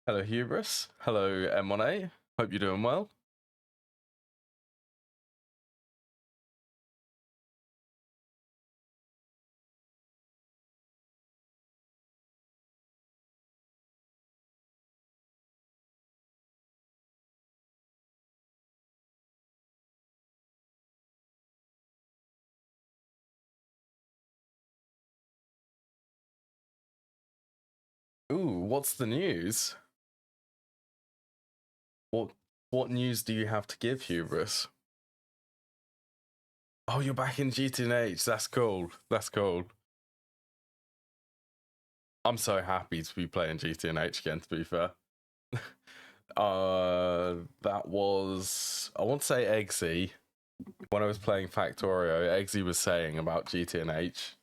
Hello Hubris, hello M1A, hope you're doing well. Ooh, what's the news? What news do you have to give, Hubris? Oh, you're back in GTNH, that's cool, that's cool. I'm so happy to be playing GTNH again, to be fair. That was, I want to say Eggsy. When I was playing Factorio, Eggsy was saying about GTNH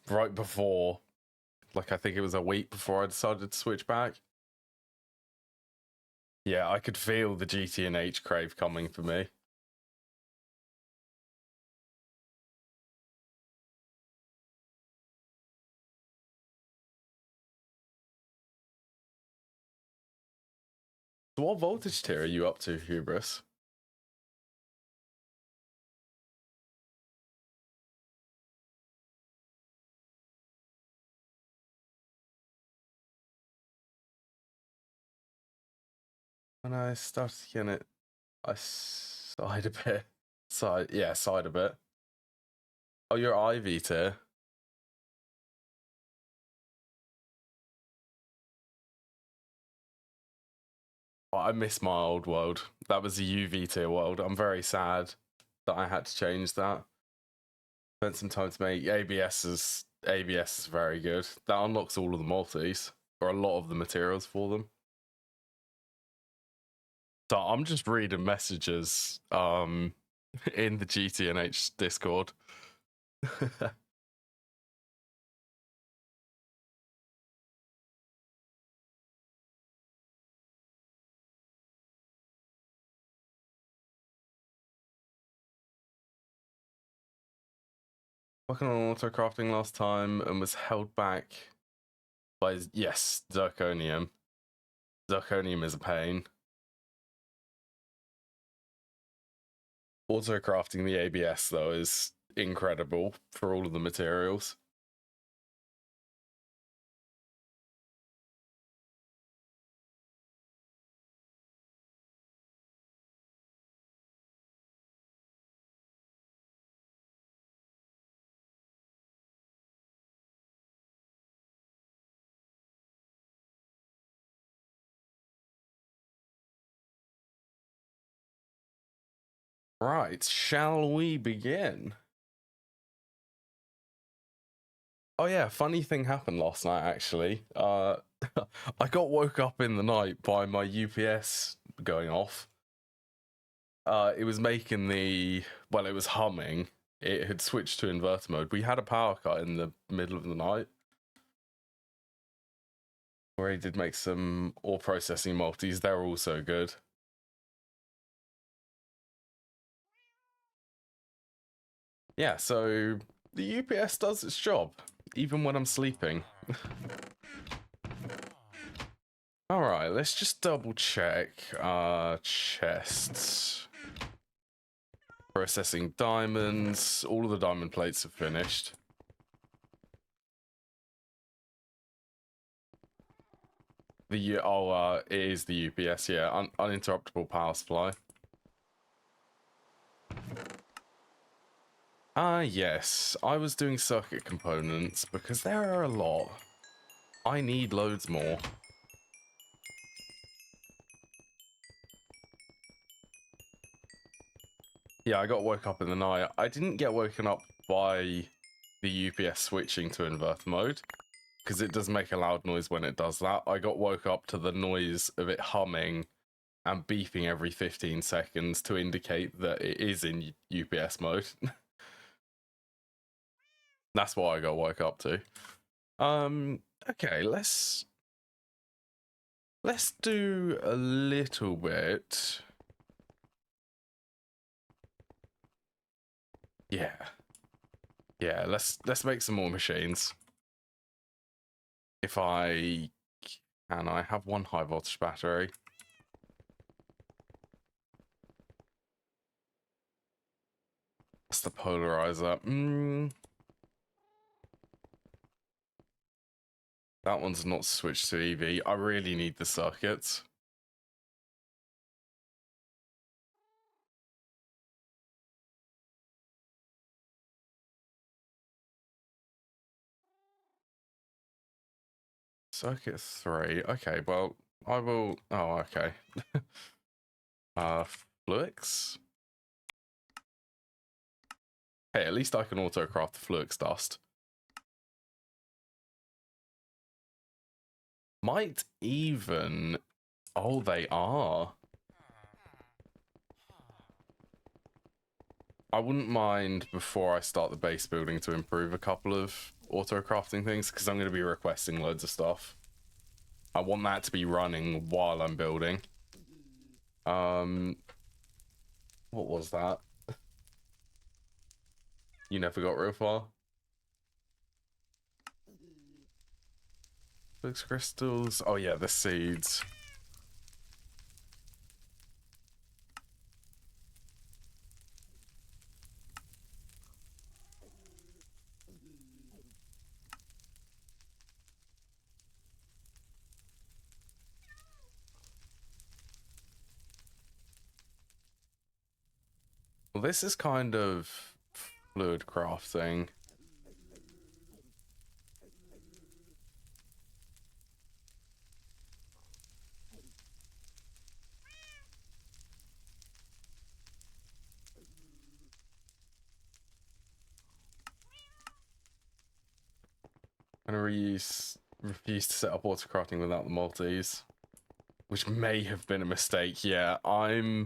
right before, like I think it was a week before I decided to switch back. Yeah, I could feel the GTNH crave coming for me. So what voltage tier are you up to, Hubris? When I started getting it, I sighed a bit. Sighed a bit. Oh, you're IV tier. Oh, I miss my old world. That was a UV tier world. I'm very sad that I had to change that. Spent some time to make ABS is very good. That unlocks all of the multis, or a lot of the materials for them. So I'm just reading messages in the GTNH Discord. Working on auto crafting last time and was held back by, yes, zirconium. Zirconium is a pain. Auto crafting the ABS though is incredible for all of the materials. Right, shall we begin? Oh yeah, funny thing happened last night actually. I got woke up in the night by my UPS going off. It was making it was humming. It had switched to inverter mode. We had a power cut in the middle of the night where he did make some ore processing multis. They're also good. Yeah, so the UPS does its job, even when I'm sleeping. Alright, let's just double check. Chests. Processing diamonds. All of the diamond plates are finished. It is the UPS, yeah. Uninterruptible power supply. Yes. I was doing circuit components because there are a lot. I need loads more. Yeah, I got woke up in the night. I didn't get woken up by the UPS switching to inverter mode, because it does make a loud noise when it does that. I got woke up to the noise of it humming and beeping every 15 seconds to indicate that it is in UPS mode. That's what I got woke up to. Okay, let's do a little bit. Yeah. Yeah, let's make some more machines. If I And I have one high voltage battery. That's the polarizer. That one's not switched to EV. I really need the circuits. Circuit 3. Okay, well, I will... Oh, okay. Fluix? Hey, at least I can auto-craft the Fluix dust. Might even... Oh, they are. I wouldn't mind before I start the base building to improve a couple of auto-crafting things, because I'm going to be requesting loads of stuff. I want that to be running while I'm building. What was that? You never got real far? Fluix crystals. Oh yeah, the seeds. Well, this is kind of fluid crafting. I'm gonna refuse to set up auto crafting without the multis, which may have been a mistake. Yeah, I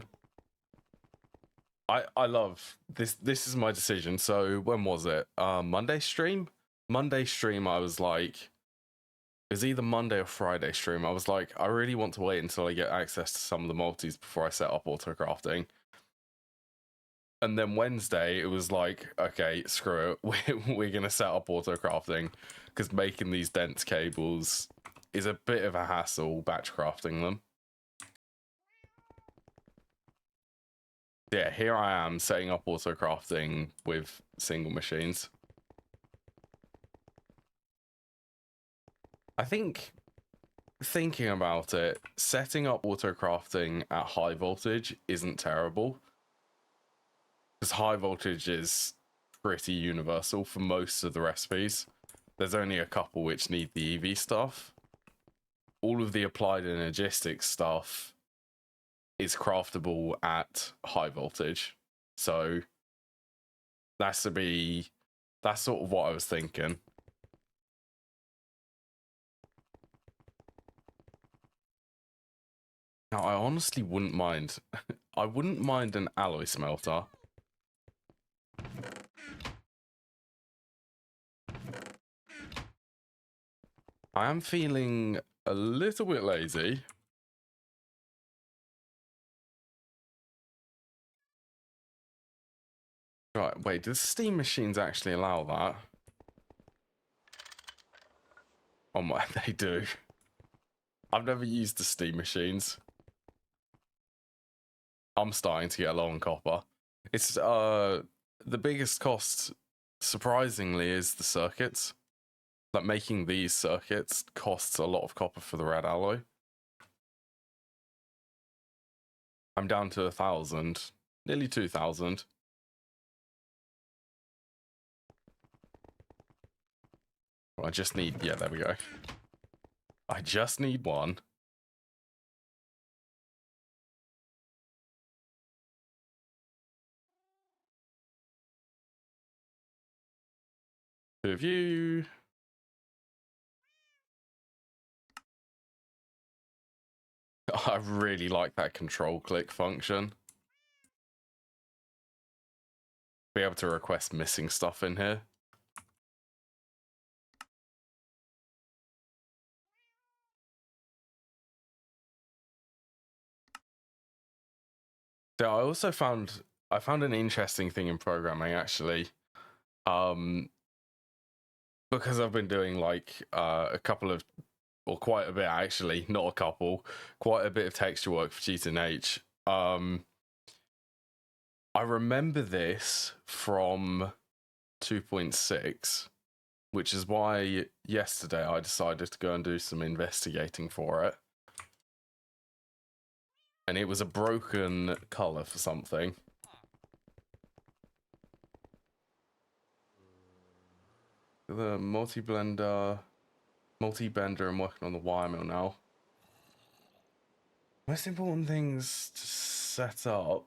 love this. This is my decision. So when was it? Monday stream. Monday stream. I was like, it was either Monday or Friday stream. I was like, I really want to wait until I get access to some of the multis before I set up auto crafting. And then Wednesday, it was like, okay, screw it. We're going to set up auto crafting because making these dense cables is a bit of a hassle, batch crafting them. Yeah, here I am setting up auto crafting with single machines. I think, thinking about it, setting up auto crafting at high voltage isn't terrible. Because high voltage is pretty universal for most of the recipes. There's only a couple which need the EV stuff. All of the applied energistics stuff is craftable at high voltage. So that's sort of what I was thinking. Now, I honestly wouldn't mind. I wouldn't mind an alloy smelter. I am feeling a little bit lazy. Right, wait, do steam machines actually allow that? Oh my, they do. I've never used the steam machines. I'm starting to get low on copper. It's the biggest cost, surprisingly, is the circuits. Like making these circuits costs a lot of copper for the red alloy. I'm down to 1,000, nearly 2,000. I just need, yeah, there we go. I just need one. Two of you. I really like that control click function. Be able to request missing stuff in here. So I also found an interesting thing in programming actually. Because I've been doing like a couple of or quite a bit actually, not a couple, quite a bit of texture work for GTNH. I remember this from 2.6, which is why yesterday I decided to go and do some investigating for it. And it was a broken color for something. The multi-bender, I'm working on the wire mill now. Most important things to set up,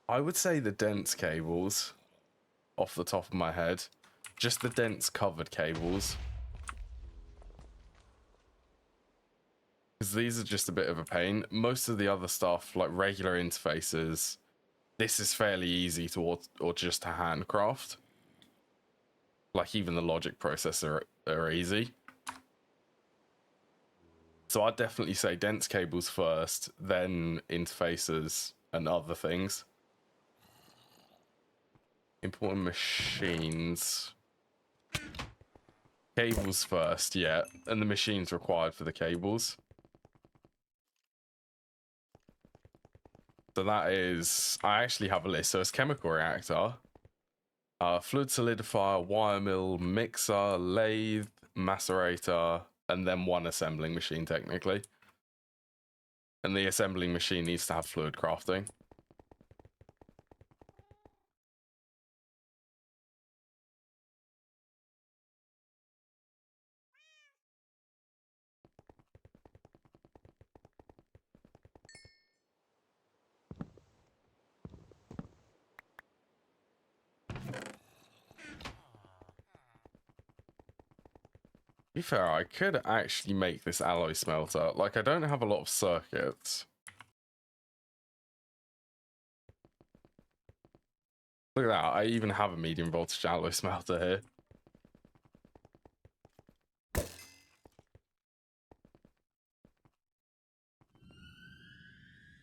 I would say the dense cables, off the top of my head. Just the dense covered cables. Because these are just a bit of a pain. Most of the other stuff, like regular interfaces, this is fairly easy to or just to handcraft. Like even the logic processor are easy. So I'd definitely say dense cables first, then interfaces and other things. Important machines. Cables first, yeah. And the machines required for the cables. So that is, I actually have a list. So it's chemical reactor, fluid solidifier, wire mill, mixer, lathe, macerator, and then one assembling machine technically. And the assembling machine needs to have fluid crafting. To be fair, I could actually make this alloy smelter. Like, I don't have a lot of circuits. Look at that, I even have a medium voltage alloy smelter here.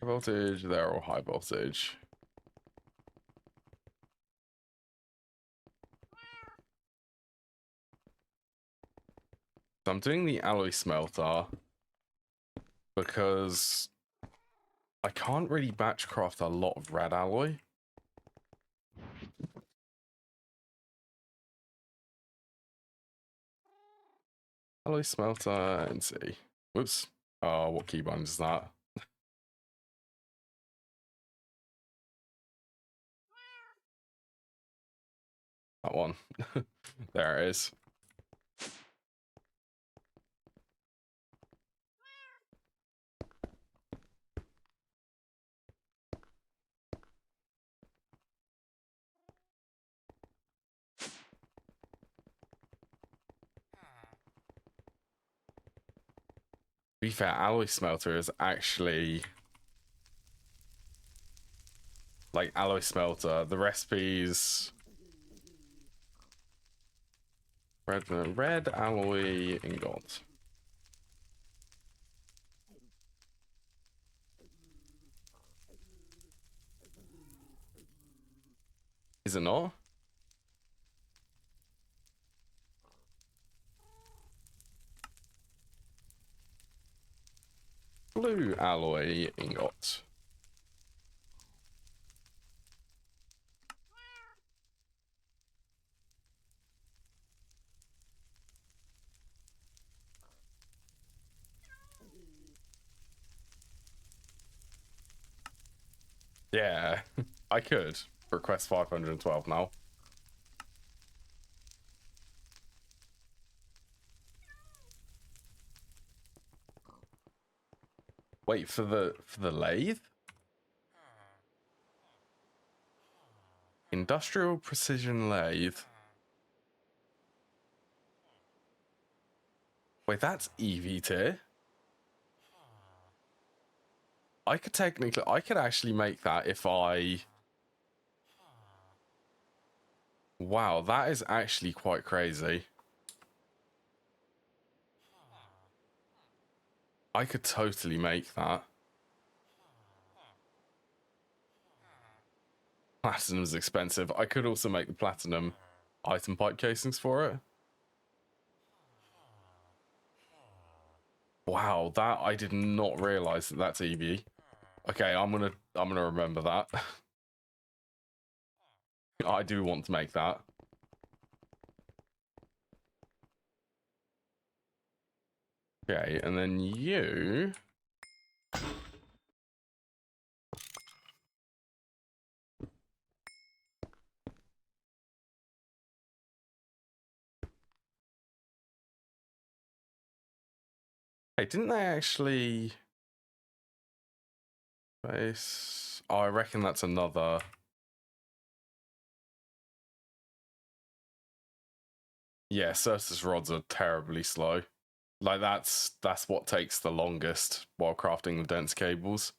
High voltage, they're all high voltage. So I'm doing the alloy smelter because I can't really batch craft a lot of red alloy. Alloy smelter and see. Whoops. Oh, what keybind is that? That one. There it is. To be fair, alloy smelter is actually like alloy smelter. The recipes red alloy ingot. Is it not? Blue alloy ingot. Yeah, I could request 512 now. Wait for the lathe? Industrial precision lathe. Wait, that's EV tier. I could actually make that if I... Wow, that is actually quite crazy. I could totally make that. Platinum's expensive. I could also make the platinum item pipe casings for it. Wow, that I did not realize that that's EV. Okay, I'm gonna remember that. I do want to make that. Okay, and then you. Hey, didn't they actually base? Oh, I reckon that's another. Yeah, surface rods are terribly slow. Like that's what takes the longest while crafting the dense cables.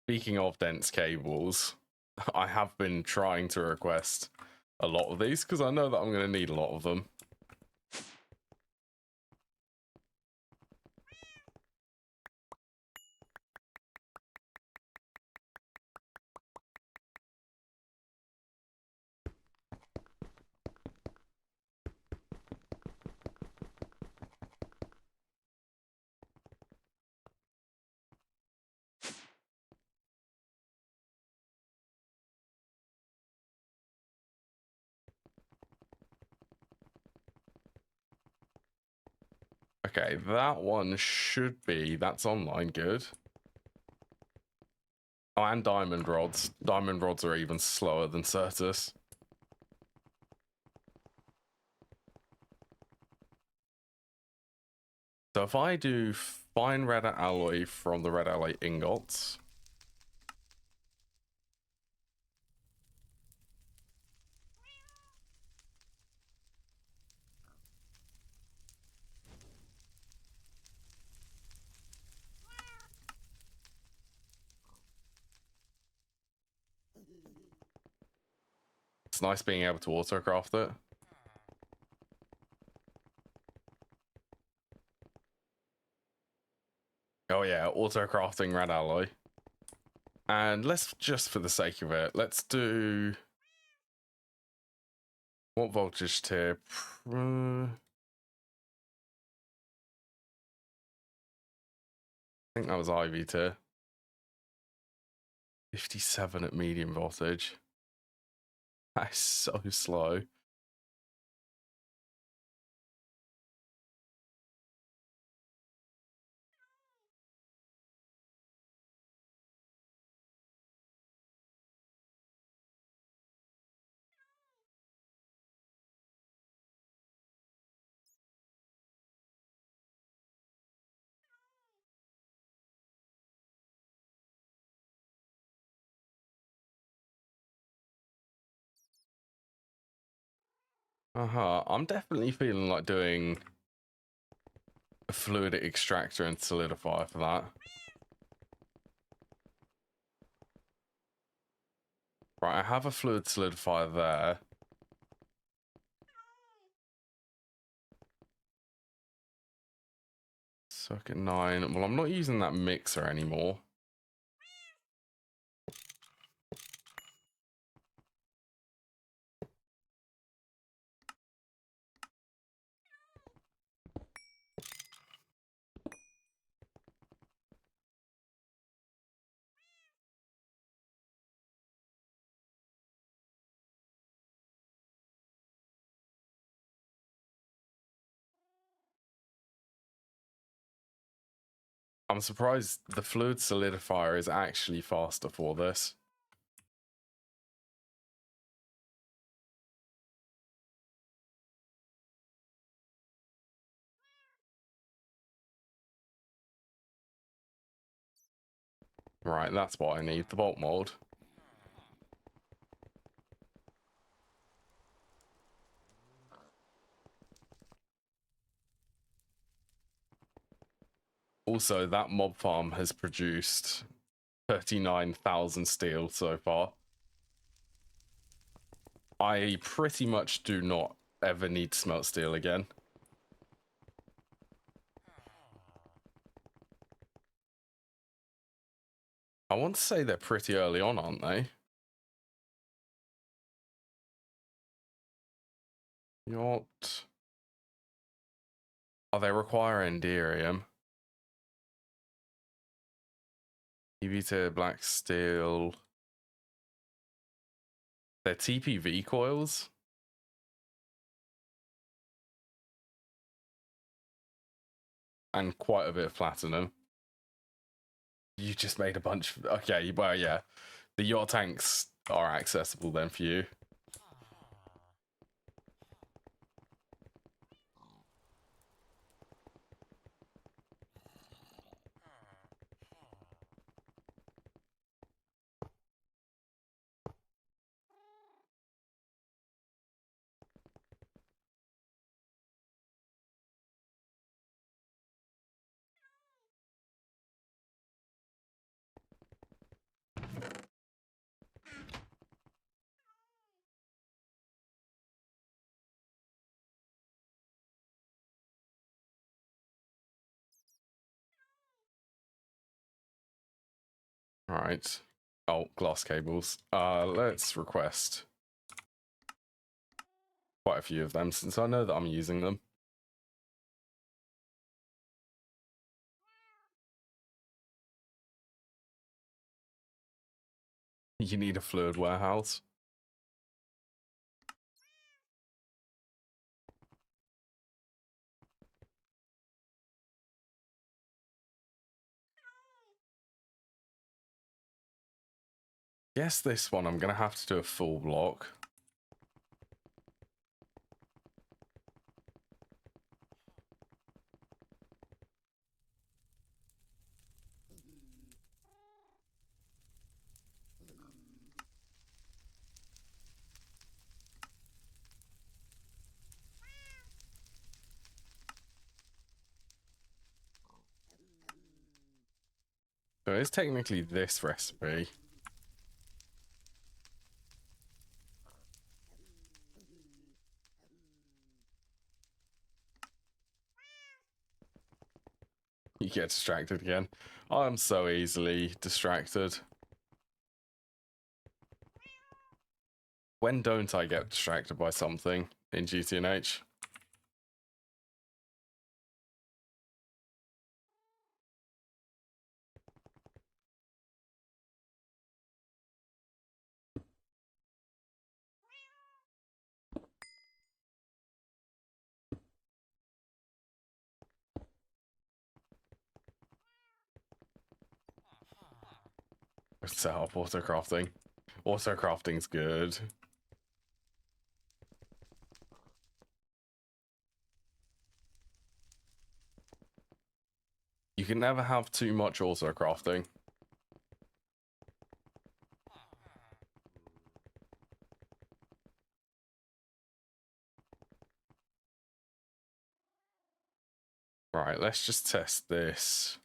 Speaking of dense cables, I have been trying to request a lot of these because I know that I'm going to need a lot of them. Okay, that one should be, that's online, good. Oh, and diamond rods. Diamond rods are even slower than Certus. So if I do fine red alloy from the red alloy ingots. It's nice being able to autocraft it. Oh yeah, auto-crafting red alloy. And let's, just for the sake of it, let's do... What voltage tier? I think that was IV tier. 57 at medium voltage. That is so slow. I'm definitely feeling like doing a fluid extractor and solidifier for that. Right, I have a fluid solidifier there. Circuit 9. Well, I'm not using that mixer anymore. I'm surprised the fluid solidifier is actually faster for this. Right, that's what I need, the bolt mold. Also, that mob farm has produced 39,000 steel so far. I pretty much do not ever need to smelt steel again. I want to say they're pretty early on, aren't they? What? Oh, they require Enderium. EV to black steel. They're TPV coils. And quite a bit of platinum. You just made a bunch of... Okay, well, yeah. The yacht tanks are accessible then for you. All right. Oh, glass cables. Let's request quite a few of them since I know that I'm using them. You need a fluid warehouse. Guess this one I'm gonna have to do a full block. So it's technically this recipe. You get distracted again. I'm so easily distracted. When don't I get distracted by something in GTNH? Set up autocrafting. Autocrafting's good. You can never have too much autocrafting. Right, let's just test this.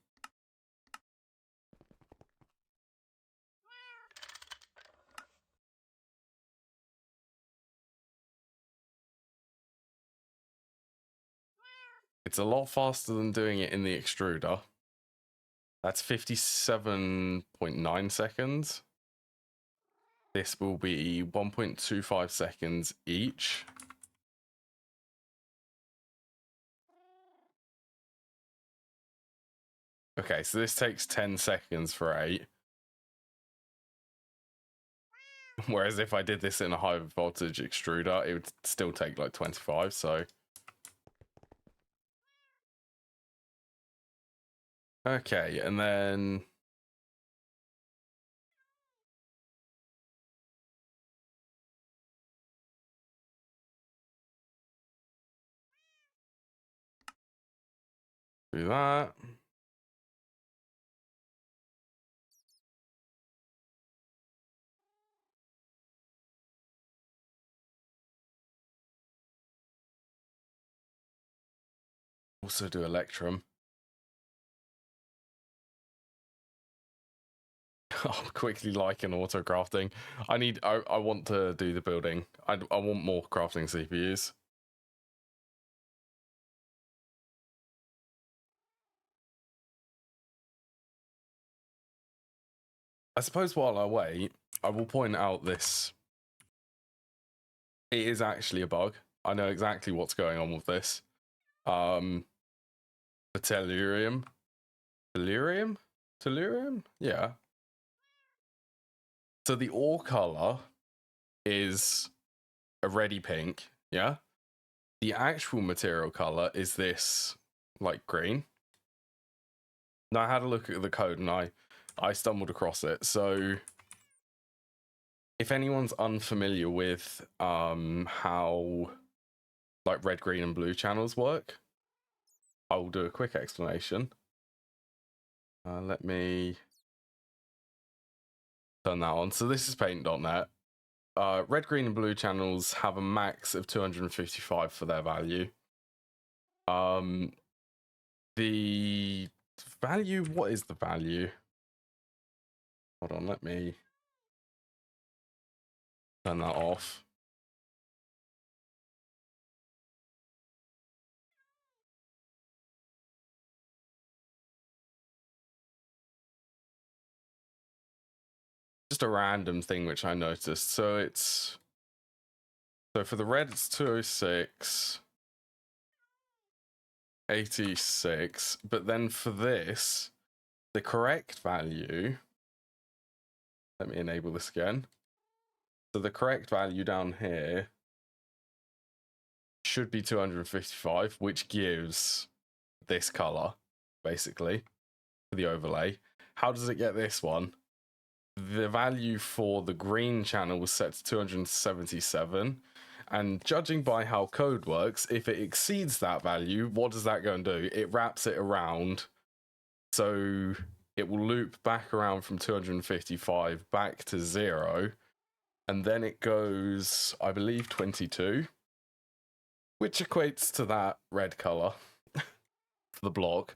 It's a lot faster than doing it in the extruder. That's 57.9 seconds. This will be 1.25 seconds each. Okay, so this takes 10 seconds for 8. Whereas if I did this in a high voltage extruder, it would still take like 25, so... Okay, and then... do that. Also do Electrum. I'm quickly liking auto crafting. I want to do the building. I want more crafting CPUs. I suppose while I wait, I will point out this. It is actually a bug. I know exactly what's going on with this. The Tellurium? Tellurium? Yeah. So the ore color is a reddy pink, yeah? The actual material color is this, like, green. Now, I had a look at the code and I stumbled across it. So if anyone's unfamiliar with how like red, green, and blue channels work, I will do a quick explanation. Let me turn that on. So this is paint.net. Red, green, and blue channels have a max of 255 for their value. The value, what is the value? Hold on, let me turn that off. Just a random thing which I noticed. So for the red it's 206, 86, but then for this, the correct value, let me enable this again. So the correct value down here should be 255, which gives this color, basically, for the overlay. How does it get this one? The value for the green channel was set to 277. And judging by how code works, if it exceeds that value, what does that go and do? It wraps it around. So it will loop back around from 255 back to 0. And then it goes, I believe, 22. Which equates to that red color for the block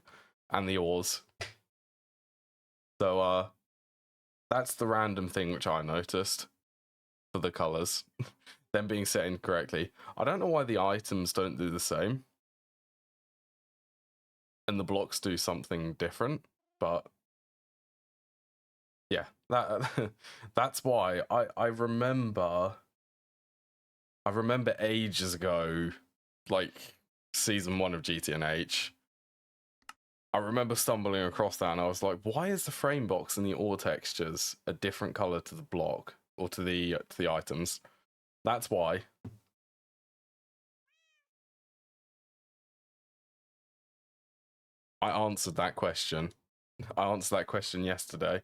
and the ores. So that's the random thing which I noticed for the colors. Them being set incorrectly. I don't know why the items don't do the same. And the blocks do something different, but yeah, that's why I remember ages ago, like season 1 of GTNH. I remember stumbling across that and I was like, why is the frame box and the ore textures a different color to the block or to the items? That's why. I answered that question. I answered that question yesterday.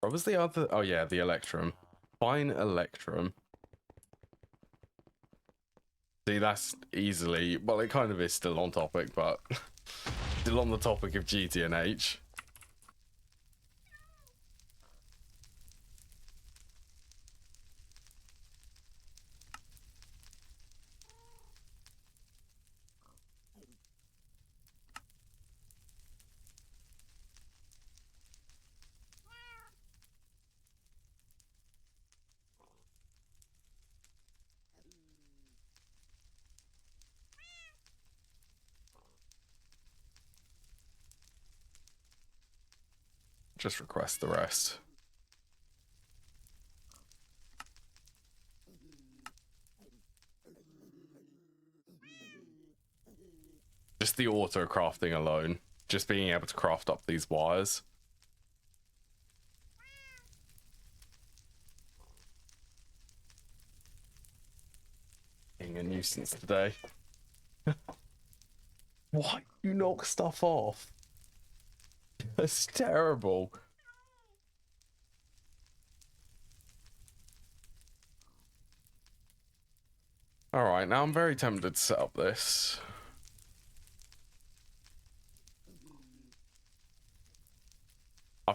What was the other? Oh yeah, the Electrum. Fine Electrum. See, that's easily... Well, it kind of is still on topic, but... still on the topic of GTNH. Just request the rest. Just the auto crafting alone. Just being able to craft up these wires. Being a nuisance today. Why you knock stuff off? That's terrible. Alright, now I'm very tempted to set up this.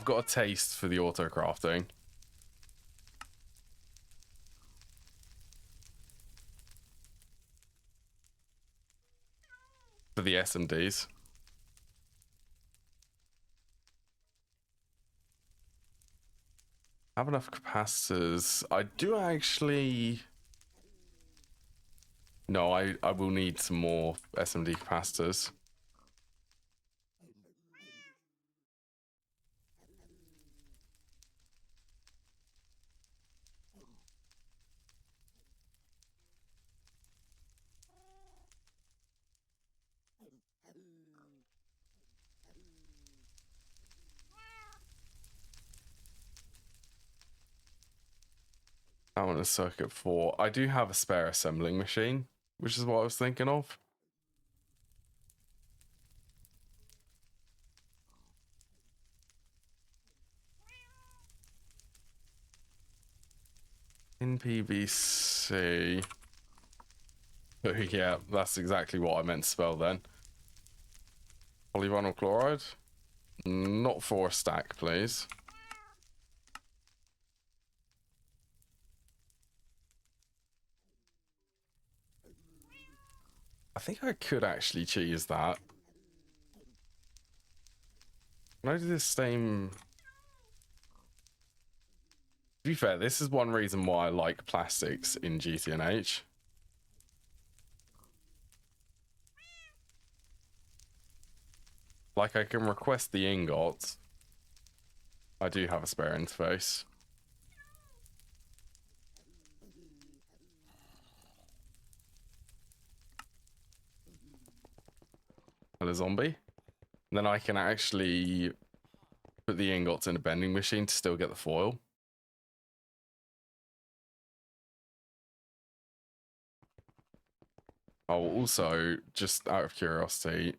I've got a taste for the auto crafting. For the SMDs. Have enough capacitors. I do actually... No, I will need some more SMD capacitors. I want a circuit 4. I do have a spare assembling machine, which is what I was thinking of. In PVC. Oh, yeah, that's exactly what I meant to spell then. Polyvinyl chloride? Not for a stack, please. I think I could actually cheese that. Can I do the same? To be fair, this is one reason why I like plastics in GTNH. Like, I can request the ingots. I do have a spare interface. And a zombie. And then I can actually put the ingots in a bending machine to still get the foil. Oh, also, just out of curiosity.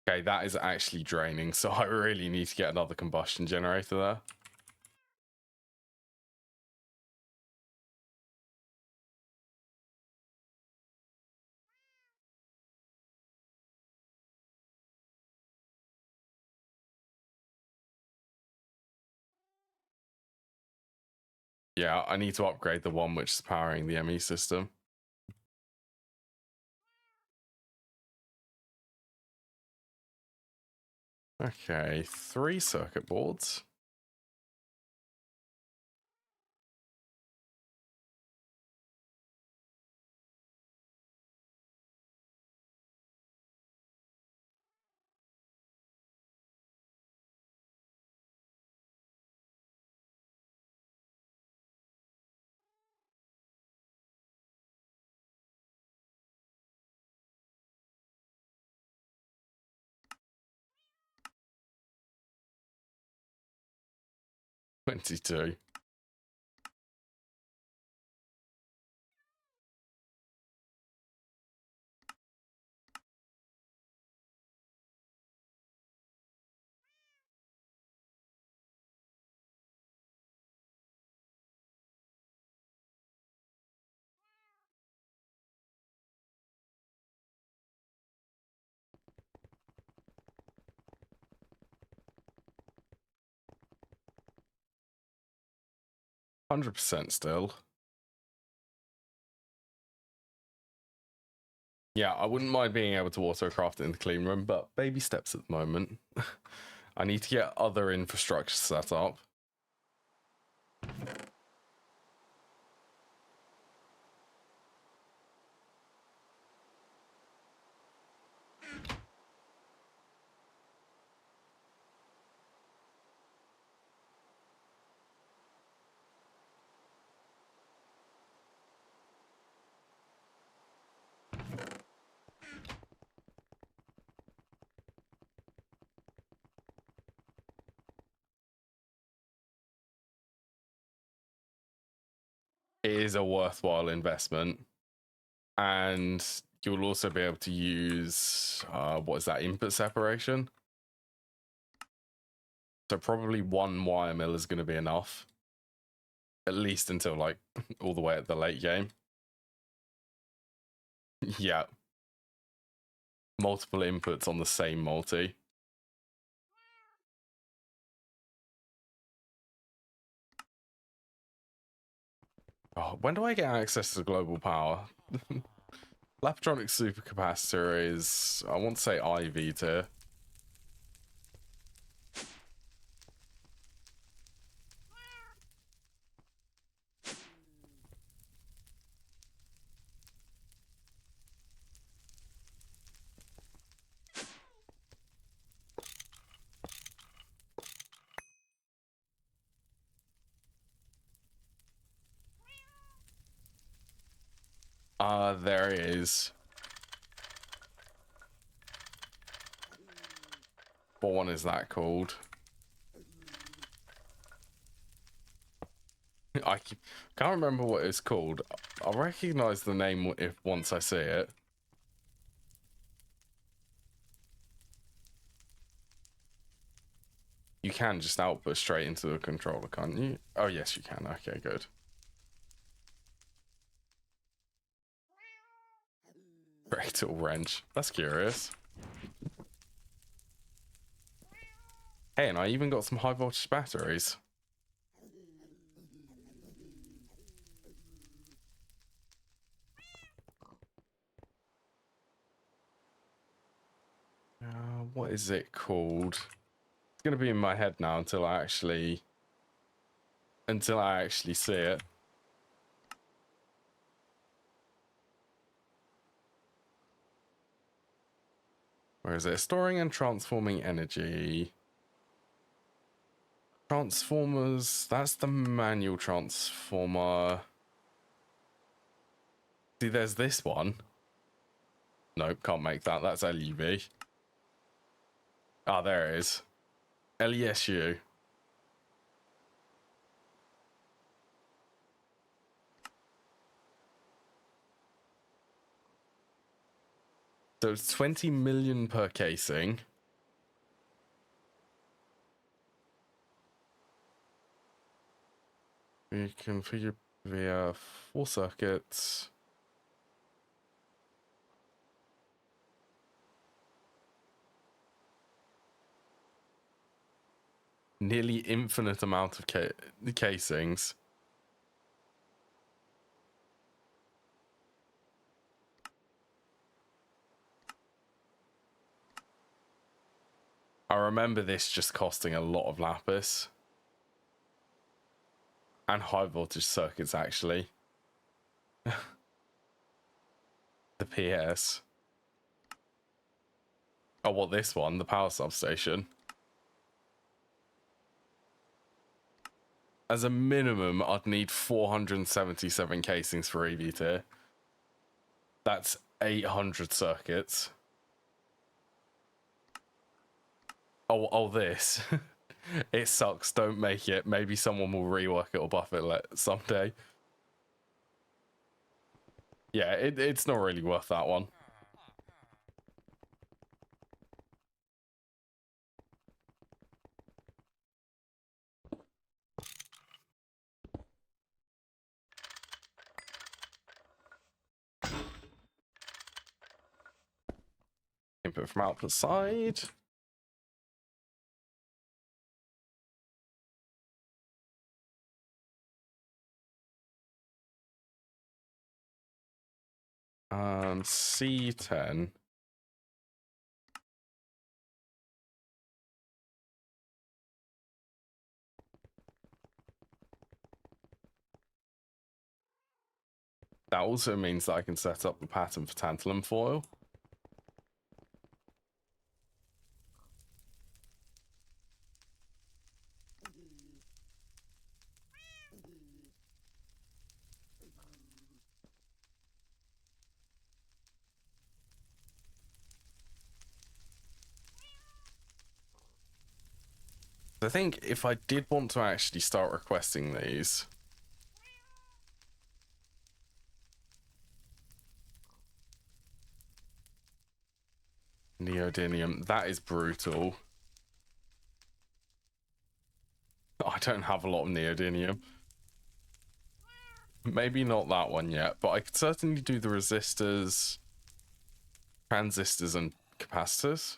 Okay, that is actually draining, so I really need to get another combustion generator there. Yeah, I need to upgrade the one which is powering the ME system. Okay, 3 circuit boards. $22. 100% still. Yeah, I wouldn't mind being able to autocraft it in the clean room, but baby steps at the moment. I need to get other infrastructure set up. It is a worthwhile investment. And you'll also be able to use, what is that, input separation? So probably 1 wire mill is going to be enough. At least until, like, all the way at the late game. Yeah. multiple inputs on the same multi. Oh, when do I get access to global power? Laptronic supercapacitor is, I want to say IV tier. There it is. What one is that called? Can't remember what it's called. I'll recognize the name if once I see it. You can just output straight into the controller, can't you? Oh, yes, you can. Okay, good. Rectal wrench. That's curious. Hey, and I even got some high voltage batteries. What is it called? It's gonna be in my head now until I actually see it. Where is it? Storing and transforming energy. Transformers. That's the manual transformer. See, there's this one. Nope, can't make that. That's LUV. Ah, there it is. LESU. So it's 20 million per casing. We configure via 4 circuits. Nearly infinite amount of casings. I remember this just costing a lot of lapis. And high voltage circuits, actually. The PS. Oh, what, this one? The power substation. As a minimum, I'd need 477 casings for EV tier. That's 800 circuits. Oh, this. It sucks. Don't make it. Maybe someone will rework it or buff it someday. Yeah, it's not really worth that one. Input from output side. And C10. That also means that I can set up the pattern for tantalum foil. I think if I did want to actually start requesting these, neodymium, that is brutal. I don't have a lot of neodymium. Maybe not that one yet, but I could certainly do the resistors, transistors, and capacitors.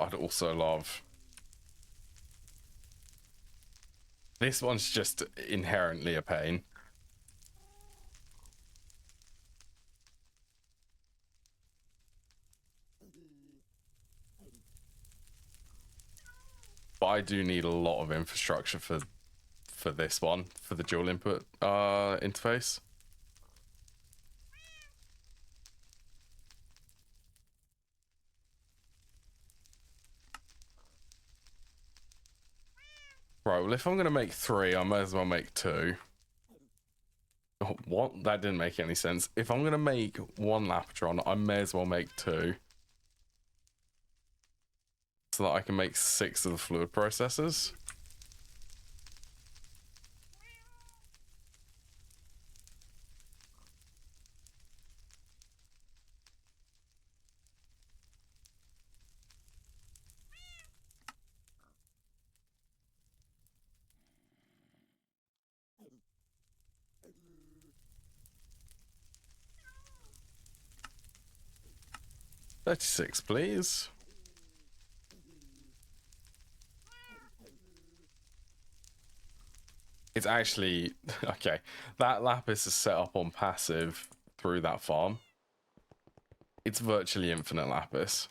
I'd also love... This one's just inherently a pain. But I do need a lot of infrastructure for this one, for the dual input interface. Right, well, if I'm going to make 3, I might as well make 2. Oh, what? That didn't make any sense. If I'm going to make 1 Lapotron, I may as well make 2. So that I can make 6 of the fluid processors. $36, please. It's actually... Okay, that lapis is set up on passive through that farm. It's virtually infinite lapis.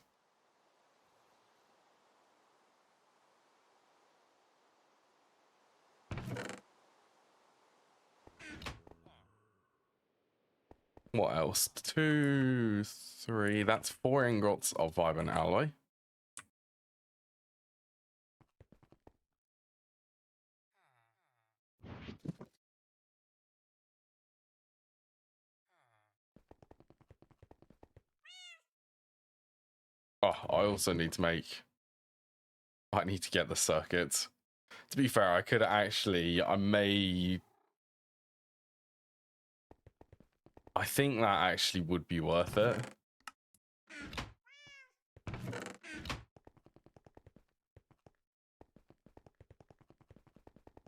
What else? 2, 3... That's 4 ingots of vibrant alloy. Oh, I also need to make... I need to get the circuits. To be fair, I could actually... I think that actually would be worth it.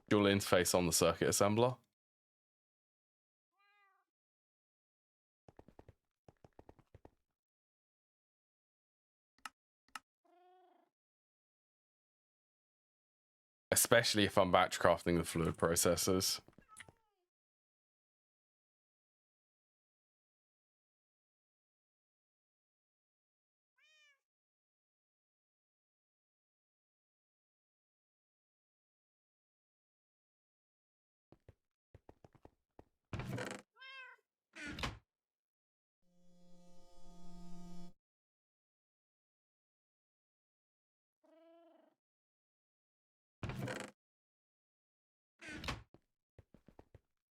Dual interface on the circuit assembler. Especially if I'm batch crafting the fluid processors.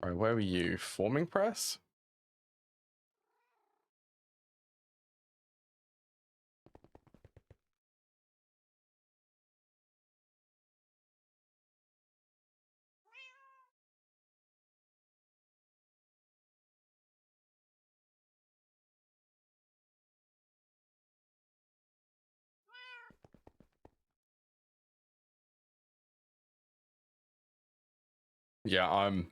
All right, where were you? Forming press? Yeah, I'm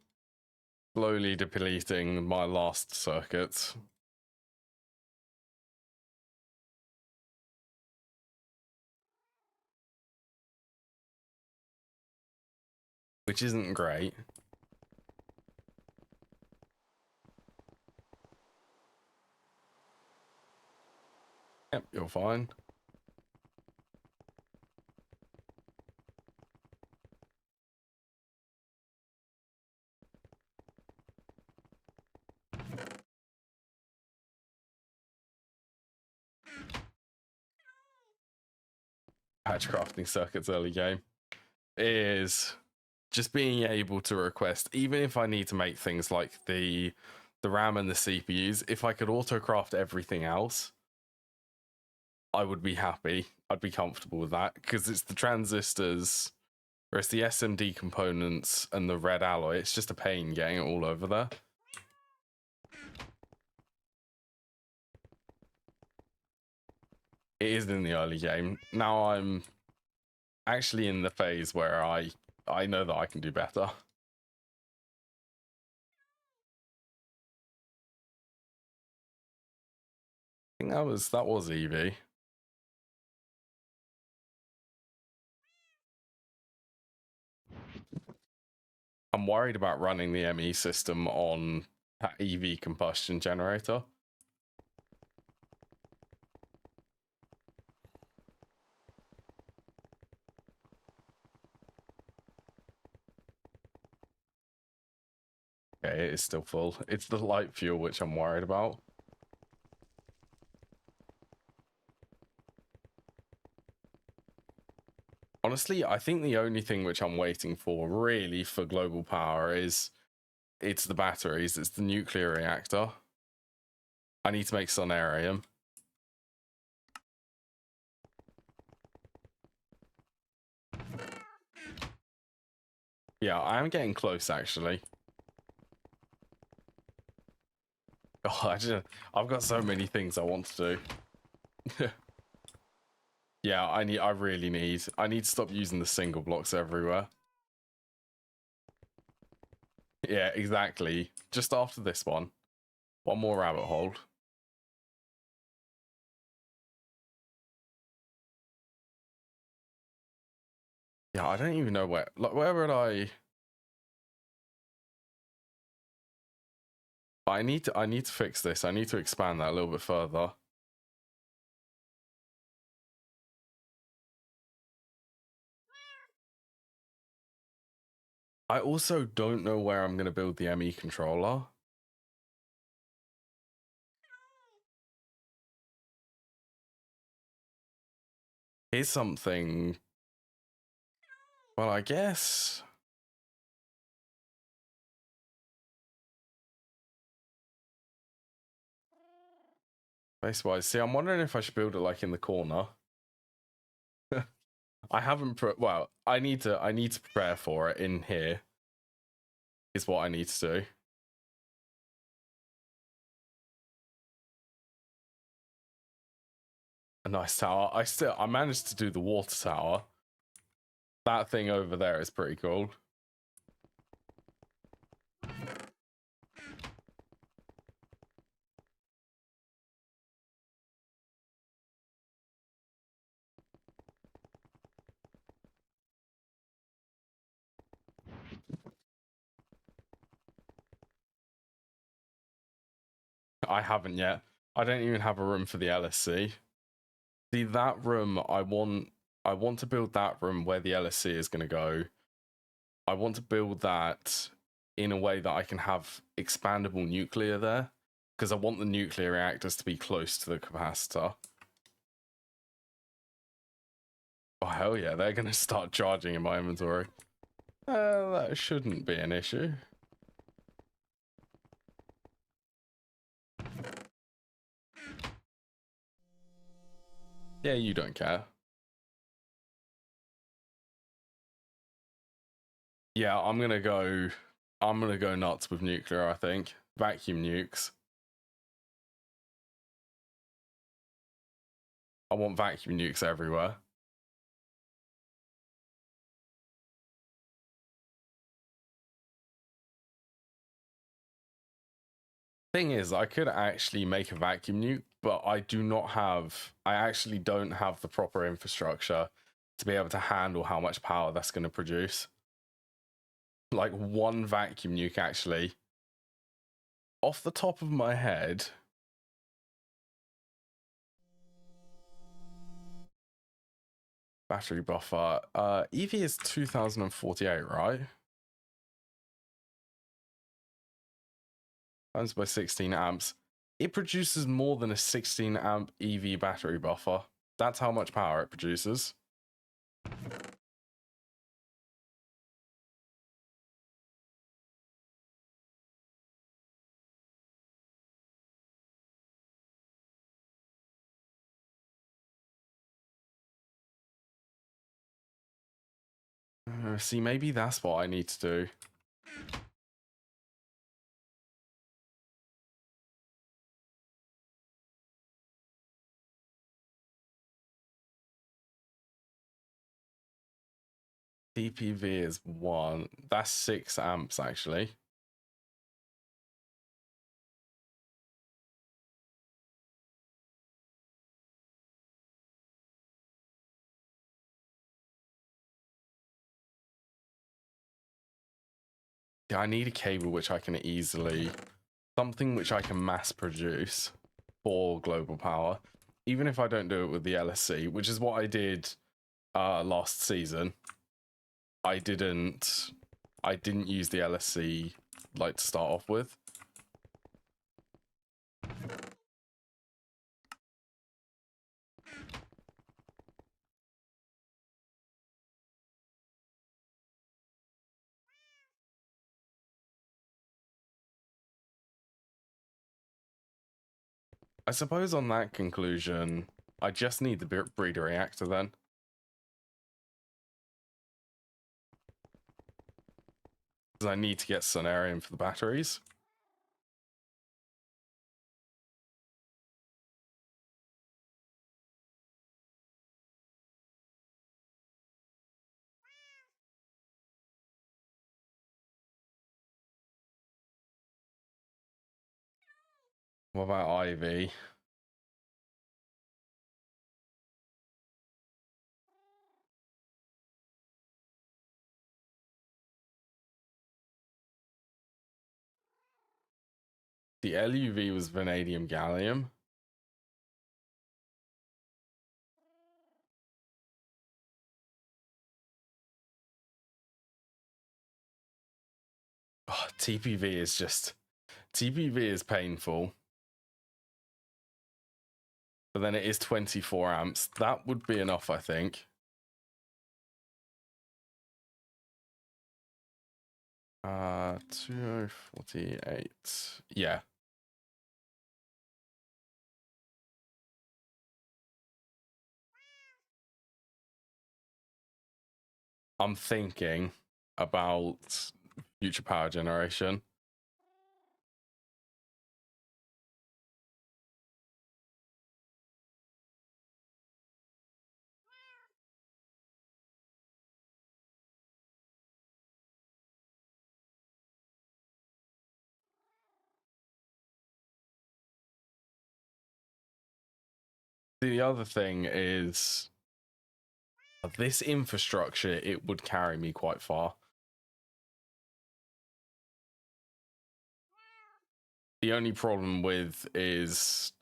slowly depleting my last circuits. Which isn't great. Yep, you're fine. Patch crafting circuits early game is just being able to request, even if I need to make things like the RAM and the CPUs, if I could auto-craft everything else, I would be happy. I'd be comfortable with that, because it's the transistors, Whereas the SMD components and the red alloy, it's just a pain getting it all over there. It is in the early game. Now I'm actually in the phase where I know that I can do better. I think that was Eevee. I'm worried about running the ME system on that EV combustion generator. Okay, it is still full. It's the light fuel which I'm worried about. Honestly, I think the only thing which I'm waiting for really for global power is it's the batteries, it's the nuclear reactor. I need to make Sonarium. Yeah, I am getting close actually. Oh, I've got so many things I want to do. Yeah, I need to stop using the single blocks everywhere. Yeah, exactly. Just after this one. One more rabbit hole. Yeah, I don't even know where. Like, where would I? I need to fix this. I need to expand that a little bit further. I also don't know where I'm going to build the ME controller. Here's something. Well, I guess. Base-wise, see, I'm wondering if I should build it like in the corner. I haven't well, I need to prepare for it in here. Is what I need to do. A nice tower. I managed to do the water tower. That thing over there is pretty cool. I haven't yet. I don't even have a room for the LSC. See, that room, I want to build that room where the LSC is going to go. I want to build that in a way that I can have expandable nuclear there, because I want the nuclear reactors to be close to the capacitor. Oh, hell yeah, they're going to start charging in my inventory. That shouldn't be an issue. Yeah, you don't care. Yeah, I'm gonna go nuts with nuclear, I think. Vacuum nukes. I want vacuum nukes everywhere. Thing is, I could actually make a vacuum nuke, but I actually don't have the proper infrastructure to be able to handle how much power that's going to produce. Like one vacuum nuke, actually. Off the top of my head, battery buffer. EV is 2048, right? Times by 16 amps. It produces more than a 16 amp EV battery buffer. That's how much power it produces. See, maybe that's what I need to do. TPV is 1. That's 6 amps, actually. Yeah, I need a cable which I can easily... Something which I can mass produce for global power. Even if I don't do it with the LSC, which is what I did last season. I didn't use the LSC like to start off with. I suppose on that conclusion, I just need the breeder reactor then. Because I need to get Sonarium for the batteries. What about Ivy? The LUV was vanadium gallium. Oh, TPV is just... TPV is painful. But then it is 24 amps. That would be enough, I think. 2048. Yeah. I'm thinking about future power generation. The other thing is this infrastructure, it would carry me quite far. The only problem with is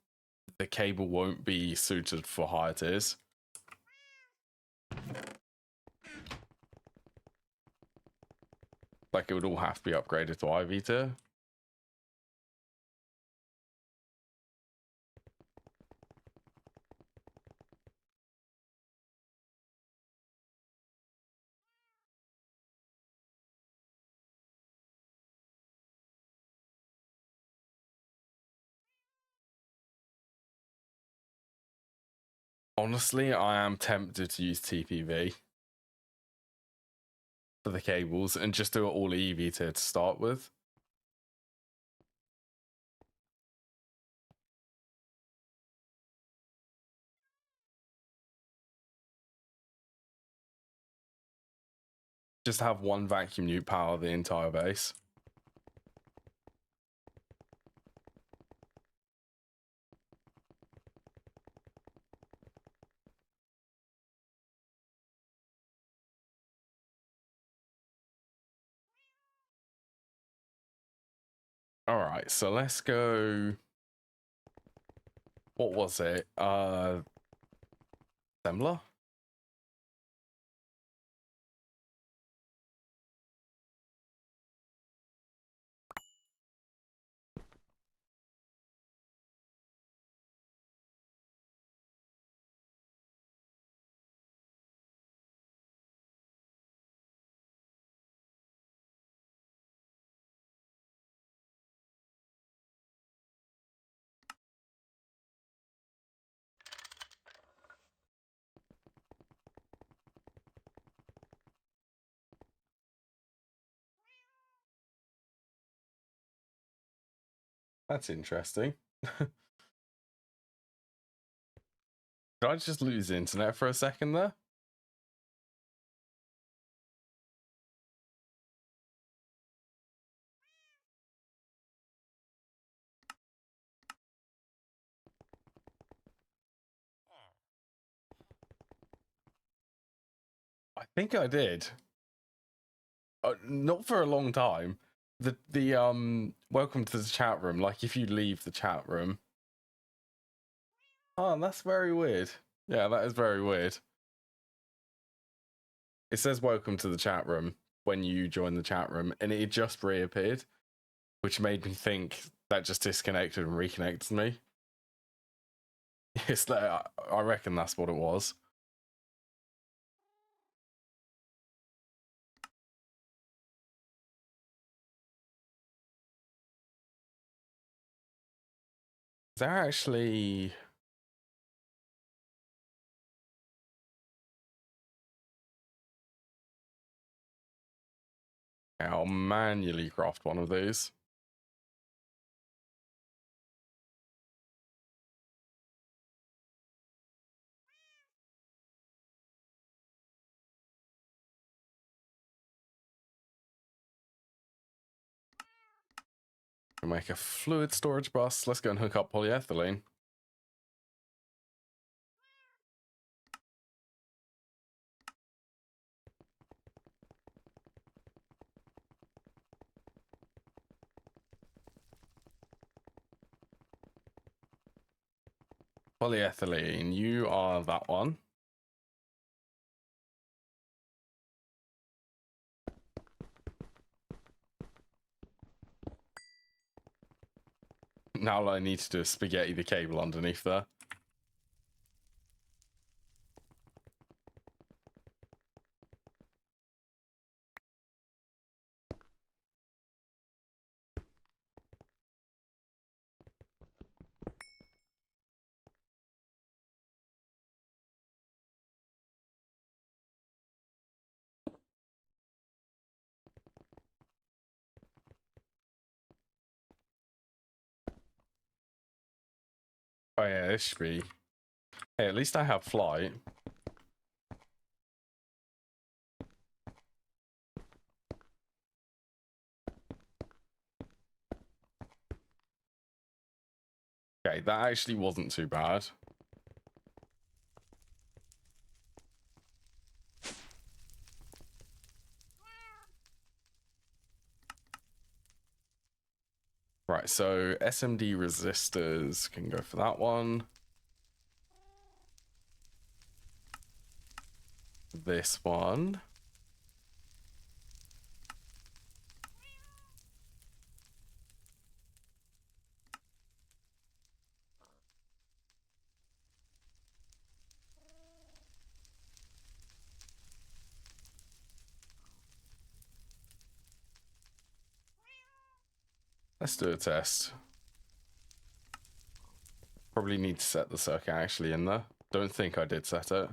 the cable won't be suited for higher tiers. Like, it would all have to be upgraded to IV tier. Honestly, I am tempted to use TPV for the cables and just do it all EV tier to start with. Just have one vacuum nuke power the entire base. All right, so let's go. What was it? Assembler? That's interesting. Did I just lose the internet for a second there? I think I did. Not for a long time. The welcome to the chat room. Like if you leave the chat room. Oh, that's very weird. Yeah, that is very weird. It says welcome to the chat room when you join the chat room, and it just reappeared, which made me think that just disconnected and reconnected me. Yes, I reckon that's what it was. They're actually... I'll manually craft one of these. We'll make a fluid storage bus. Let's go and hook up polyethylene. Polyethylene, you are that one. Now all I need to do is spaghetti the cable underneath there. Oh yeah, this should be... Hey, at least I have flight. Okay, that actually wasn't too bad. Right, so SMD resistors can go for that one. This one. Let's do a test. Probably need to set the circuit actually in there. Don't think I did set it.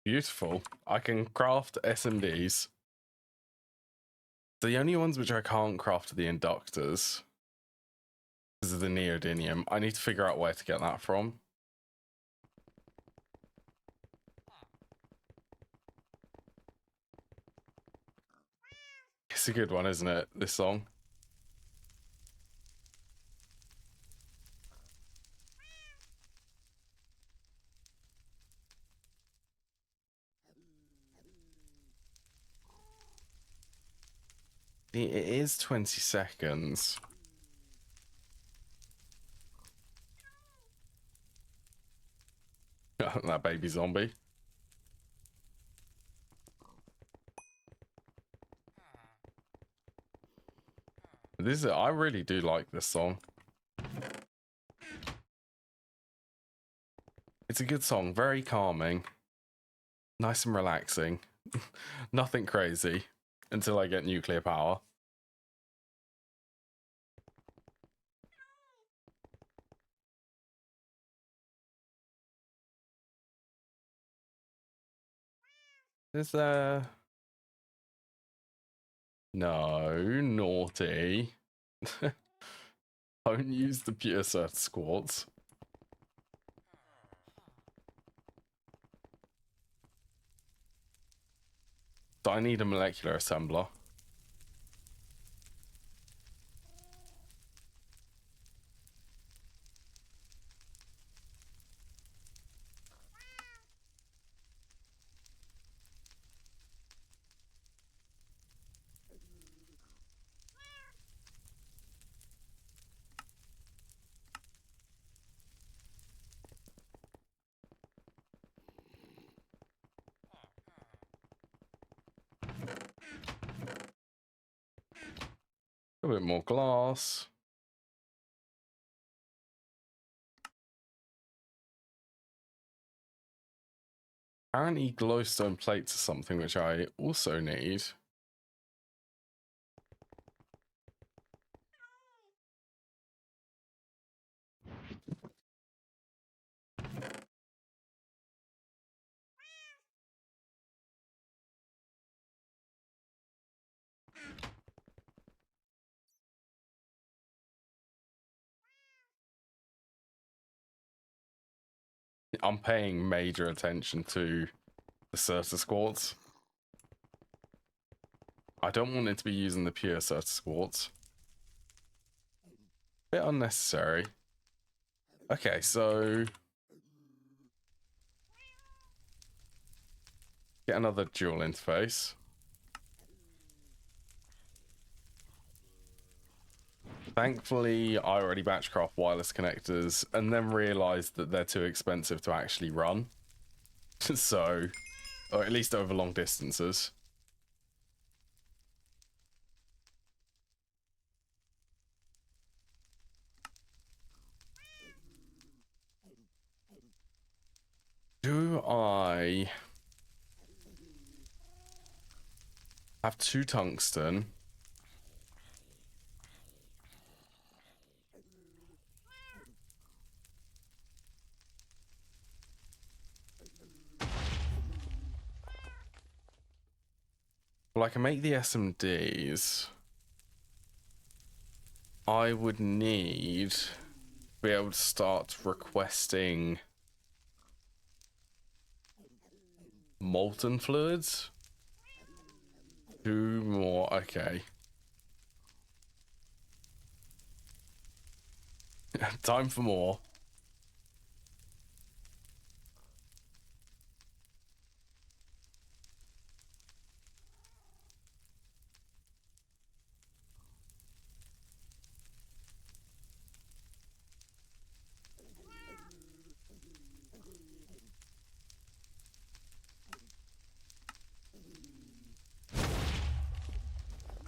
Beautiful. I can craft SMDs. The only ones which I can't craft are the inductors. Because of the neodymium. I need to figure out where to get that from. It's a good one, isn't it? This song. It is 20 seconds. That baby zombie. I really do like this song. It's a good song, very calming. Nice and relaxing. Nothing crazy until I get nuclear power. Is there... No, naughty. Don't use the pure cert squats. So I need a molecular assembler. A bit more glass. Apparently glowstone plates are something which I also need. I'm paying major attention to the Certa squats. I don't want it to be using the pure Certa squats. Bit unnecessary. Okay, so get another dual interface. Thankfully, I already batchcraft wireless connectors and then realized that they're too expensive to actually run. So, or at least over long distances. Do I have 2 tungsten? Well, I can make the SMDs. I would need to be able to start requesting molten fluids. 2 more, okay. Time for more.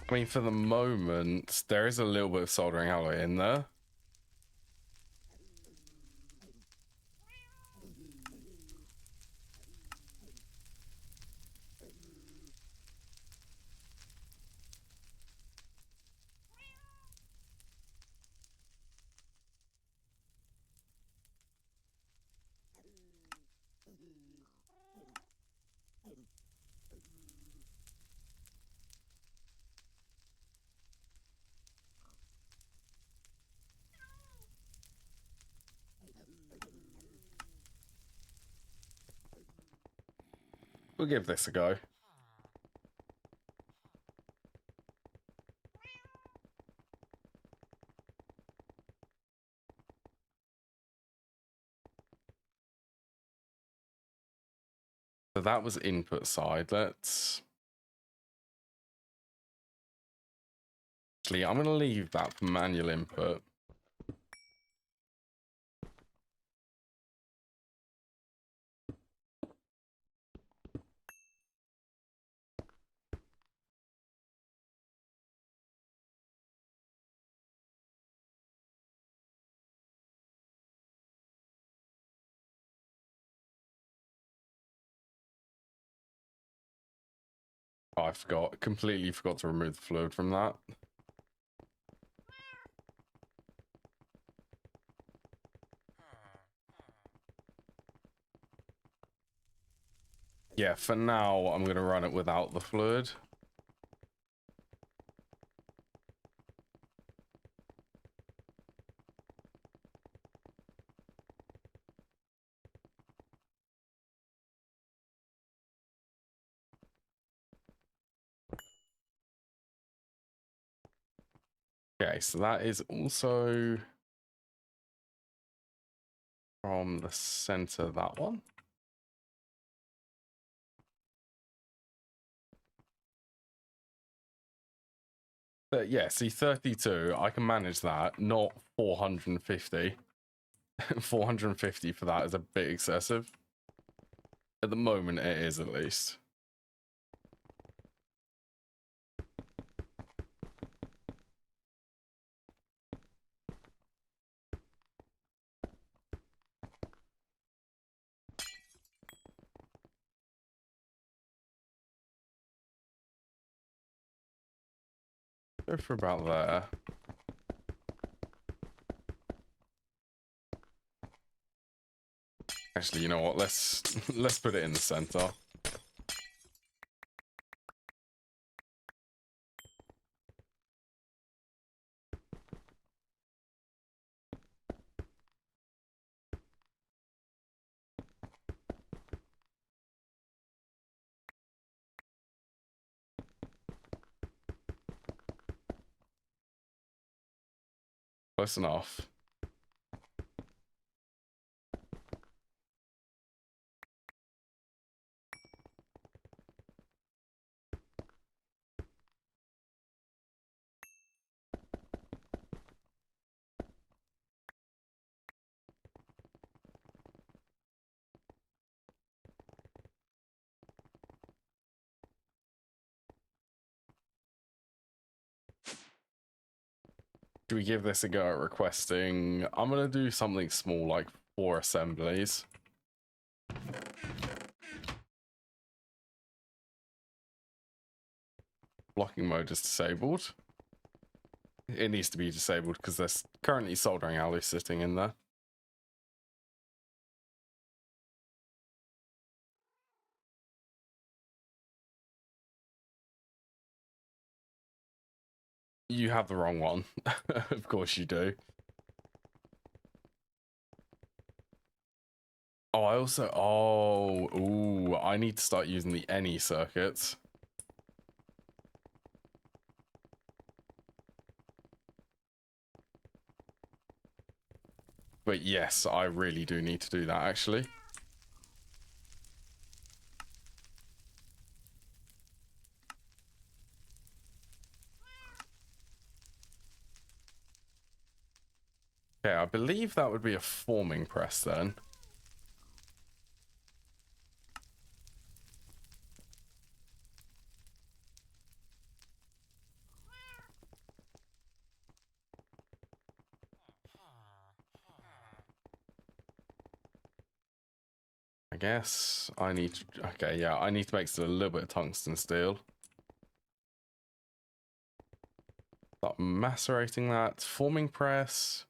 I mean, for the moment, there is a little bit of soldering alloy in there. We'll give this a go. So that was input side. Let's... Actually, I'm going to leave that for manual input. Oh, I forgot. Completely forgot to remove the fluid from that. Yeah, for now, I'm going to run it without the fluid. Okay, so that is also from the center, that one. But yeah, see, 32, I can manage that, not 450. 450 for that is a bit excessive. At the moment, it is at least. Go for about there. Actually, you know what? Let's put it in the center. Close enough. Do we give this a go at requesting? I'm going to do something small, like 4 assemblies. Blocking mode is disabled. It needs to be disabled because there's currently soldering alloy sitting in there. You have the wrong one. Of course you do. Oh, I also... Oh, ooh, I need to start using the any circuits. But yes, I really do need to do that, actually. Okay, I believe that would be a forming press then. I guess I need to... Okay, yeah, I need to make a little bit of tungsten steel. Start macerating that. Forming press.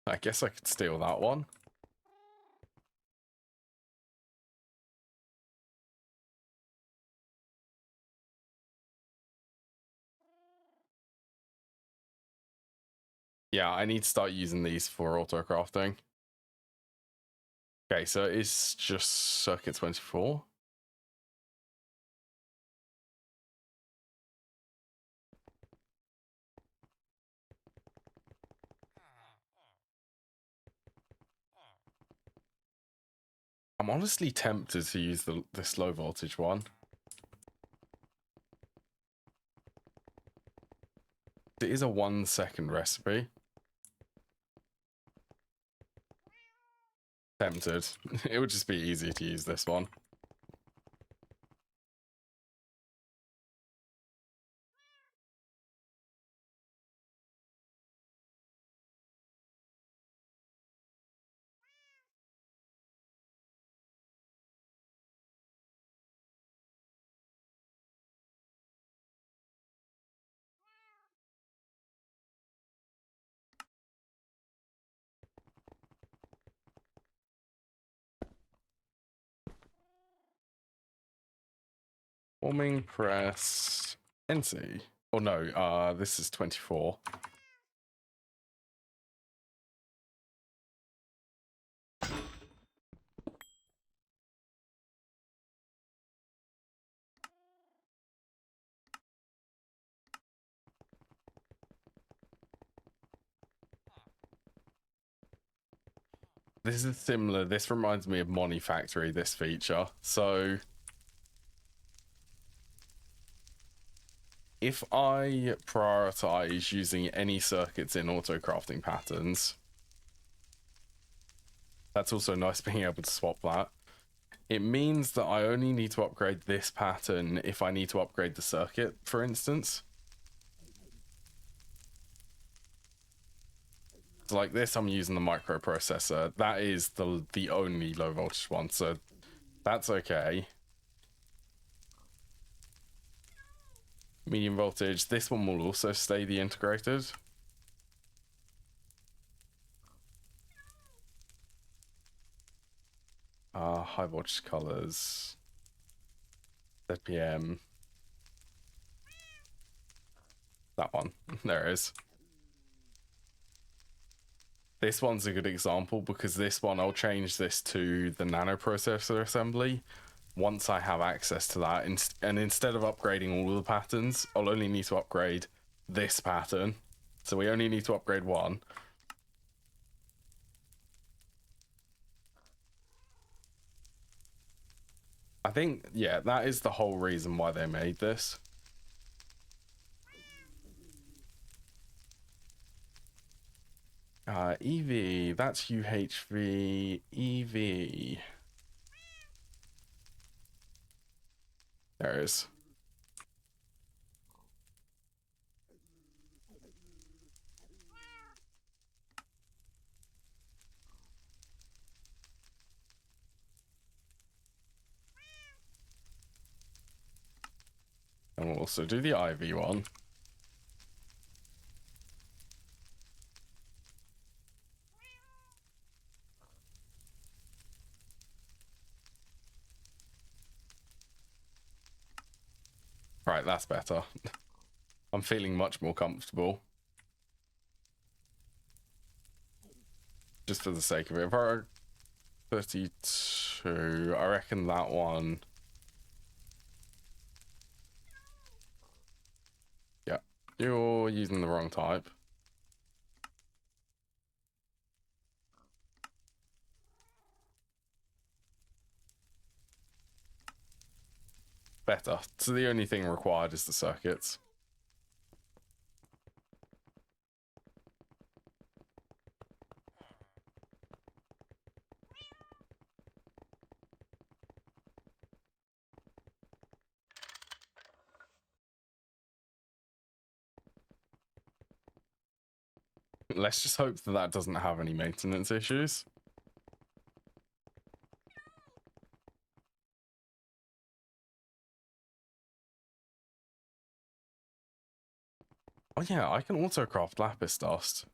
I guess I could steal that one. Yeah, I need to start using these for auto crafting. Okay, so it's just circuit 24. I'm honestly tempted to use this low voltage one. It is a 1 second recipe. Tempted. It would just be easier to use this one. Forming press NC. Oh no, this is 24. This is similar. This reminds me of Moni Factory, this feature. So if I prioritize using any circuits in auto crafting patterns, that's also nice being able to swap that. It means that I only need to upgrade this pattern if I need to upgrade the circuit, for instance. So like this, I'm using the microprocessor. That is the only low voltage one, so that's okay. Medium voltage, this one will also stay the integrated. High voltage colors, ZPM. That one, there it is. This one's a good example because this one, I'll change this to the nanoprocessor assembly once I have access to that. And instead of upgrading all of the patterns, I'll only need to upgrade this pattern. So we only need to upgrade one. I think, yeah, that is the whole reason why they made this. EV, that's UHV, EV. There it is. And we'll also do the IV one. Right, that's better. I'm feeling much more comfortable. Just for the sake of it. If I 32, I reckon that one. Yeah, you're using the wrong type. Better. So the only thing required is the circuits. Let's just hope that that doesn't have any maintenance issues. Oh yeah, I can also craft lapis dust.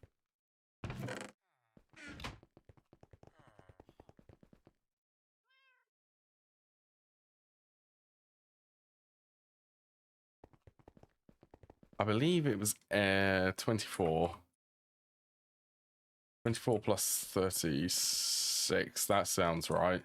I believe it was 24. 24 plus 36. That sounds right.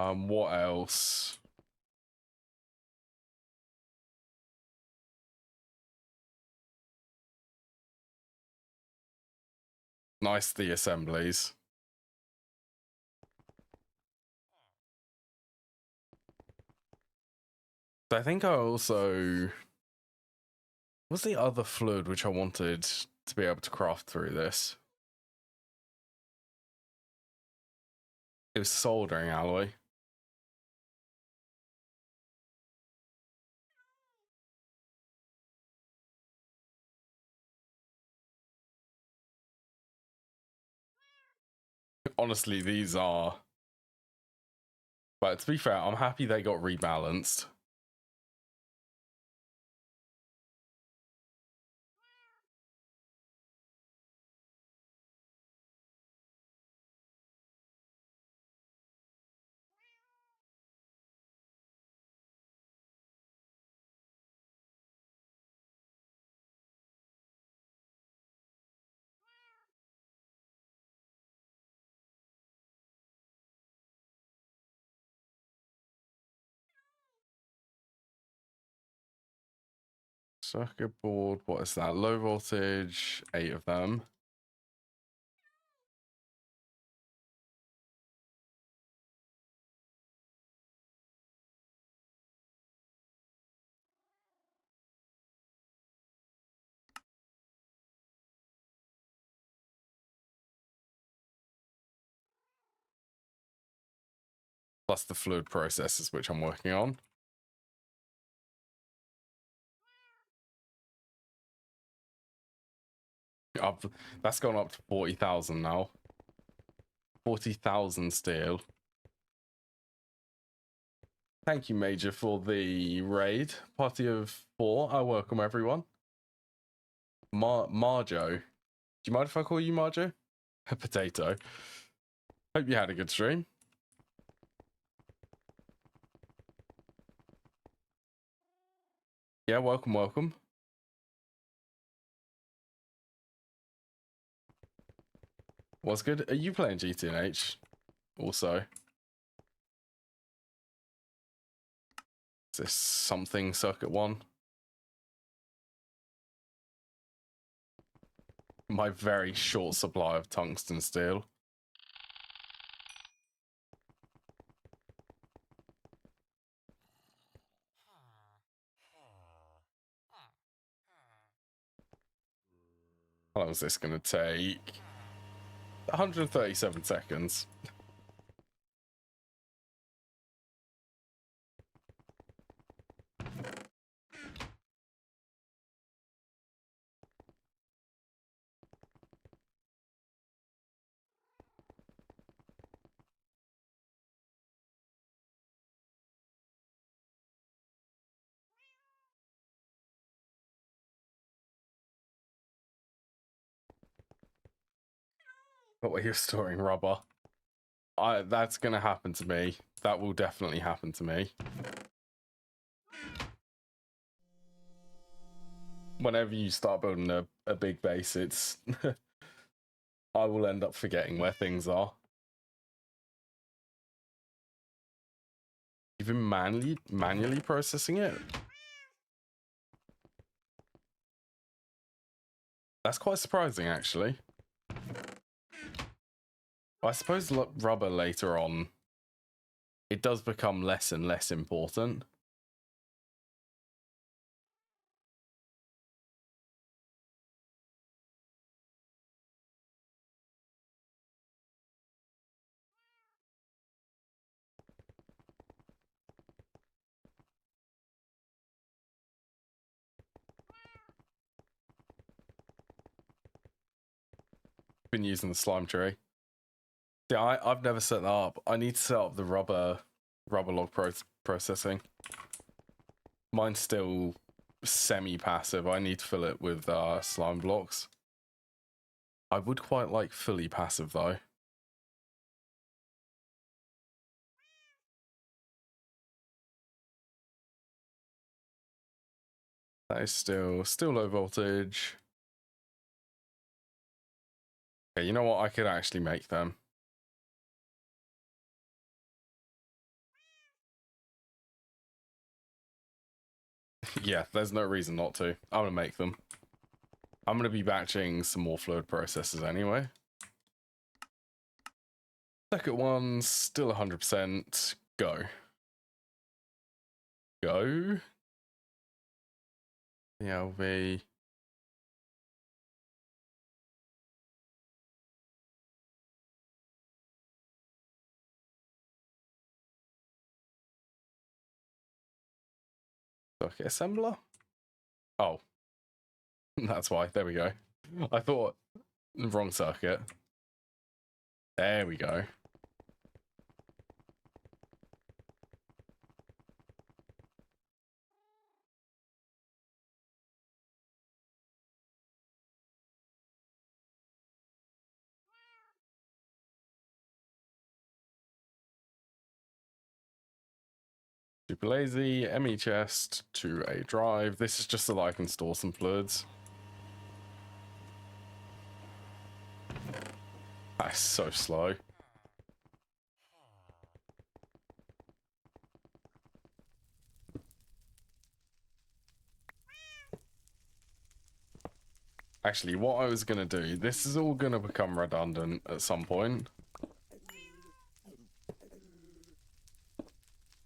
What else? Nice, the assemblies. I think I also... What's the other fluid which I wanted to be able to craft through this? It was soldering alloy. Honestly, these are... But to be fair, I'm happy they got rebalanced. Circuit board, what is that? Low voltage, 8 of them. Plus the fluid processors, which I'm working on. That's gone up to 40,000 now. 40,000 steel. Thank you, Major, for the raid. Party of 4. I welcome everyone. Marjo. Do you mind if I call you Marjo? A potato. Hope you had a good stream. Yeah, welcome, welcome. What's good? Are you playing GTNH? Also. Is this something circuit 1? My very short supply of tungsten steel. How long is this going to take? 137 seconds. But where you're storing rubber. That's going to happen to me. That will definitely happen to me. Whenever you start building a big base, it's... I will end up forgetting where things are. You've been manually processing it? That's quite surprising, actually. I suppose rubber later on, it does become less and less important. Been using the slime tree. Yeah, I've never set that up. I need to set up the rubber log processing. Mine's still semi-passive. I need to fill it with slime blocks. I would quite like fully passive though. That is still low voltage. Okay, you know what? I could actually make them. Yeah, there's no reason not to. I'm gonna make them. I'm gonna be batching some more fluid processors anyway. Second one, still 100%. Go. Go. The LV. Circuit assembler? Oh. That's why. There we go. I thought wrong circuit. There we go. Super lazy, ME chest to a drive. This is just so that I can store some fluids. That's so slow. Actually, what I was going to do, this is all going to become redundant at some point.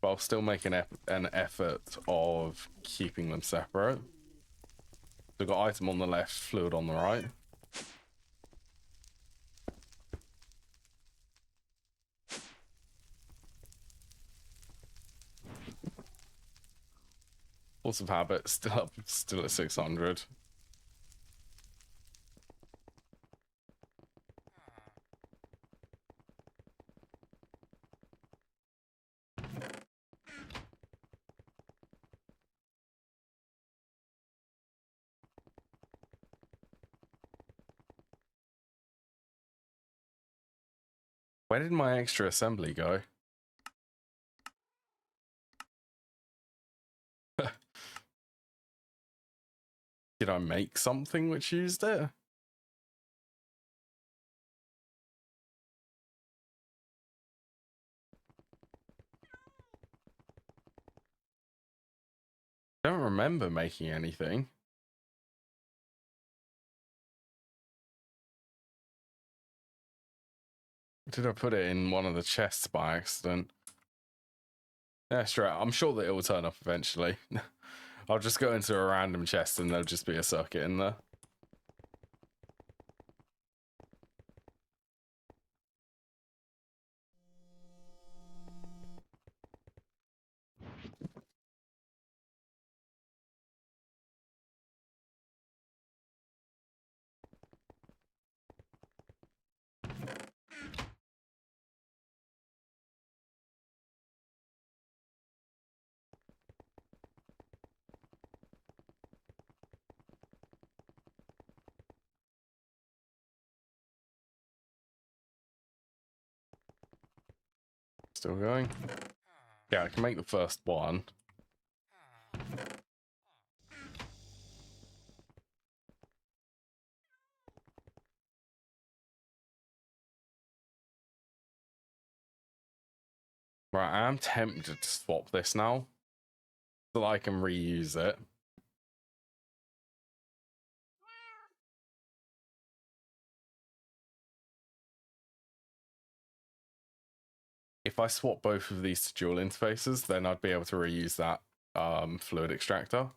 But I'll still make an effort of keeping them separate. We've got item on the left, fluid on the right. Force of habit, still at 600. Where did my extra assembly go? Did I make something which used it? I don't remember making anything. Did I put it in one of the chests by accident? Yeah, sure. I'm sure that it will turn up eventually. I'll just go into a random chest and there'll just be a circuit in there. Still going. Yeah, I can make the first one. Right, I am tempted to swap this now so that I can reuse it. If I swap both of these to dual interfaces, then I'd be able to reuse that fluid extractor.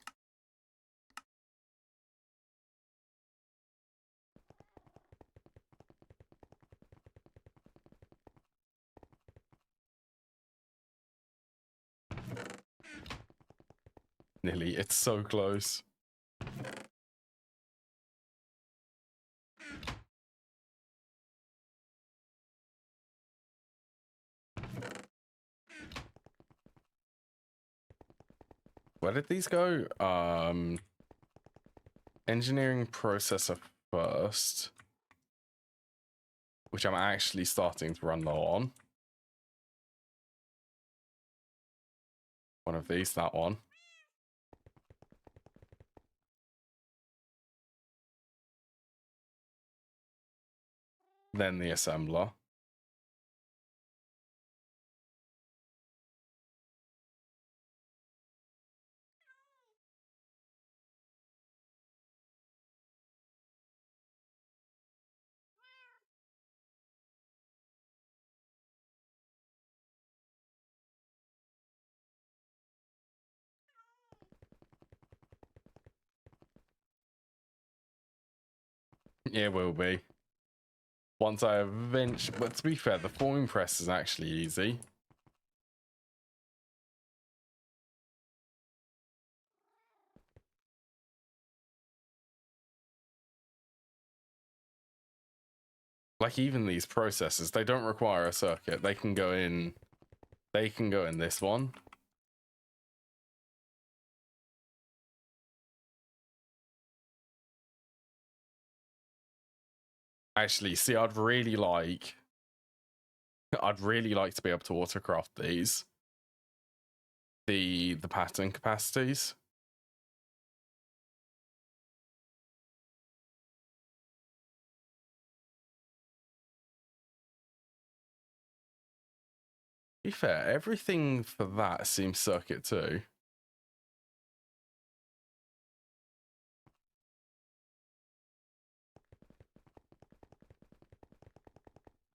Nearly, it's so close. Where did these go? Engineering processor first, which I'm actually starting to run low on. One of these, that one. Then the assembler. It will be. Once I eventually, but to be fair, the forming press is actually easy. Like even these processors, they don't require a circuit. They can go in this one. Actually, see, I'd really like to be able to autocraft these. The pattern capacities. To be fair, everything for that seems circuit too.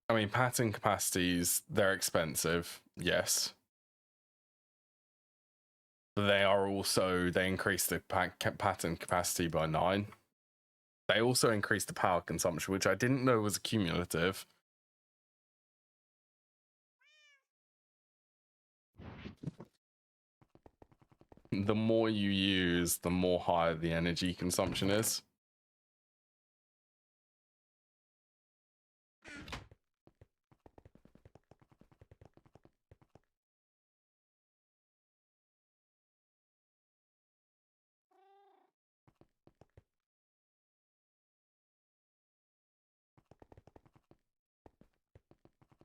I mean, pattern capacities, they're expensive, yes. But they are also, they increase the pattern capacity by 9. They also increase the power consumption, which I didn't know was cumulative. The more you use, the more higher the energy consumption is.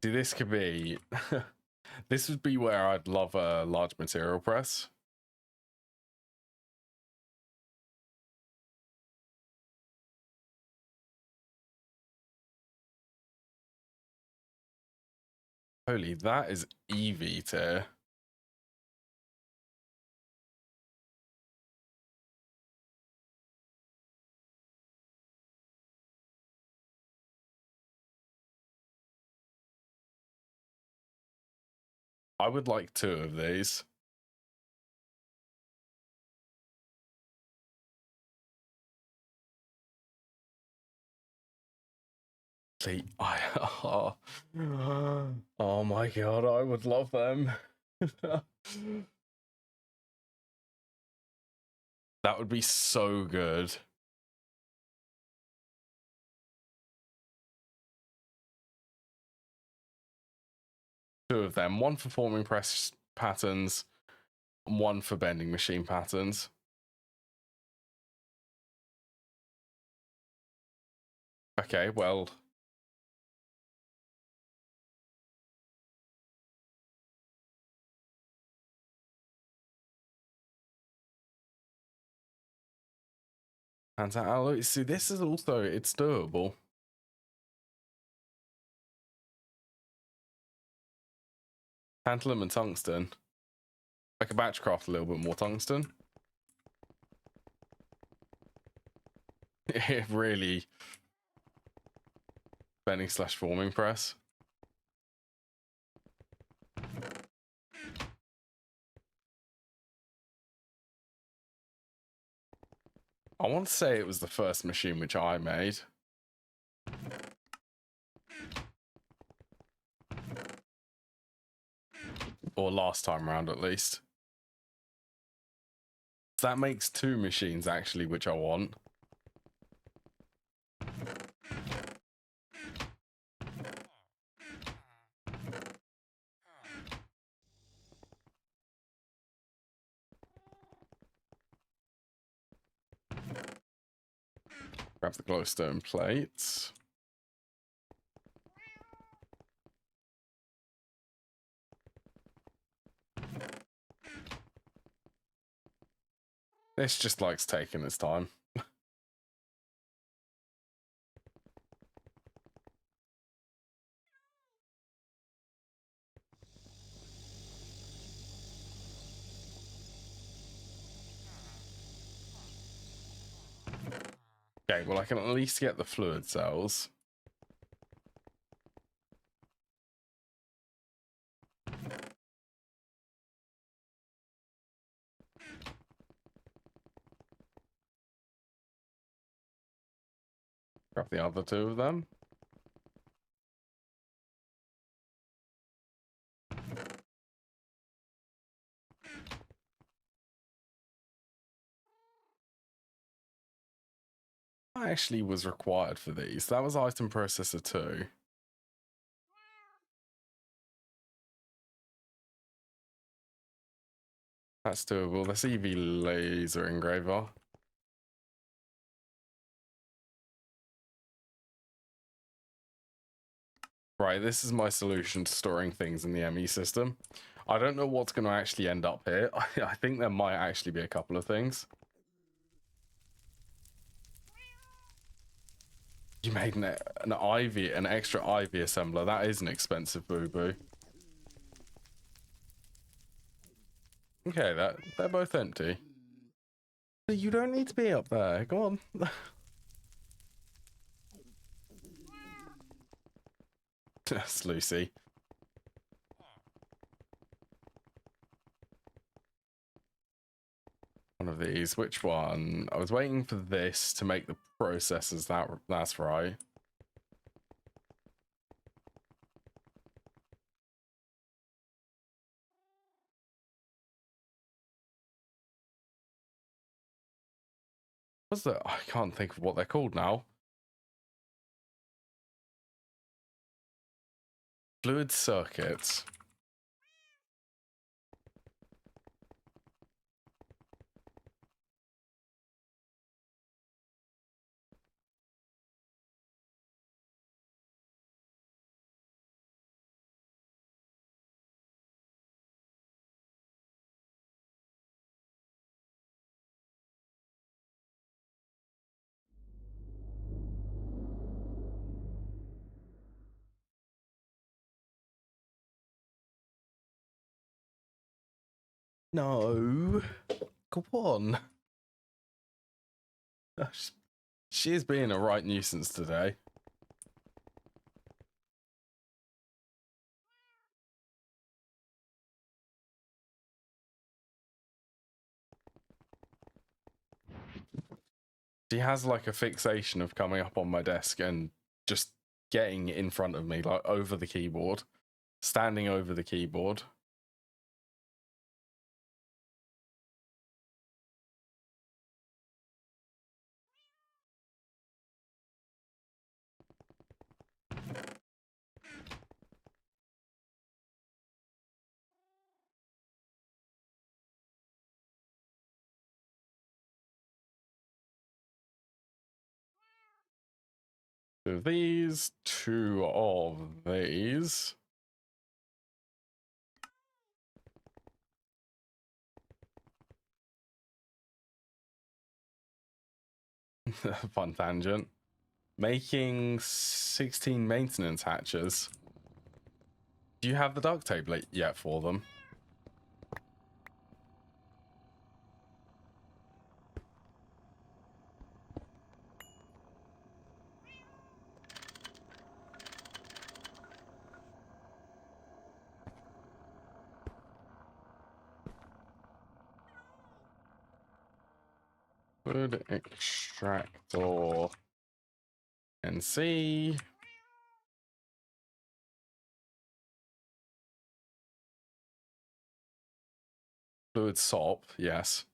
See, this could be... this would be where I'd love a large material press. Holy, that is EV tier. I would like 2 of these. Oh my god, I would love them. That would be so good. Two of them, one for forming press patterns, and one for bending machine patterns. Okay, well. Alloy. See, this is also, it's doable. Tantalum and tungsten. I could batch craft a little bit more tungsten. It really... Bending / forming press. I want to say it was the first machine which I made. Or last time around, at least. That makes 2 machines, actually, which I want. Grab the glowstone plates. This just likes taking its time. Okay, well, I can at least get the fluid cells. Grab the other 2 of them. What actually was required for these? That was item processor 2. That's doable. Let's EV laser engraver. Right, this is my solution to storing things in the ME system. I don't know what's going to actually end up here. I think there might actually be a couple of things. You made an IV, an extra IV assembler. That is an expensive boo-boo. Okay, they're both empty. You don't need to be up there. Go on. That's Lucy. One of these. Which one? I was waiting for this to make the processors. That's right. What's that? I can't think of what they're called now. Fluid circuits. No. Go on. She is being a right nuisance today. She has like a fixation of coming up on my desk and just getting in front of me, like over the keyboard, standing over the keyboard. So these, 2 of these. Fun tangent. Making 16 maintenance hatches. Do you have the duct tape yet for them? Fluid extractor NC. Fluid sop, yes.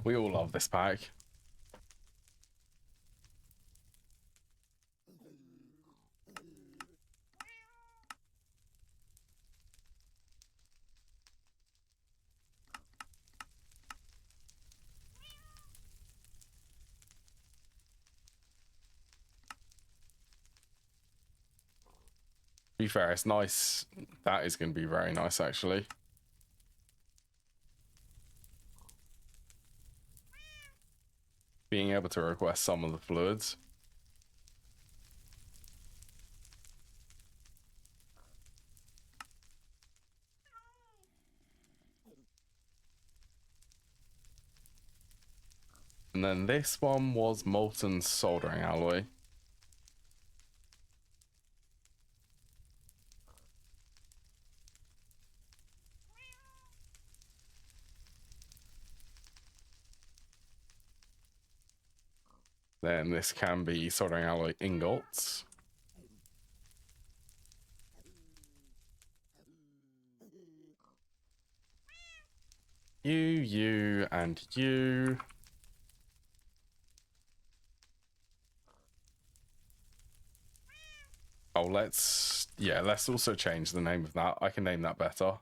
We all love this pack. To be fair, it's nice. That is going to be very nice, actually. Being able to request some of the fluids. And then this one was molten soldering alloy. Then this can be soldering alloy ingots. You, and you. Oh, let's also change the name of that. I can name that better.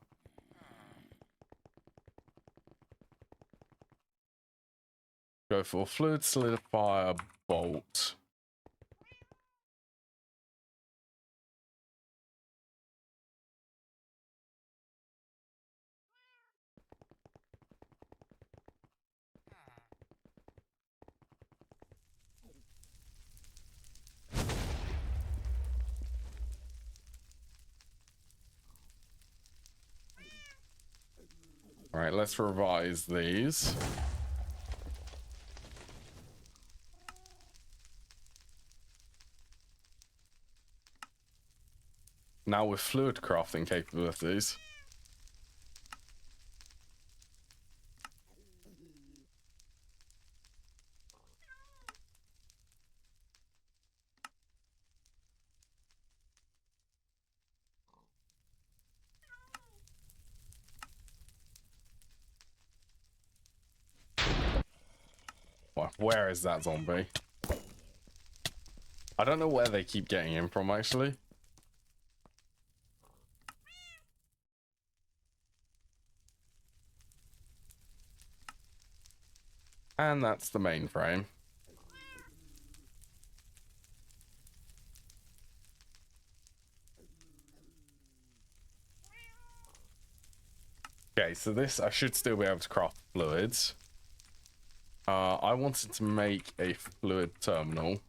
Go for fluid solidifier bolt. All right, let's revise these. Now with fluid crafting capabilities. Where is that zombie? I don't know where they keep getting him from, actually. And that's the mainframe. Okay, so this, I should still be able to craft fluids. I wanted to make a fluid terminal.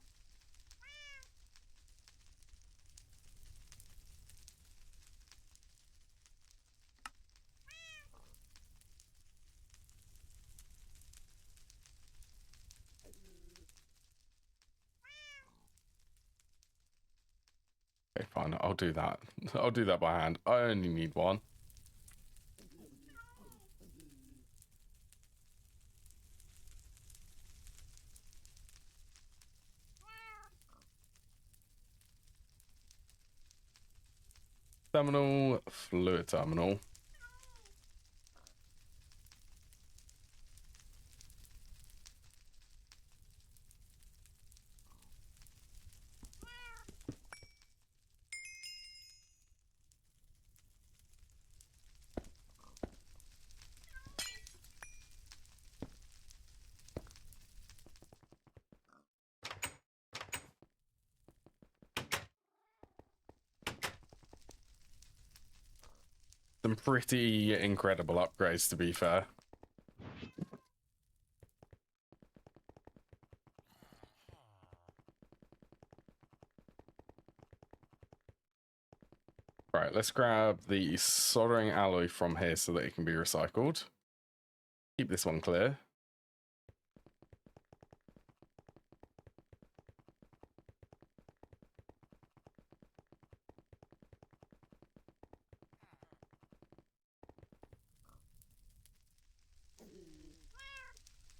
Okay, fine, I'll do that. I'll do that by hand. I only need one. Terminal, fluid terminal. Some pretty incredible upgrades, to be fair. Right, let's grab the soldering alloy from here so that it can be recycled. Keep this one clear.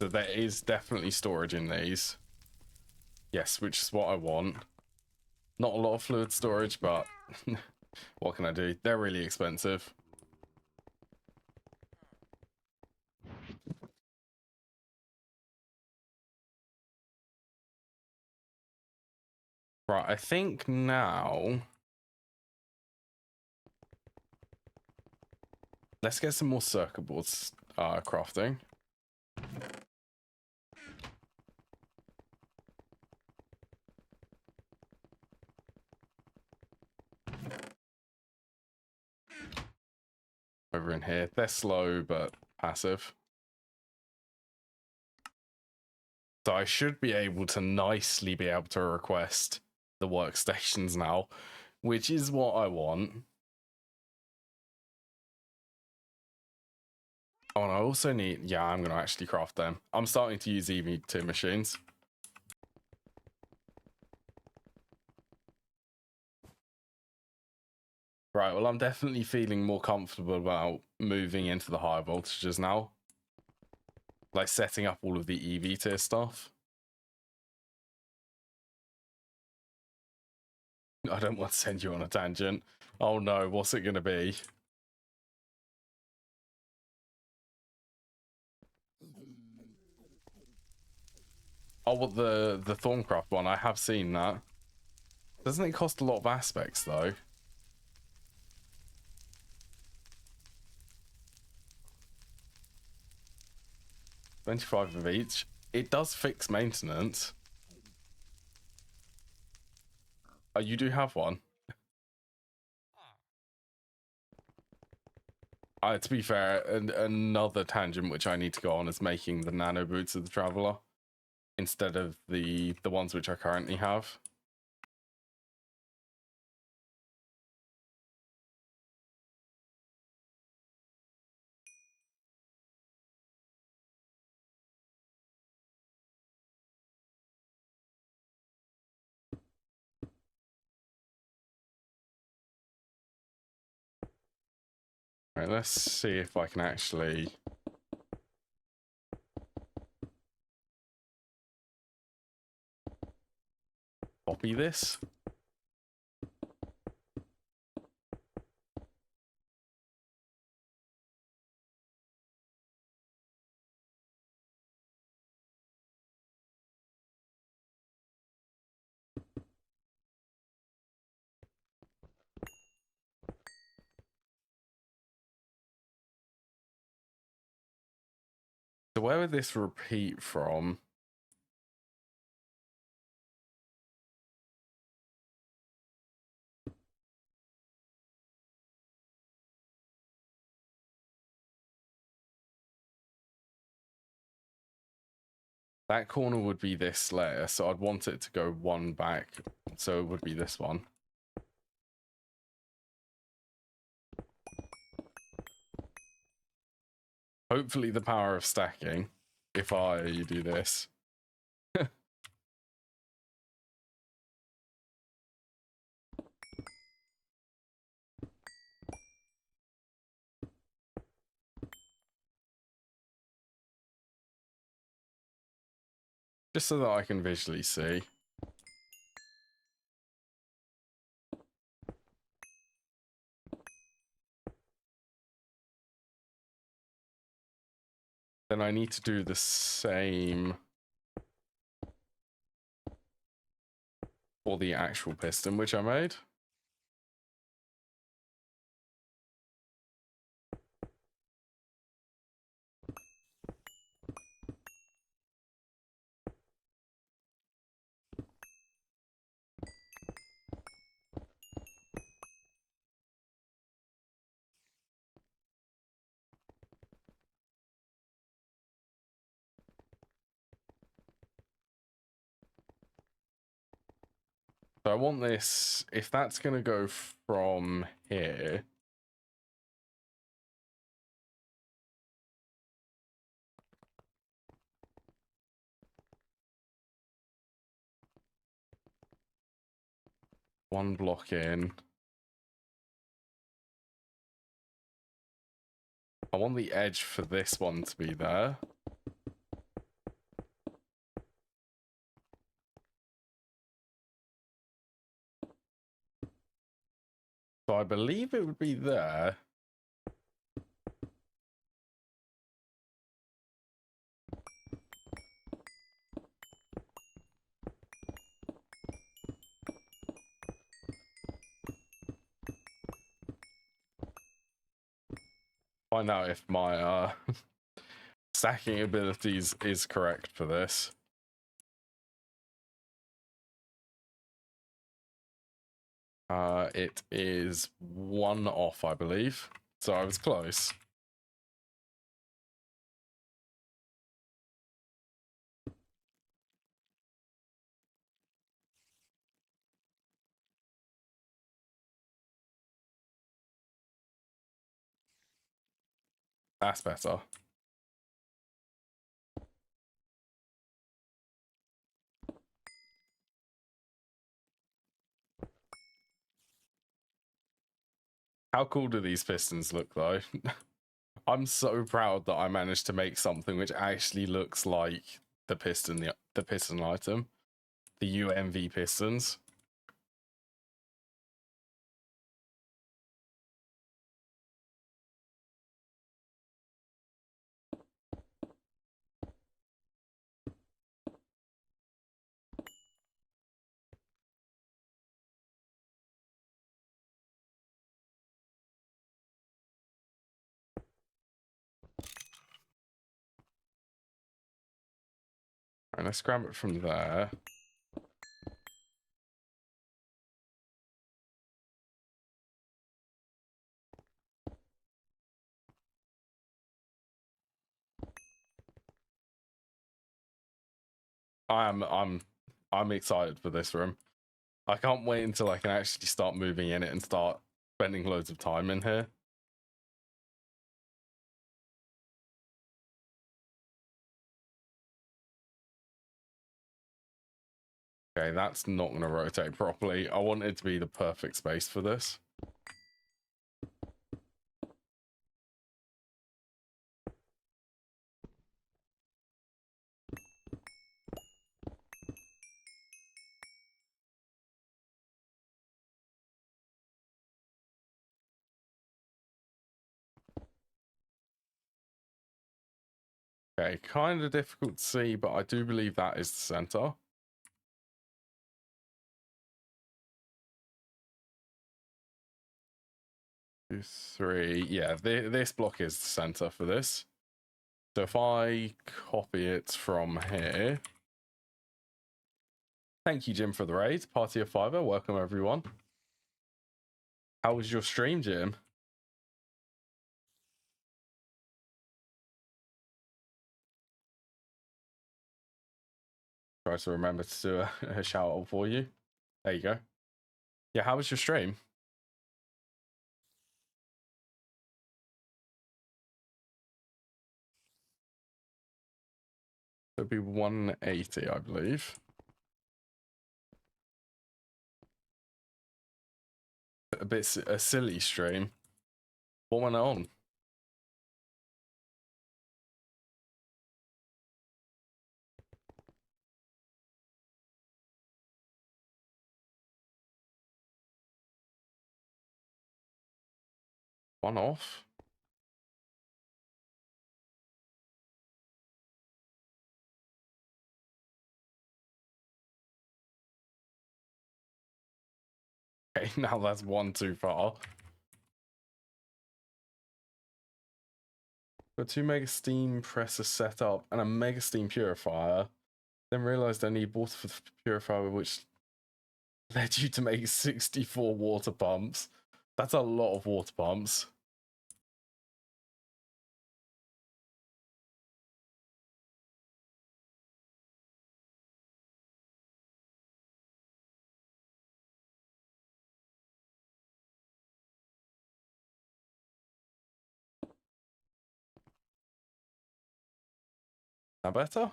So there is definitely storage in these. Yes, which is what I want. Not a lot of fluid storage, but what can I do? They're really expensive. Right, I think now... let's get some more circuit boards crafting. Over in here. They're slow, but passive. So I should be able to nicely be able to request the workstations now, which is what I want. Oh, and I also need... yeah, I'm going to actually craft them. I'm starting to use EV2 machines. Right, well, I'm definitely feeling more comfortable about moving into the higher voltages now. Like setting up all of the EV tier stuff. I don't want to send you on a tangent. Oh no, what's it going to be? Oh, what, the Thorncraft one? I have seen that. Doesn't it cost a lot of aspects though? 25 of each. It does fix maintenance. Oh, you do have one. To be fair, another tangent which I need to go on is making the nano boots of the Traveler instead of the ones which I currently have. Right, let's see if I can actually copy this. So where would this repeat from? That corner would be this layer, so I'd want it to go one back, so it would be this one. Hopefully the power of stacking, if I do this. Just so that I can visually see. Then I need to do the same for the actual piston which I made. So I want this, if that's going to go from here, one block in. I want the edge for this one to be there. So I believe it would be there. Find out if my stacking abilities is correct for this. It is 1 off, I believe. So I was close. That's better. How cool do these pistons look, though? I'm so proud that I managed to make something which actually looks like the piston, the piston item, the UMV pistons. And let's grab it from there. I'm excited for this room. I can't wait until I can actually start moving in it and start spending loads of time in here. Okay, that's not going to rotate properly. I want it to be the perfect space for this. Okay, kind of difficult to see, but I do believe that is the center. Two, three. Yeah, this block is the center for this. So if I copy it from here. Thank you, Jim, for the raid. Party of Fiver. Welcome, everyone. How was your stream, Jim? Try to remember to do a shout out for you. There you go. Yeah, how was your stream? It'll be 180, I believe. A silly stream. What went on? One off? Okay, now that's one too far. Got 2 mega steam presses set up and a mega steam purifier. Then realized I need water for the purifier, which led you to make 64 water pumps. That's a lot of water pumps. Now better?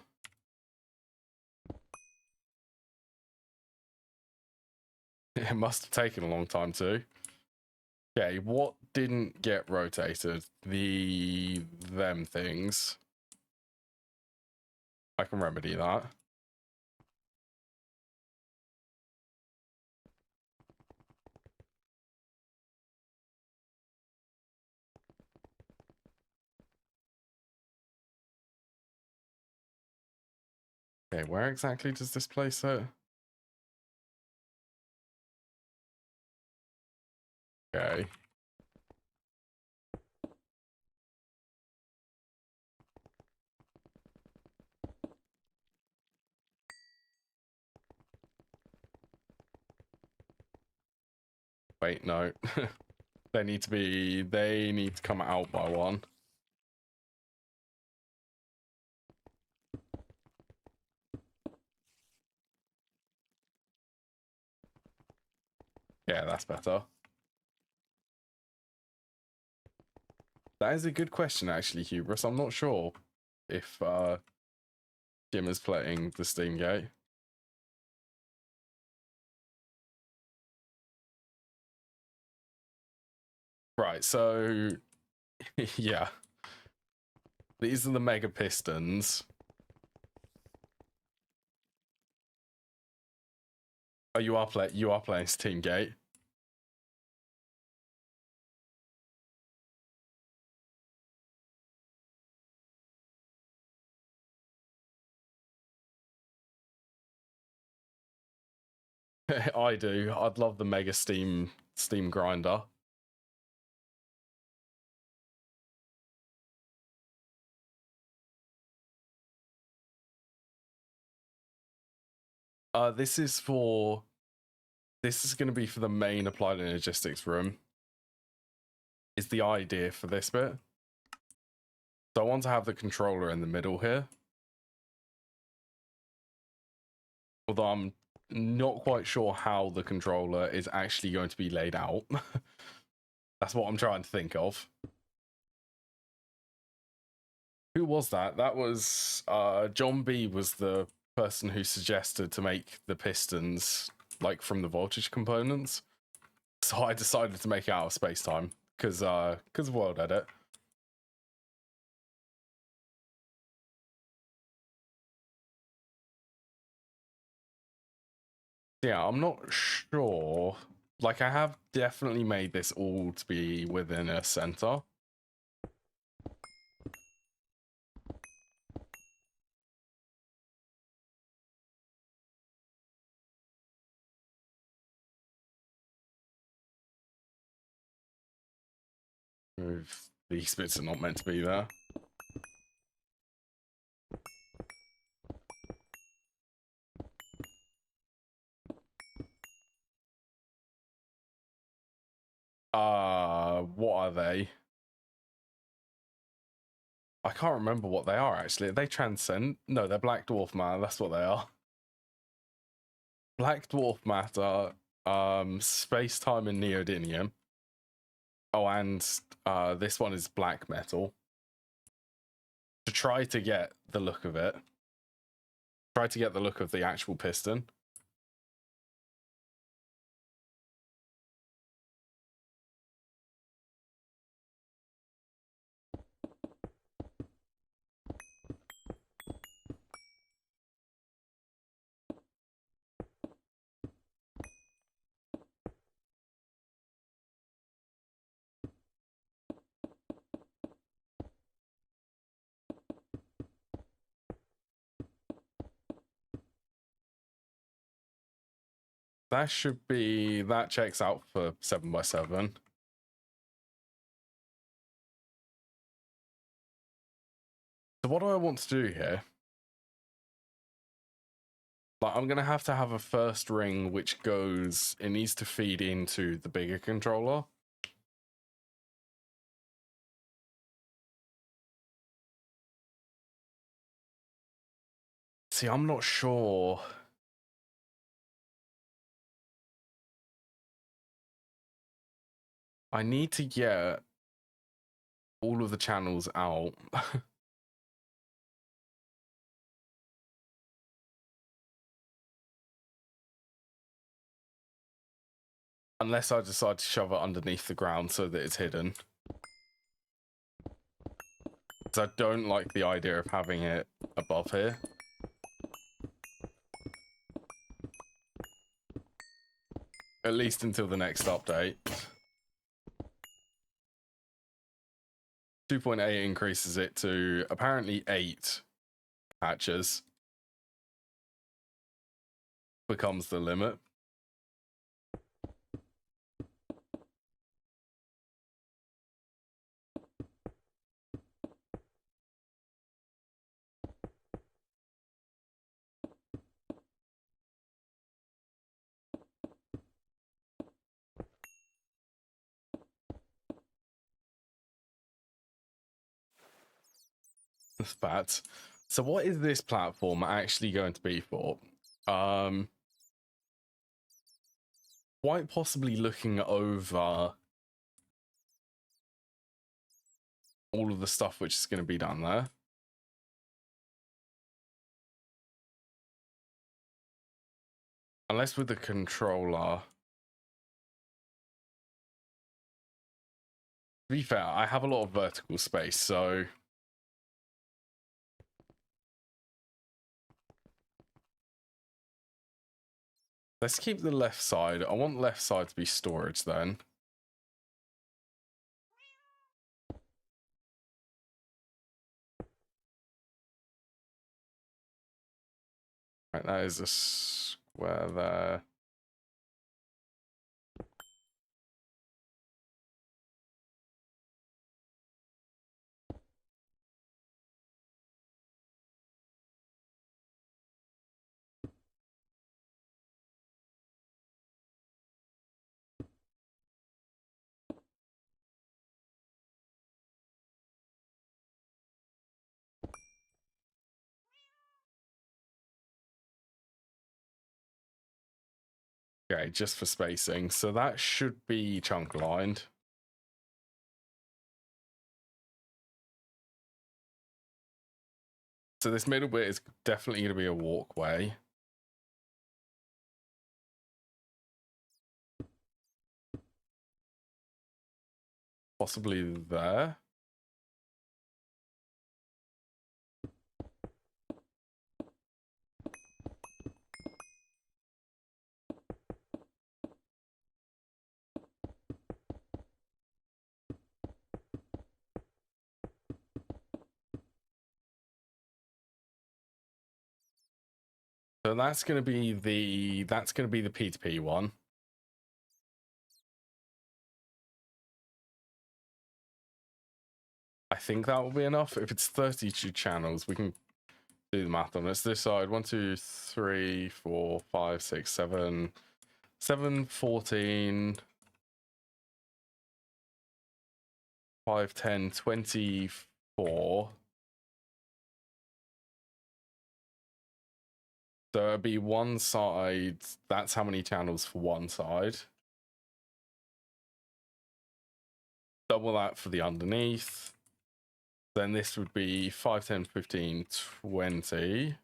It must have taken a long time too. Okay, what didn't get rotated? Them things. I can remedy that. Okay, where exactly does this place it? Okay. Wait, no. They need to come out by one. Yeah, that's better. That is a good question, actually, Hubris. I'm not sure if Jim is playing the Steam Gate. Right, so yeah. These are the mega pistons. Oh, you are playing Steam Gate. I do. I'd love the mega steam grinder. This is going to be for the main applied logistics room. Is the idea for this bit. So I want to have the controller in the middle here. Although I'm not quite sure how the controller is actually going to be laid out. That's what I'm trying to think of. Who was that? That was John B was the person who suggested to make the pistons like from the voltage components. So I decided to make it out of space-time because world edit. Yeah, I'm not sure. Like, I have definitely made this all to be within a center. If these bits are not meant to be there. What are they? I can't remember what they are, actually. Are they transcend? No, they're black dwarf matter. That's what they are. Black dwarf matter, space-time and neodymium. Oh, and this one is black metal. To try to get the look of it. Try to get the look of the actual piston. That should be, that checks out for 7x7. So what do I want to do here? Like, I'm going to have a first ring which goes, it needs to feed into the bigger controller. See, I'm not sure. I need to get all of the channels out. Unless I decide to shove it underneath the ground so that it's hidden. Because I don't like the idea of having it above here. At least until the next update. 2.8 increases it to apparently 8 patches. Becomes the limit. That. So what is this platform actually going to be for? Quite possibly looking over all of the stuff which is going to be done there. Unless with the controller. To be fair, I have a lot of vertical space, so let's keep the left side. I want left side to be storage then. Right, that is a square there. Okay, just for spacing. So that should be chunk lined. So this middle bit is definitely going to be a walkway. Possibly there. So that's going to be the P2P one. I think that will be enough. If it's 32 channels, we can do the math on this. This side 1, 2, 3, 4, 5, 6, 7, 7, 14, 5, 10, 24. So it'd be one side. That's how many channels for one side. Double that for the underneath. Then this would be 5, 10, 15, 20.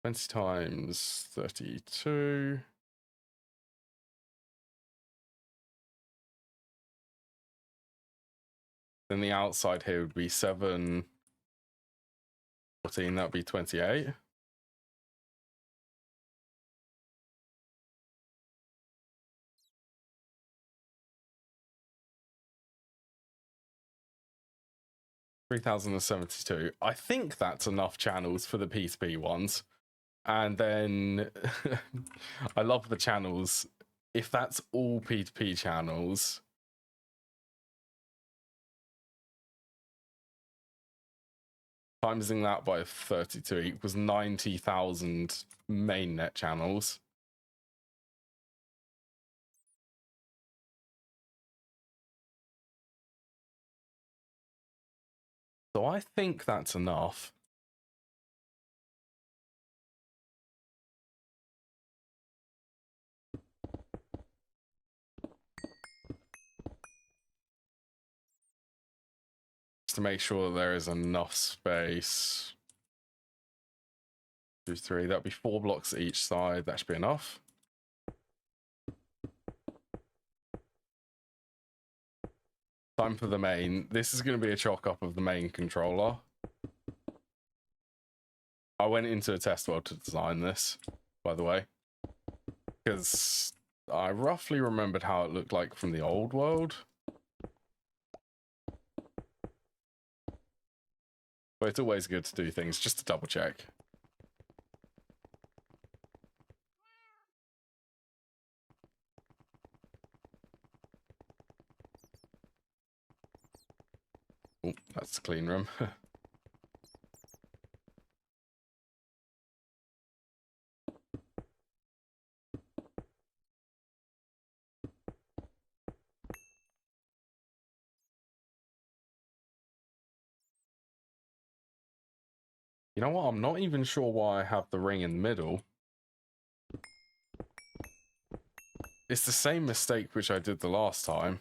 20 times 32. Then the outside here would be 7, 14. That would be 28. $3,072. I think that's enough channels for the P2P ones. And then I love the channels. If that's all P2P channels, timesing that by 32 equals 90,000 mainnet channels. So I think that's enough. Just to make sure there is enough space. 2, 3, that'd be 4 blocks each side. That should be enough. Time for the main. This is going to be a chalk up of the main controller. I went into a test world to design this, by the way, because I roughly remembered how it looked like from the old world. But it's always good to do things just to double check. Oh, that's the clean room. You know what? I'm not even sure why I have the ring in the middle. It's the same mistake which I did the last time.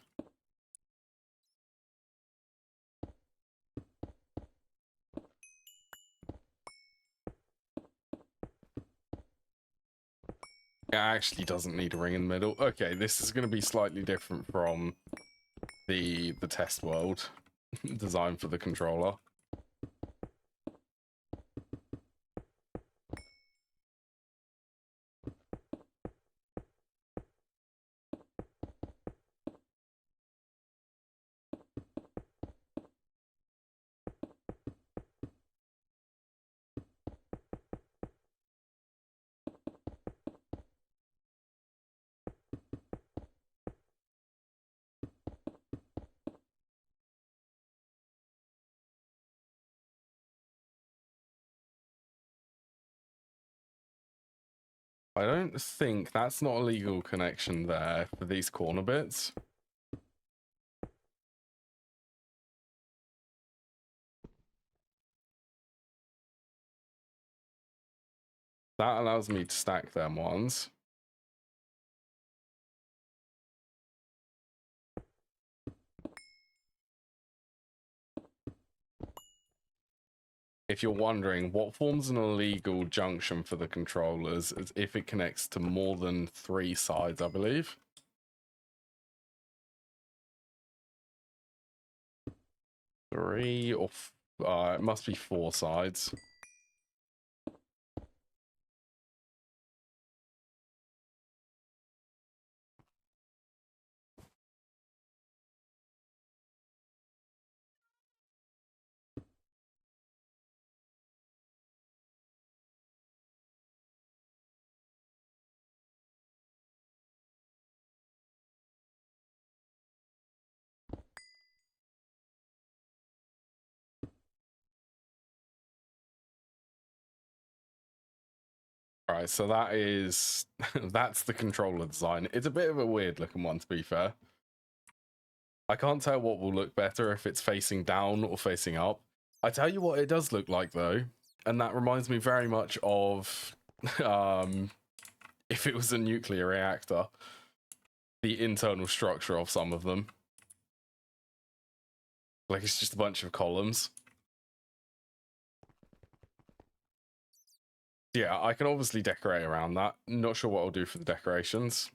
It actually doesn't need a ring in the middle. Okay, this is going to be slightly different from the test world design for the controller. I don't think that's not a legal connection there for these corner bits. That allows me to stack them ones. If you're wondering, what forms an illegal junction for the controllers is if it connects to more than 3 sides, I believe. 3 or it must be 4 sides. All right, so that is that's the controller design. It's a bit of a weird looking one, to be fair. I can't tell what will look better if it's facing down or facing up. I tell you what it does look like though, and that reminds me very much of if it was a nuclear reactor, the internal structure of some of them. Like it's just a bunch of columns. Yeah, I can obviously decorate around that. Not sure what I'll do for the decorations.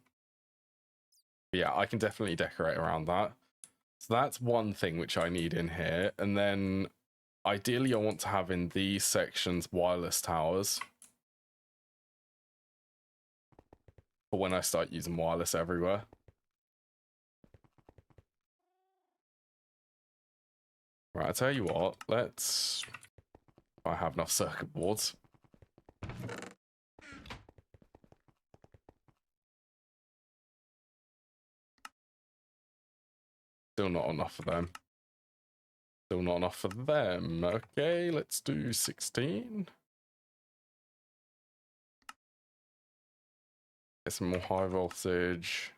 But yeah, I can definitely decorate around that. So that's one thing which I need in here. And then ideally I want to have in these sections wireless towers. For when I start using wireless everywhere. Right, I tell you what, let's... I have enough circuit boards. Still not enough for them. Still not enough for them. Okay, let's do 16. Get some more high voltage.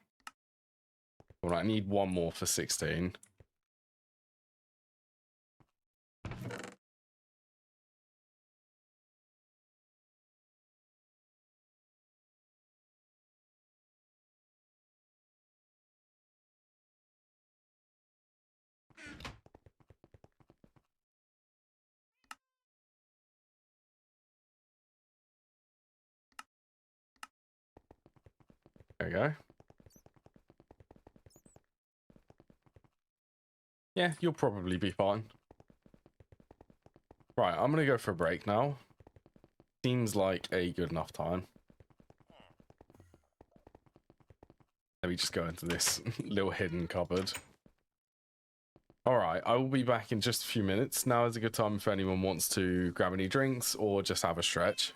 Well, I need one more for 16. There we go. Yeah, you'll probably be fine. Right, I'm gonna go for a break now. Seems like a good enough time. Let me just go into this little hidden cupboard. Alright, I will be back in just a few minutes. Now is a good time if anyone wants to grab any drinks or just have a stretch.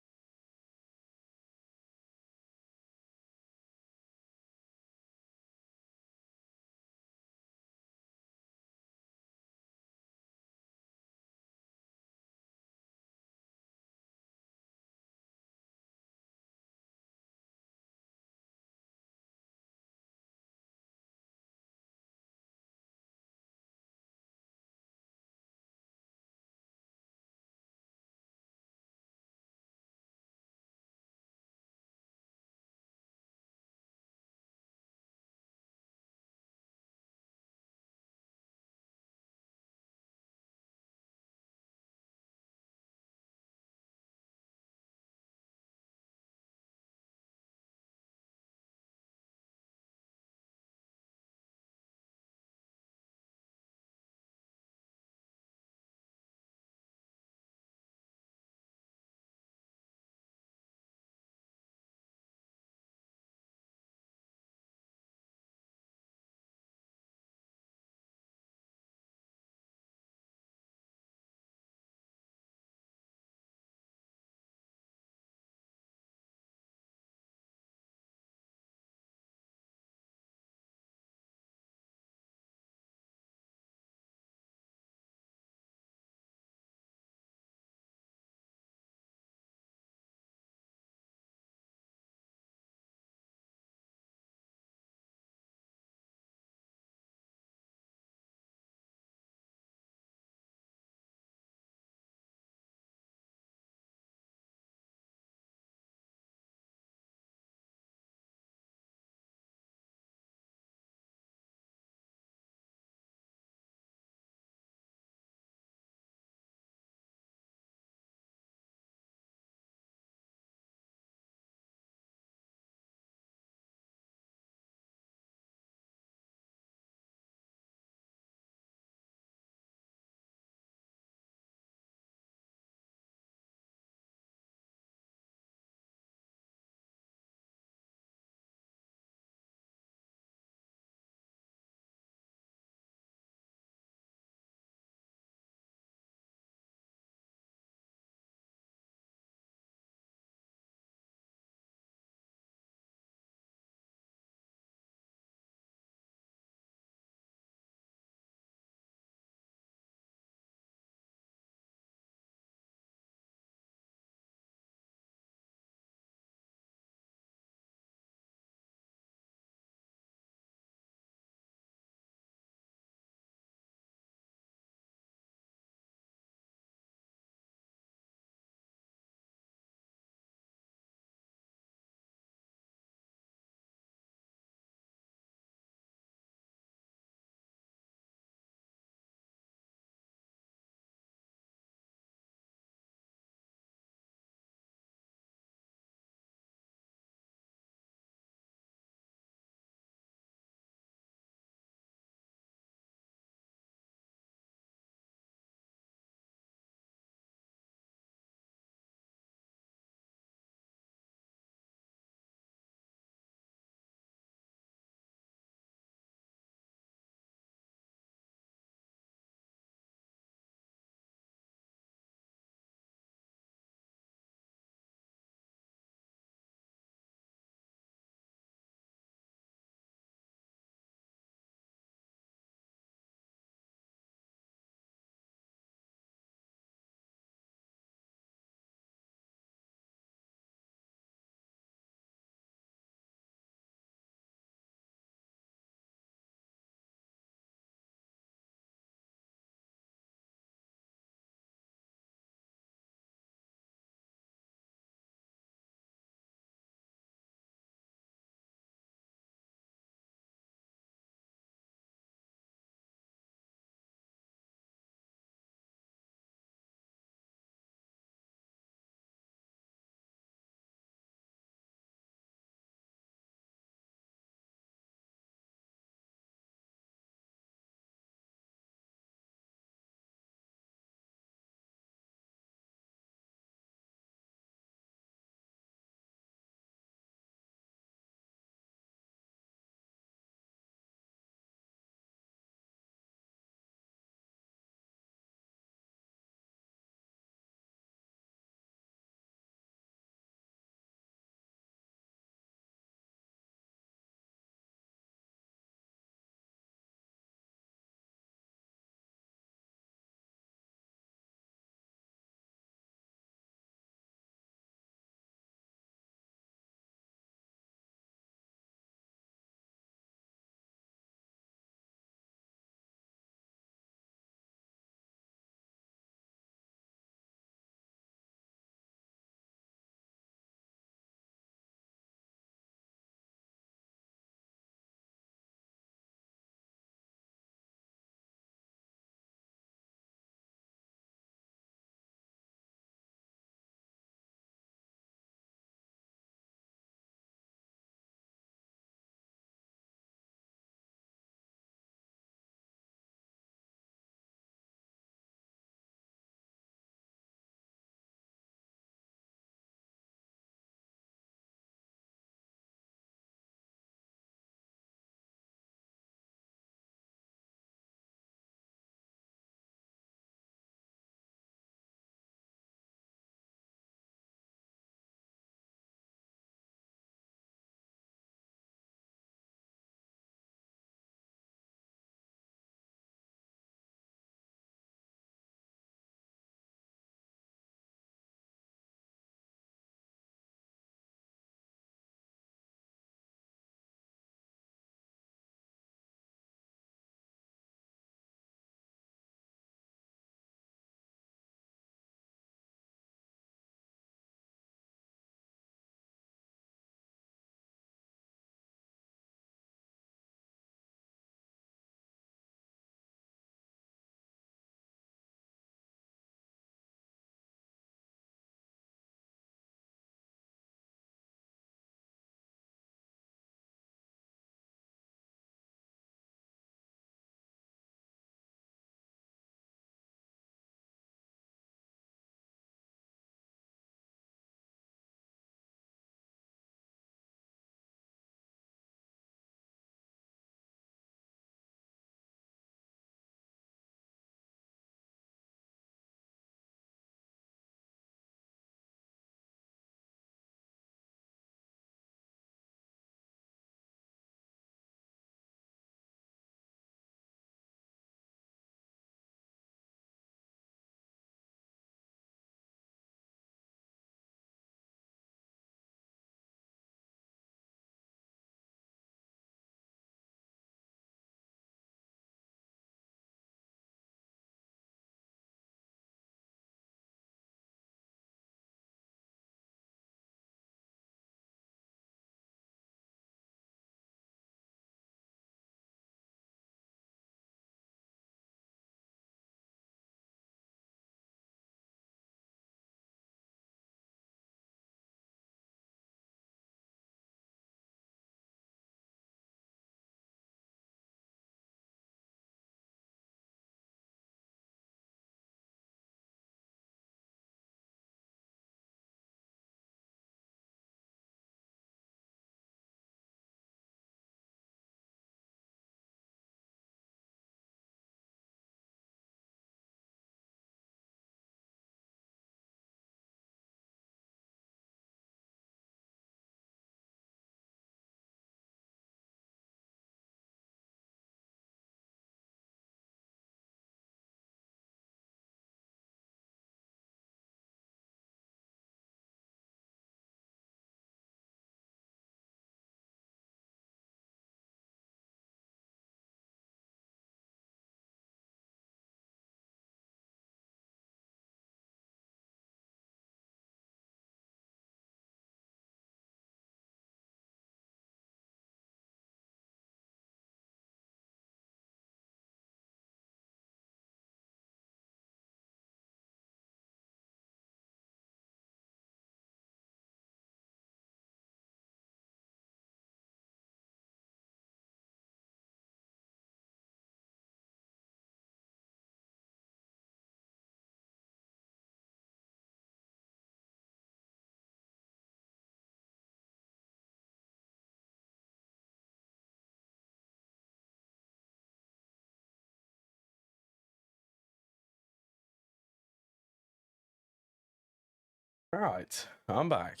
Alright, I'm back.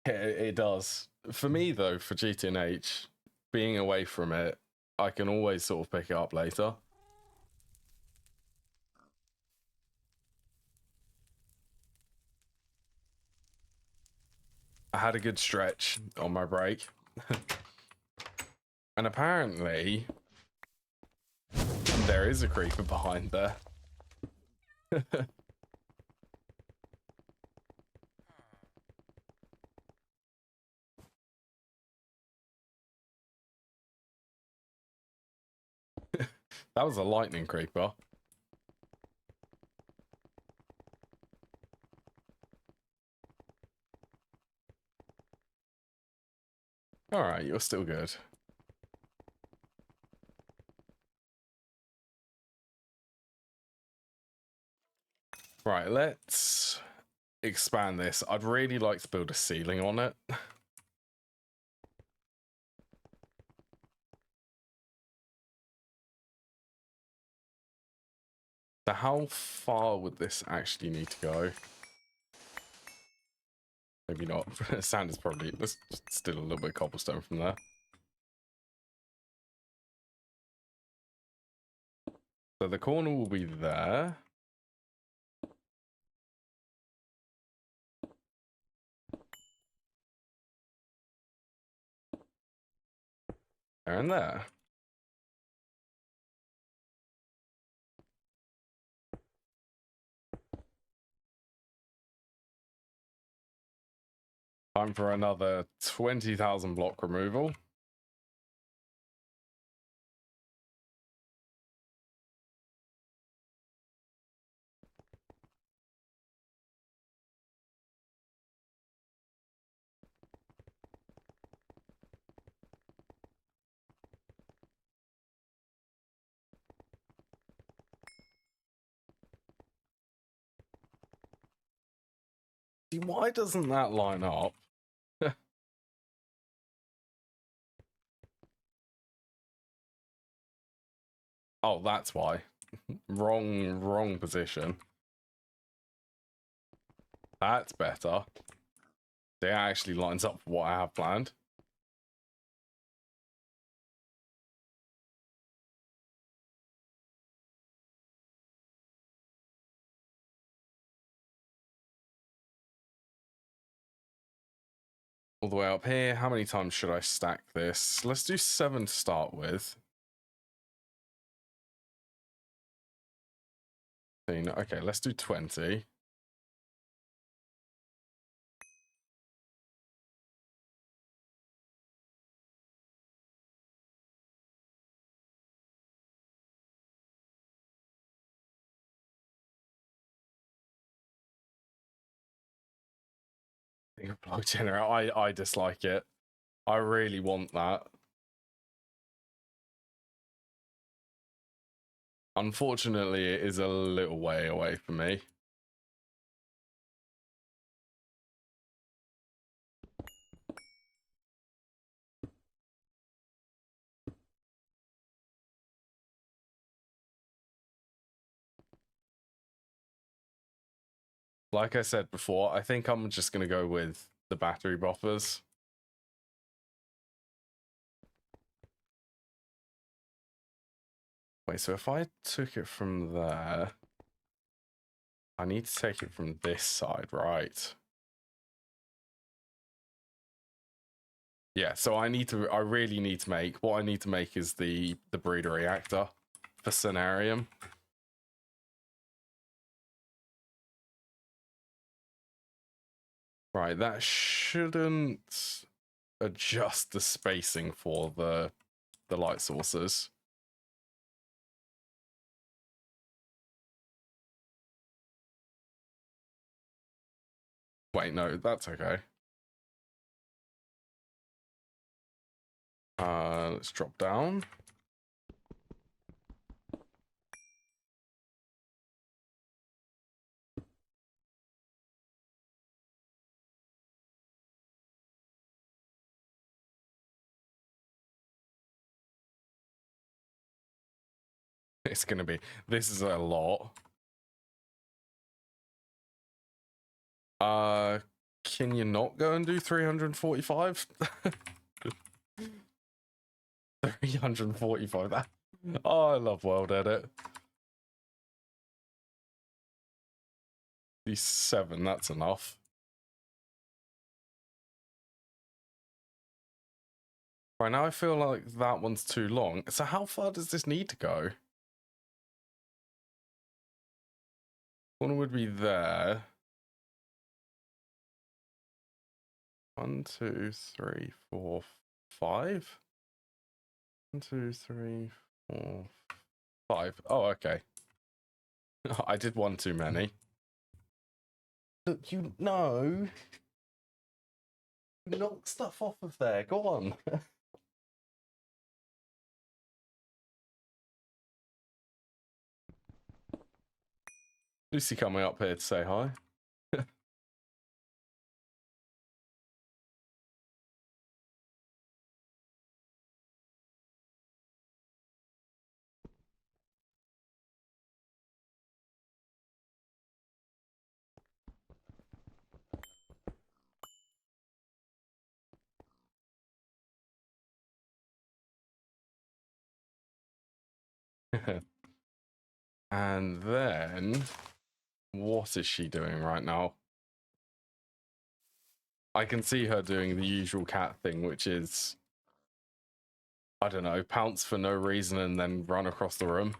It does. For me, though, for GTNH, being away from it, I can always sort of pick it up later. I had a good stretch on my break. And apparently, there is a creeper behind there. That was a lightning creeper. Alright, you're still good. Right, let's expand this. I'd really like to build a ceiling on it. So how far would this actually need to go? Maybe not. Sand is probably... There's still a little bit of cobblestone from there. So the corner will be there. There and there. Time for another 20,000 block removal. See, why doesn't that line up? Oh, that's why. Wrong position. That's better. It actually lines up with what I have planned. All the way up here. How many times should I stack this? Let's do 7 to start with. Okay, let's do 20. Block generator. I dislike it. I really want that. Unfortunately, it is a little way away from me. Like I said before, I think I'm just going to go with the battery buffers. Wait, so if I took it from there, I need to take it from this side, right? Yeah, so I really need to make, what I need to make is the breeder reactor for Cenarium. Right, that shouldn't adjust the spacing for the light sources. Wait, no, that's okay. Let's drop down. It's gonna be, this is a lot. Can you not go and do 345? 345. That. Oh, I love World Edit. These 7, that's enough. Right now I feel like that one's too long. So how far does this need to go? One would be there. 1, 2, 3, 4, 5. 1, 2, 3, 4, 5. Oh, okay. I did one too many. Look, you know. Knock stuff off of there. Go on. Lucy coming up here to say hi. And then, what is she doing right now? I can see her doing the usual cat thing, which is, I don't know, pounce for no reason and then run across the room.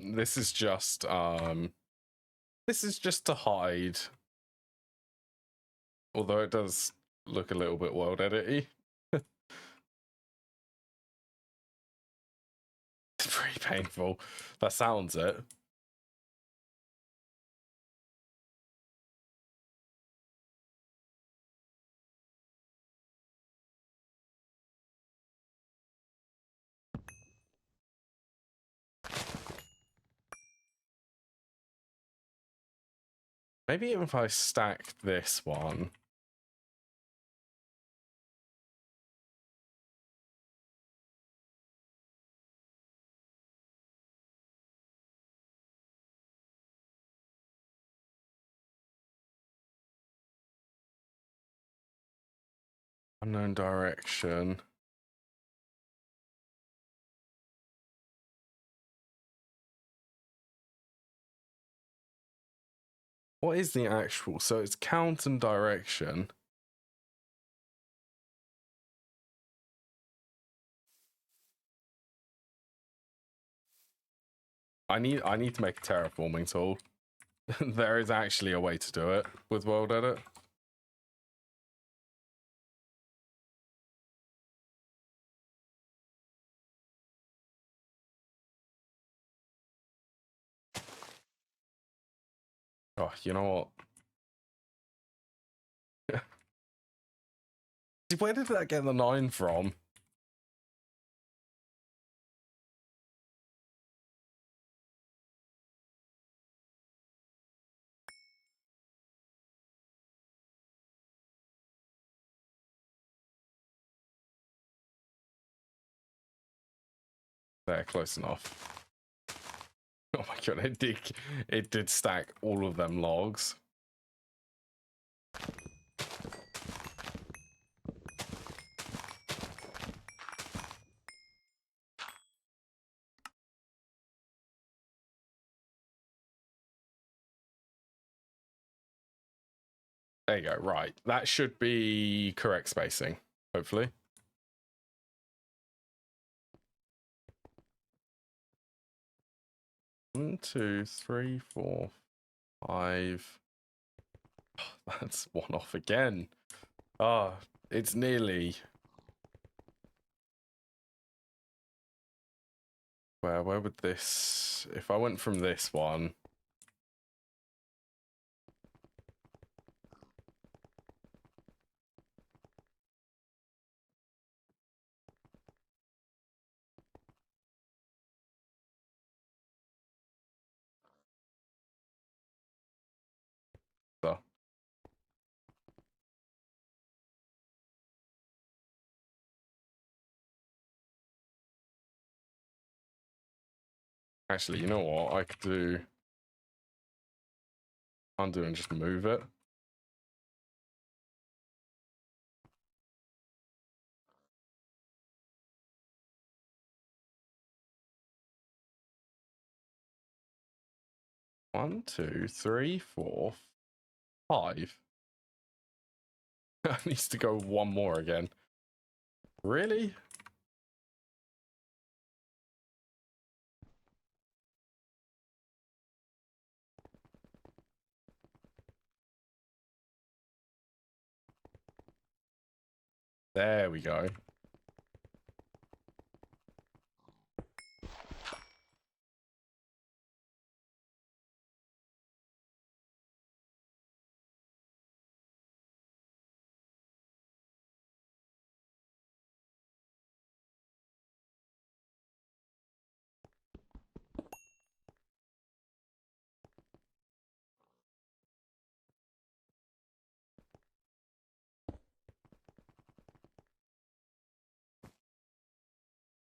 This is just to hide. Although it does look a little bit world edit-y. It's pretty painful. That sounds it. Maybe even if I stack this one. Unknown direction. What is the actual? So it's count and direction. I need to make a terraforming tool. There is actually a way to do it with World Edit. Oh, you know what? Where did that get the 9 from? There, close enough. Oh my god, it did stack all of them logs. There you go, right. That should be correct spacing, hopefully. One, 2, 3, 4, 5. That's one off again. Ah, it's nearly. Where would this? If I went from this one, Actually, you know what? I could do undo and just move it. One, two, three, four, five. Needs to go one more again. Really? There we go.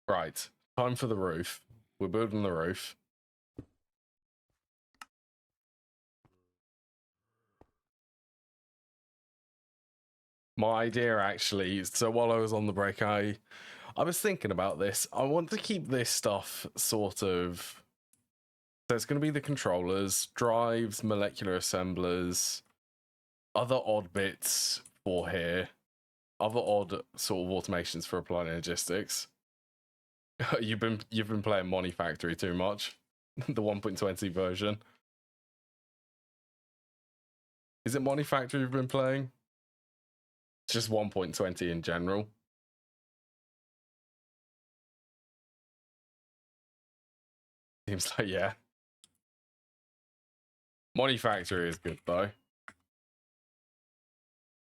Right. Time for the roof. We're building the roof. My idea, actually, so while I was on the break, I was thinking about this. I want to keep this stuff sort of... So it's going to be the controllers, drives, molecular assemblers, other odd bits for here, other odd sort of automations for applied logistics. You've been playing Money Factory too much. The 1.20 version. Is it Money Factory you've been playing? It's just 1.20 in general. Seems like, yeah. Money Factory is good though.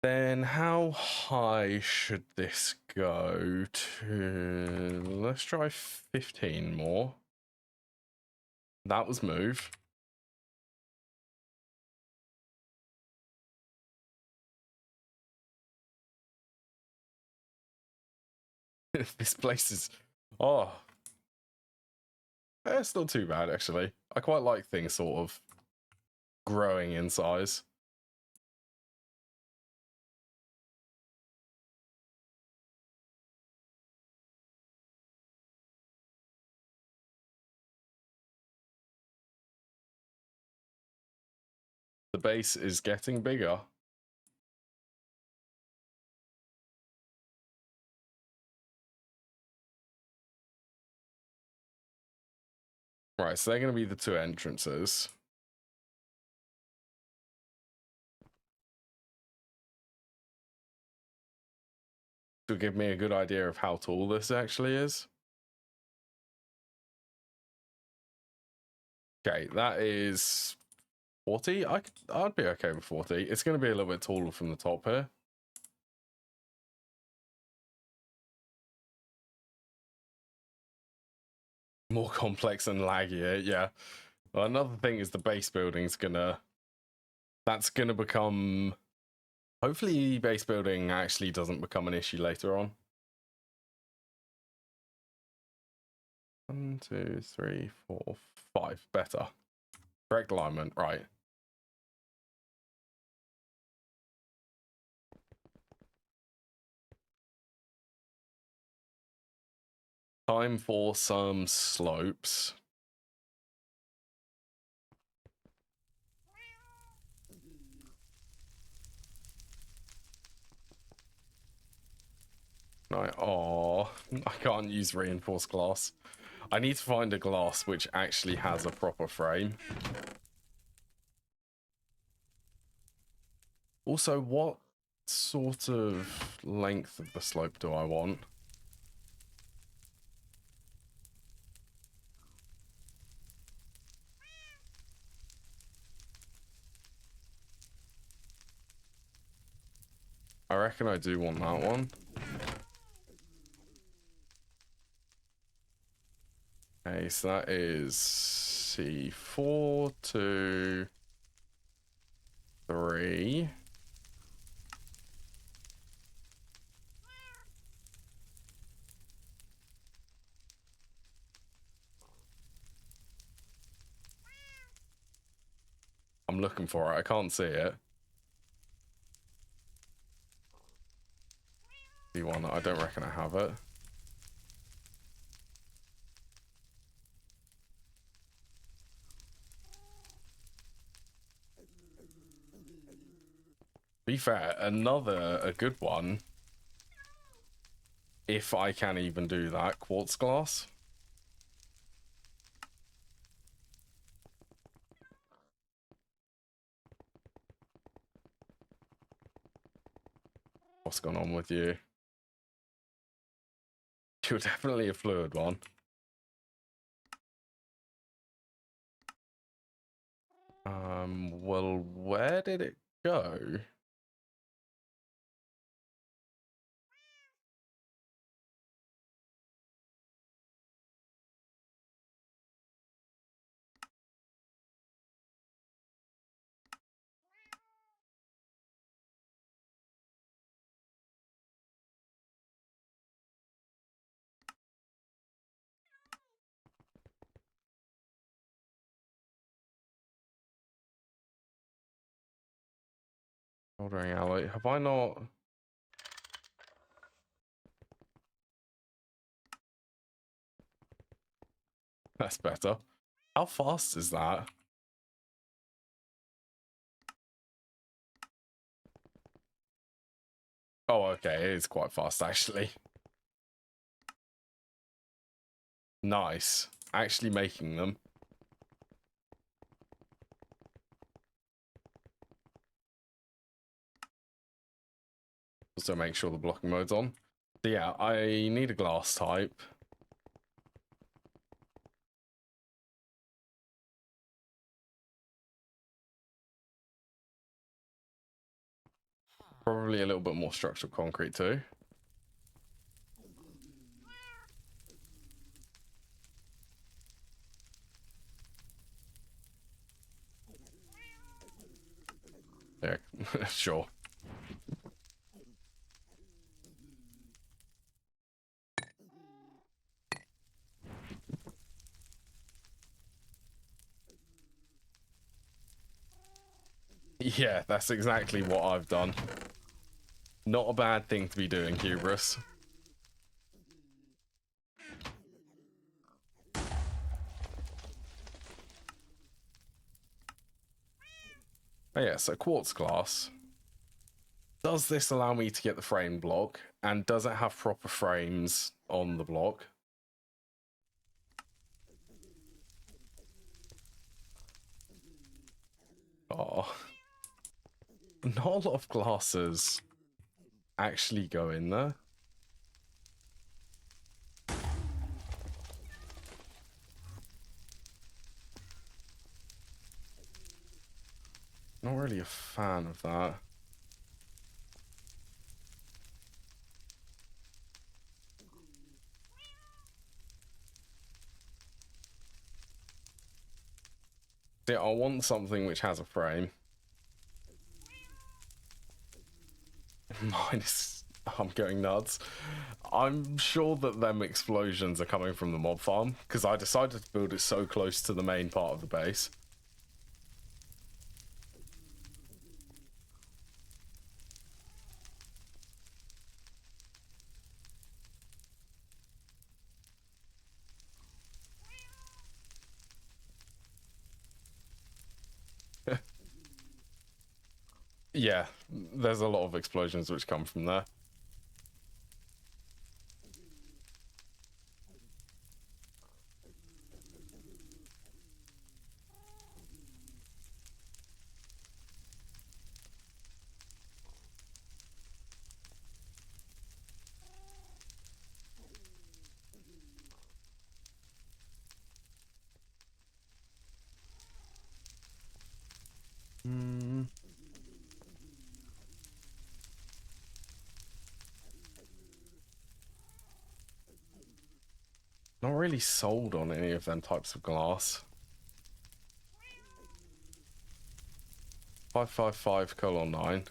Then how high should this go to? Let's try 15 more. That was move. This place is... Oh. It's not too bad, actually. I quite like things sort of growing in size. The base is getting bigger. Right, so they're going to be the two entrances. To give me a good idea of how tall this actually is. Okay, that is 40. I'd be okay with 40. It's going to be a little bit taller from the top here. More complex and laggier, yeah. Well, another thing is the base building's that's gonna become... Hopefully base building actually doesn't become an issue later on. 1, 2, 3, 4, 5. Better. Correct alignment, right. Time for some slopes. Right. Oh, I can't use reinforced glass. I need to find a glass which actually has a proper frame. Also, what sort of length of the slope do I want? I reckon I do want that one. Okay, so that is C4, 2, 3. looking for it. I can't see it. C1, I don't reckon I have it. Be fair, a good one, if I can even do that, quartz glass. What's going on with you? You're definitely a fluid one. Well, where did it go? Soldering alloy. Have I not? That's better. How fast is that? Oh, okay. It is quite fast, actually. Nice. Actually making them. Also make sure the blocking mode's on. So yeah, I need a glass type. Probably a little bit more structural concrete too. Yeah, sure. Yeah, that's exactly what I've done. Not a bad thing to be doing, Hubris. Oh yeah, so quartz glass. Does this allow me to get the frame block? And does it have proper frames on the block? Oh. Not a lot of glasses actually go in there. Not really a fan of that. Yeah, I want something which has a frame. Mine is... I'm going nuts. I'm sure that them explosions are coming from the mob farm, because I decided to build it so close to the main part of the base. Yeah, there's a lot of explosions which come from there. Not really sold on any of them types of glass. 555:9.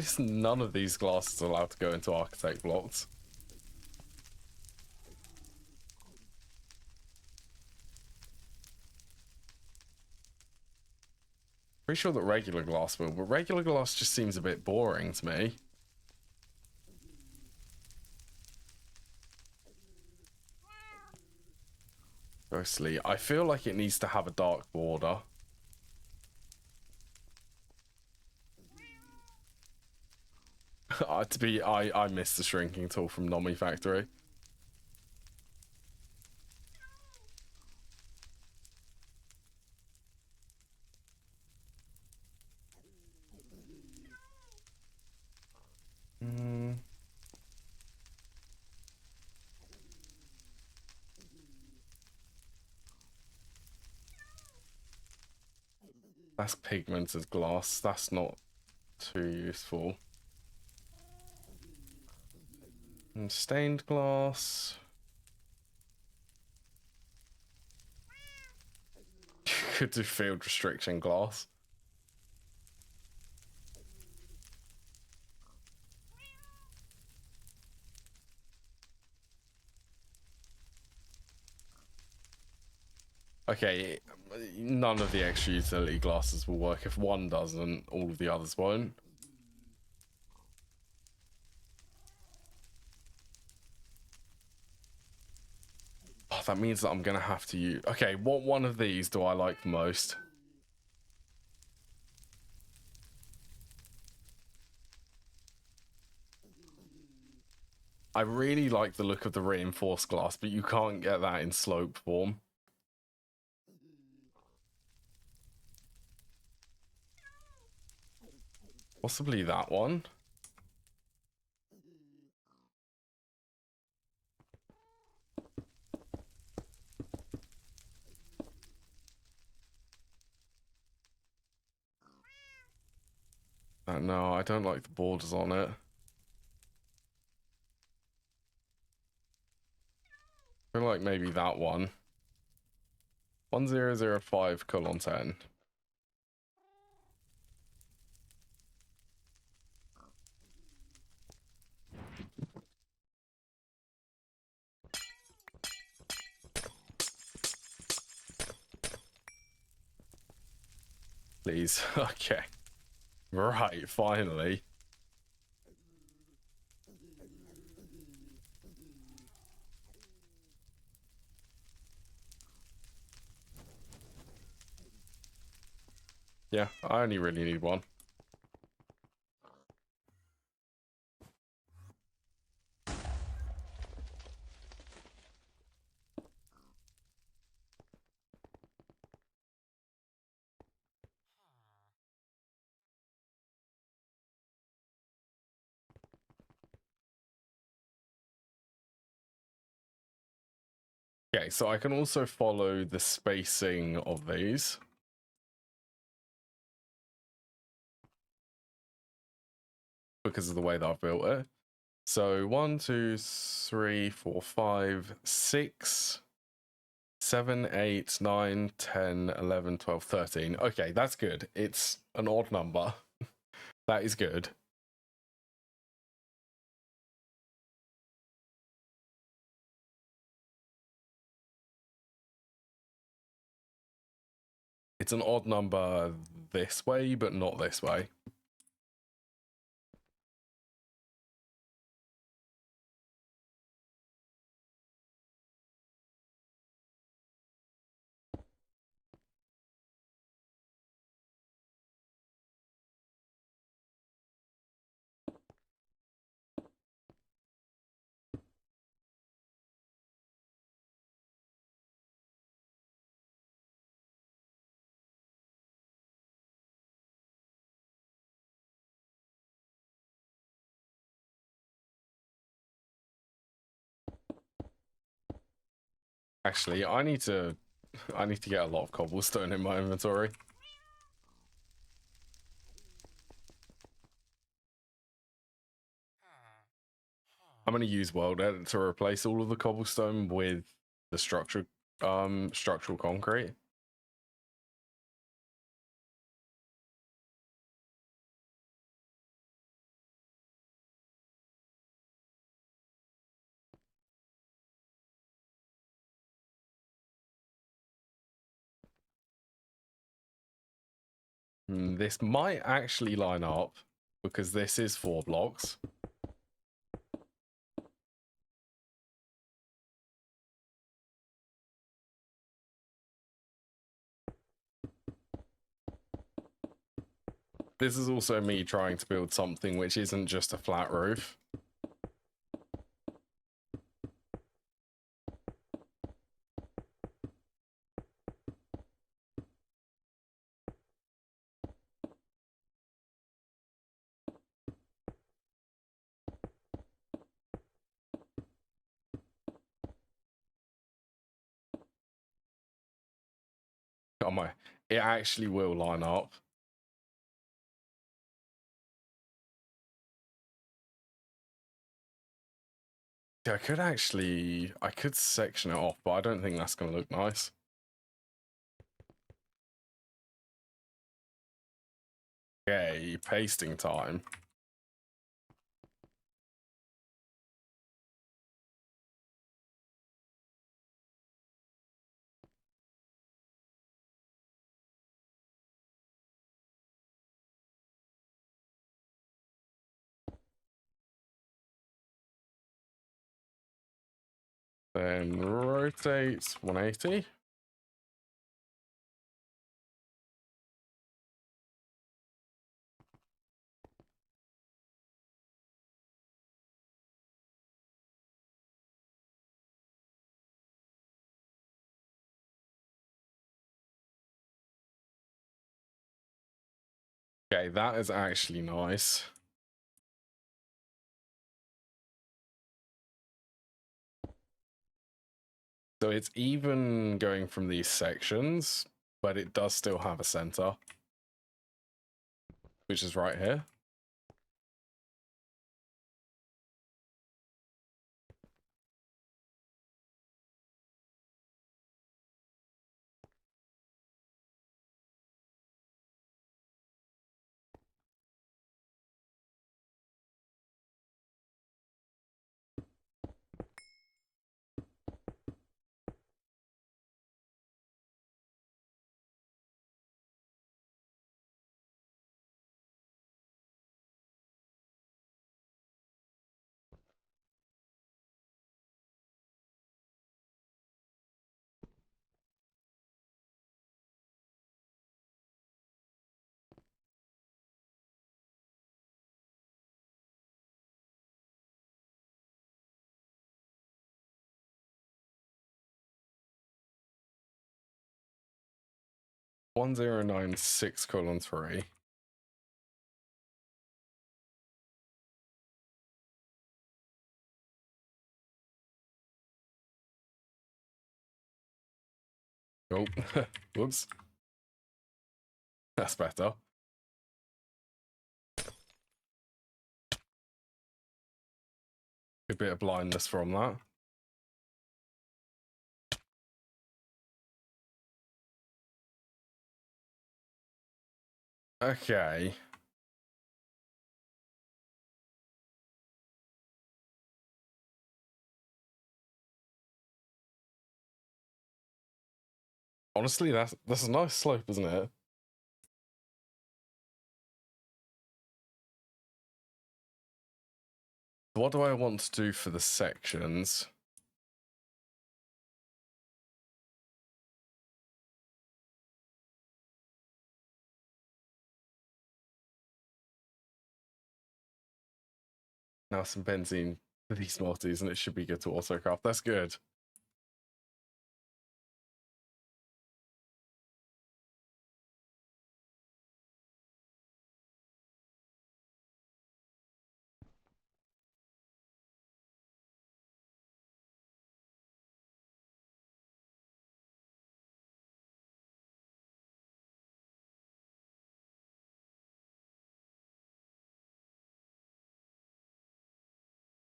is none of these glasses allowed to go into architect blocks? Pretty sure that regular glass will, but regular glass just seems a bit boring to me. Mostly, I feel like it needs to have a dark border. I miss the shrinking tool from Nomi Factory. That's pigmented glass. That's not too useful. And stained glass. Could do field restriction glass. Okay, none of the extra utility glasses will work. If one doesn't, all of the others won't. Oh, that means that I'm gonna have to use... Okay, what one of these do I like the most? I really like the look of the reinforced glass, but you can't get that in slope form. Possibly that one. No, I don't like the borders on it. I feel like maybe that one. 1005:10. Please. Okay. Right, finally. Yeah, I only really need one. Okay, so I can also follow the spacing of these. Because of the way that I've built it. So 1, 2, 3, 4, 5, 6, 7, 8, 9, 10, 11, 12, 13. Okay, that's good. It's an odd number. That is good. It's an odd number this way, but not this way. Actually, I need to get a lot of cobblestone in my inventory. I'm going to use World Edit to replace all of the cobblestone with the structural concrete. This might actually line up because this is 4 blocks. This is also me trying to build something which isn't just a flat roof. Oh my, it actually will line up. I could section it off, but I don't think that's going to look nice. Okay, pasting time. Then rotate 180. Okay, that is actually nice. So it's even going from these sections, but it does still have a center, which is right here. (1096:3). Oh, whoops. That's better. Good bit of blindness from that. Okay. Honestly, that's a nice slope, isn't it? What do I want to do for the sections? Now some benzene for these multis, and it should be good to autocraft. That's good.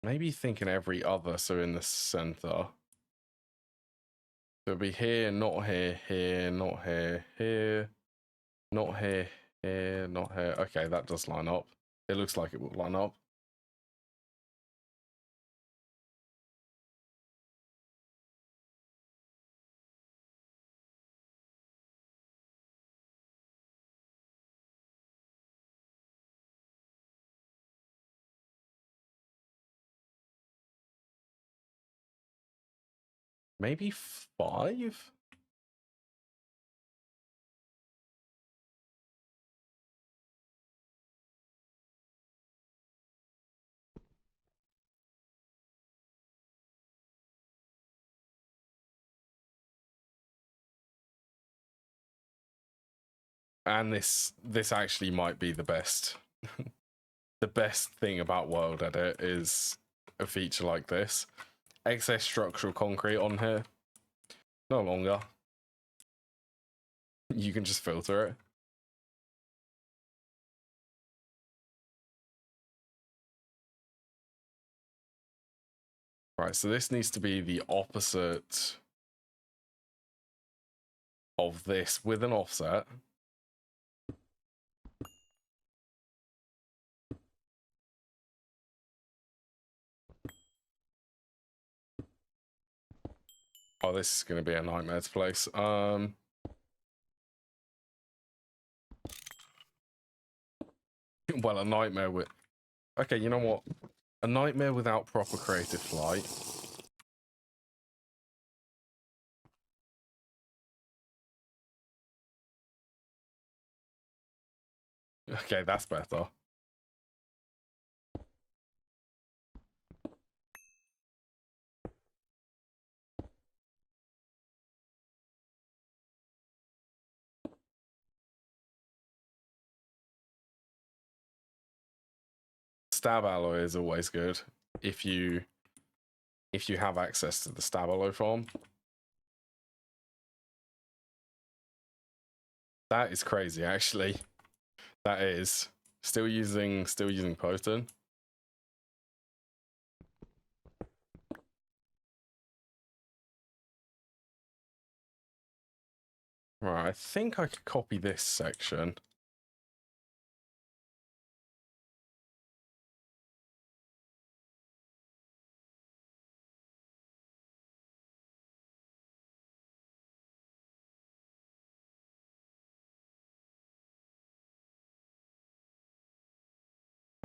Maybe thinking every other, so in the center. It'll be here, not here, here, not here, here, not here, here, not here. Okay, that does line up. It looks like it will line up. maybe 5? And this actually might be the best. The best thing about World Edit is a feature like this. Excess structural concrete on here. No longer. You can just filter it. Right, so this needs to be the opposite of this with an offset. Oh, this is going to be a nightmare to place. Well, a nightmare with... Okay, you know what? A nightmare without proper creative flight. Okay, that's better. Stab alloy is always good if you have access to the stab alloy farm. That is crazy, actually. That is still using potent. Right, I think I could copy this section.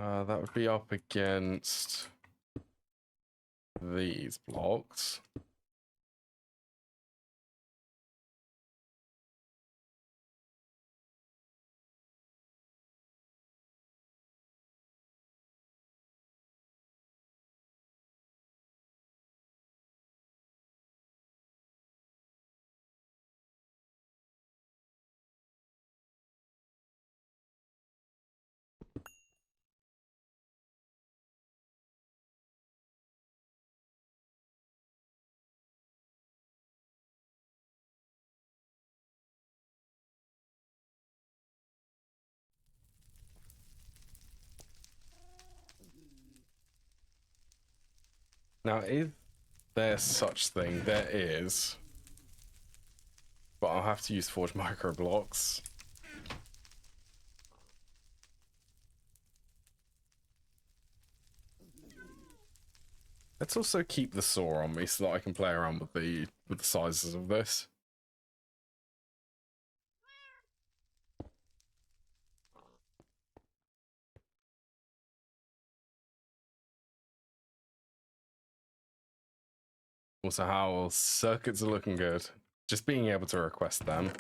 That would be up against these blocks. Now, is there such thing? There is. But I'll have to use forged micro blocks. Let's also keep the saw on me so that I can play around with the sizes of this. Also, how circuits are looking good. Just being able to request them.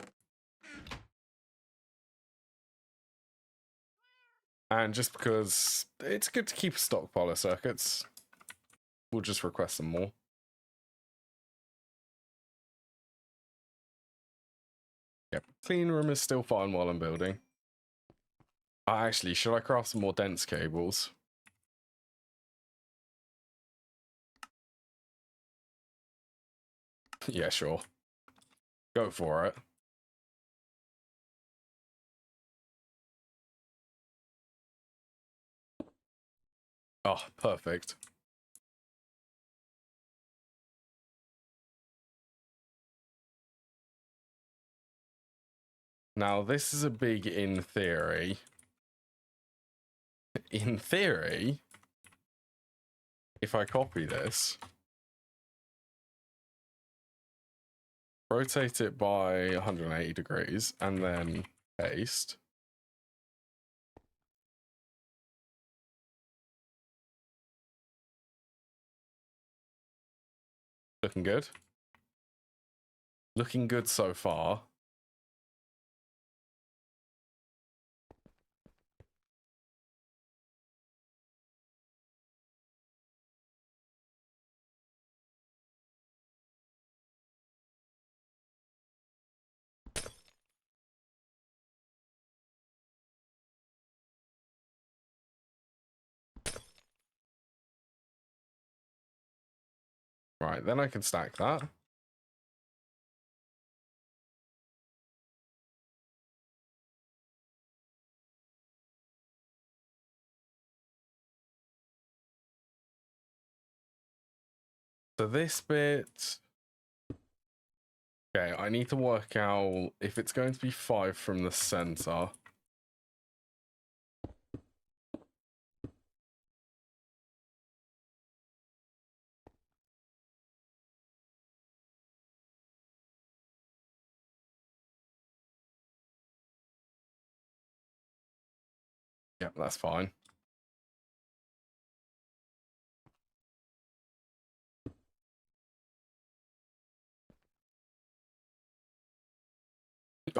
And just because it's good to keep a stockpile of circuits, we'll just request some more. Yep, clean room is still fine while I'm building. Actually, should I craft some more dense cables? Yeah, sure. Go for it. Oh, perfect. Now, this is a big in theory. In theory, if I copy this, rotate it by 180 degrees, and then paste. Looking good. Looking good so far. Right, then I can stack that. So this bit... Okay, I need to work out if it's going to be 5 from the center. Yep, that's fine.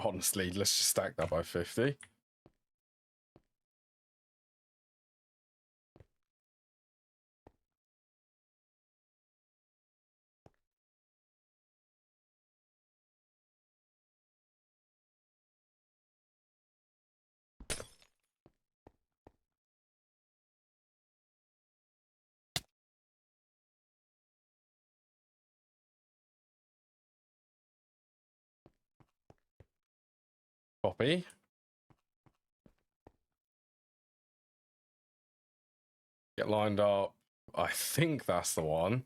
Honestly, let's just stack that by 50. Copy. Get lined up. I think that's the one.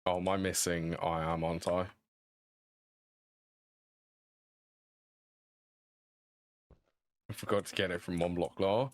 Oh, am I missing? I am, aren't I? I forgot to get it from one block lower.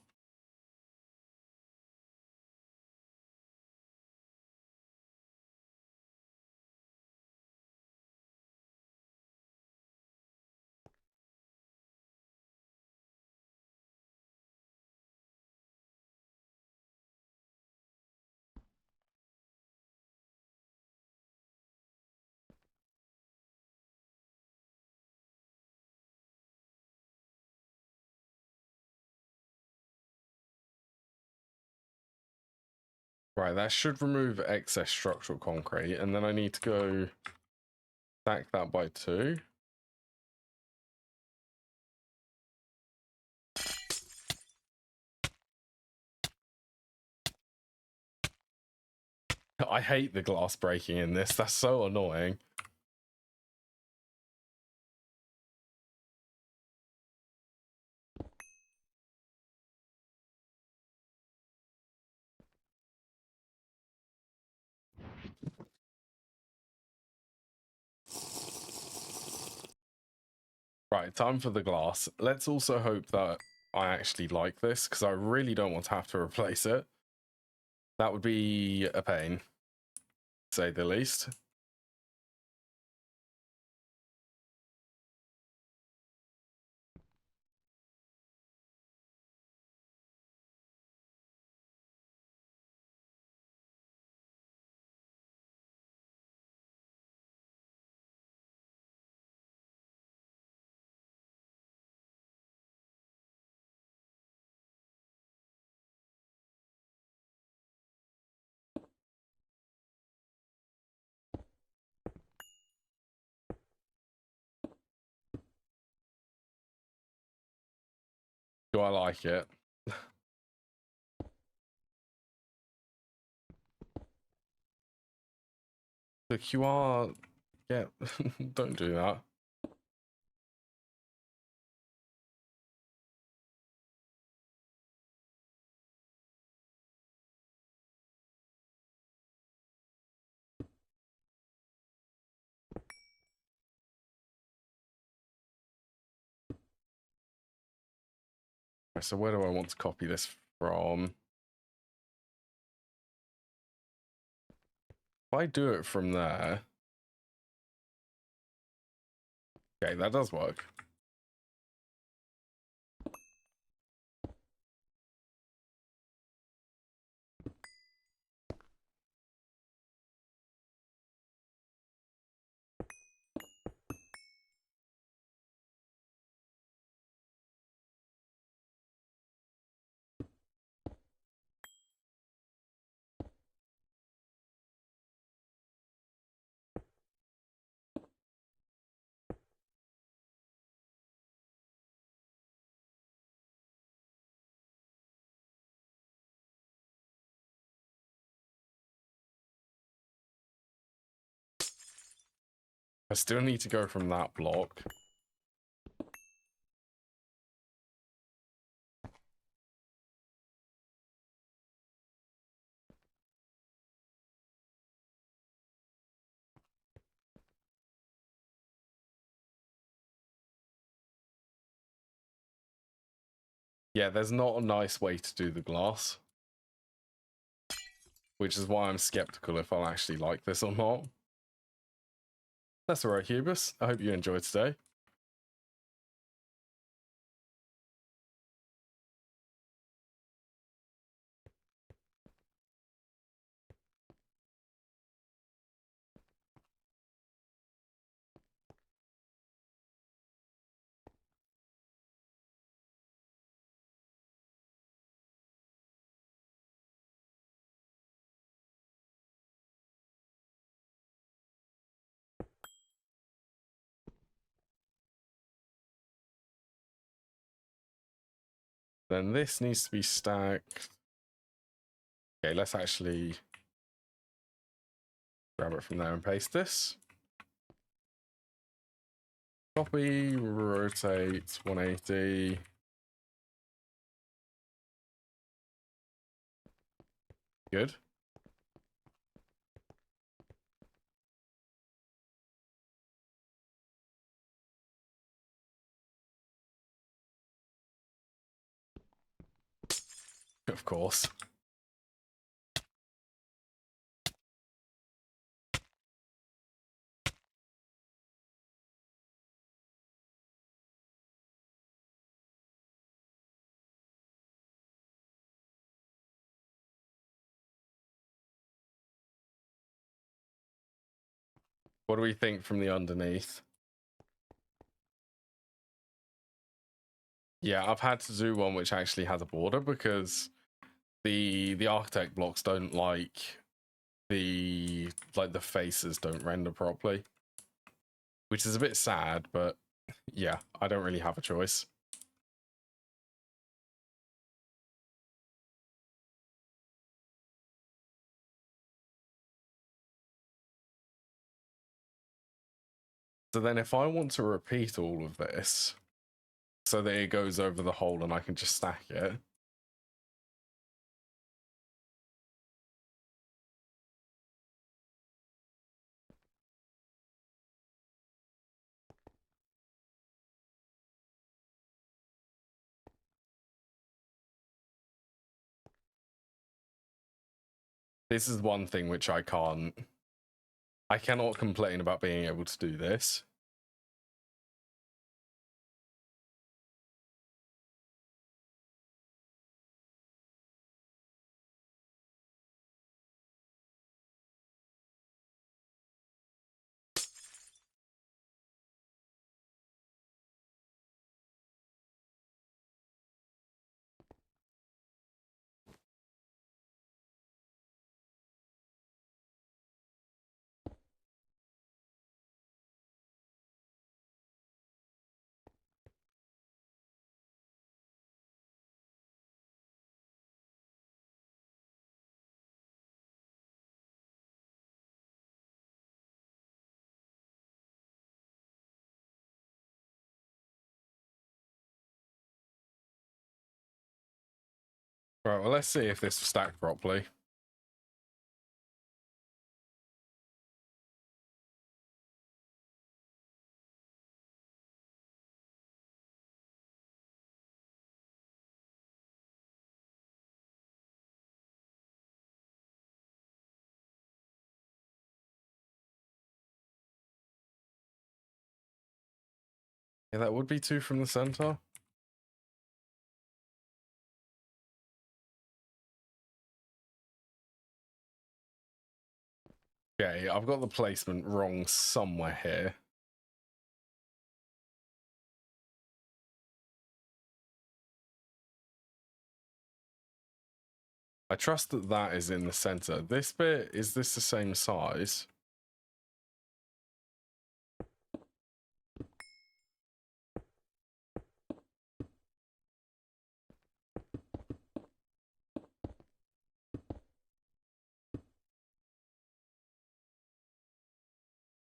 Right, that should remove excess structural concrete, and then I need to go stack that by 2. I hate the glass breaking in this. That's so annoying. Right, time for the glass. Let's also hope that I actually like this, because I really don't want to have to replace it. That would be a pain, to say the least. Do I like it? The QR... Yeah, don't do that. So where do I want to copy this from? If I do it from there... Okay, that does work. I still need to go from that block. Yeah, there's not a nice way to do the glass, which is why I'm skeptical if I'll actually like this or not. That's alright, Hubus. I hope you enjoyed today. Then this needs to be stacked. Okay, let's actually grab it from there and paste this. Copy, rotate 180. Good. Of course. What do we think from the underneath? Yeah, I've had to do one which actually has a border because the architect blocks don't like the faces don't render properly, which is a bit sad, but yeah, I don't really have a choice. So then if I want to repeat all of this so that it goes over the hole and I can just stack it, this is one thing which I cannot complain about being able to do this. Right, well, let's see if this will stack properly. Yeah, that would be 2 from the center. Okay, I've got the placement wrong somewhere here. I trust that that is in the center. This bit, is this the same size?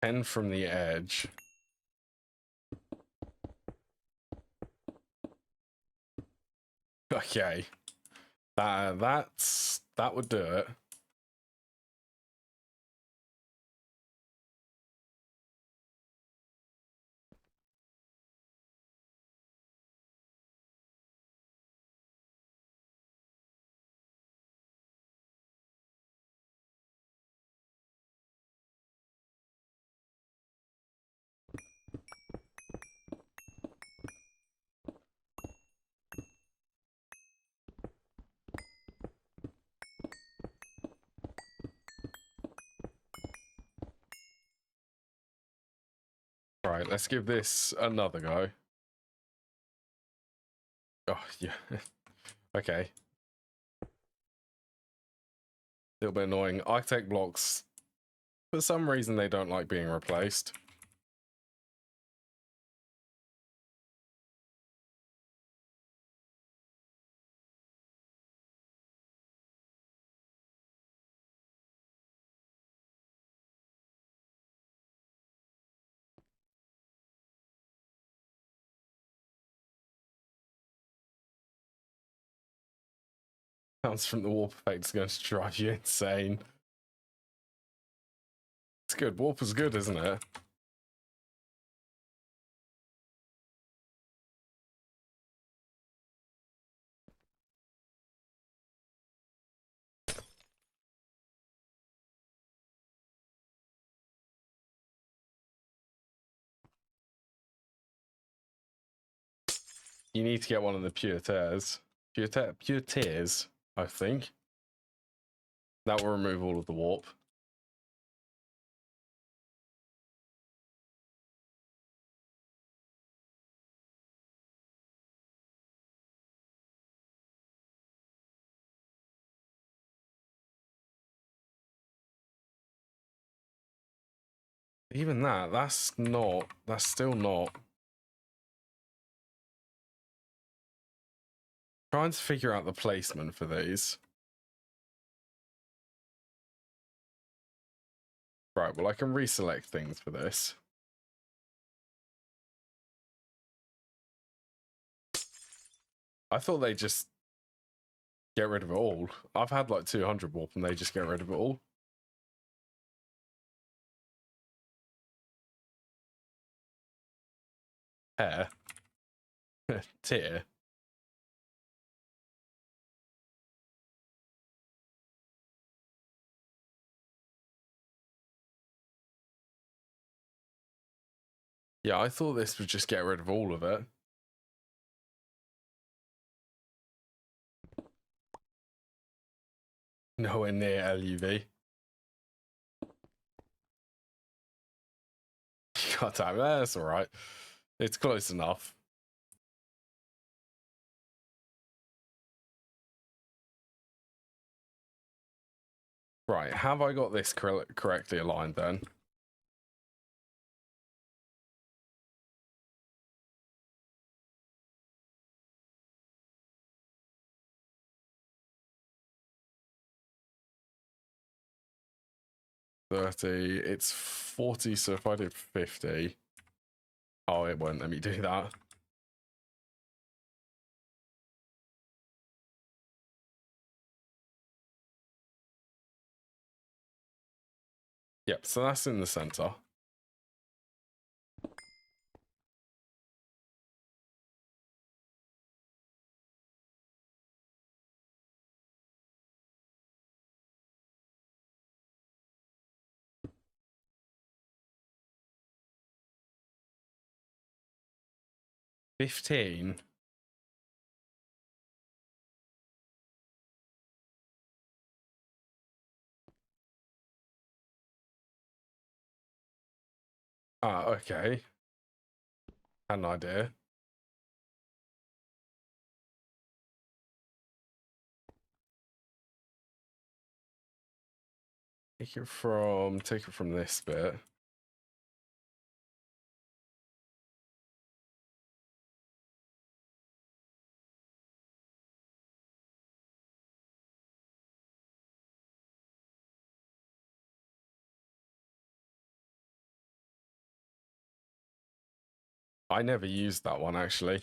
10 from the edge. Okay. That would do it. Right, let's give this another go. Oh, yeah. Okay. A little bit annoying. Architect blocks, for some reason, they don't like being replaced. Sounds from the warp effect is going to drive you insane. It's good. Warp is good, isn't it? You need to get one of the pure tears. Pure tears, I think. That will remove all of the warp. Even that's still not. Trying to figure out the placement for these. Right, well, I can reselect things for this. I thought they just get rid of it all. I've had like 200 warp and they just get rid of it all. Hair. Tier. Yeah, I thought this would just get rid of all of it. Nowhere near LUV. God damn, that's alright. It's close enough. Right, have I got this correctly aligned then? It's 40, so if I did 50... Oh, it won't let me do that. Yep, so that's in the center. $15. Ah, okay. Had an idea. Take it from this bit. I never used that one, actually.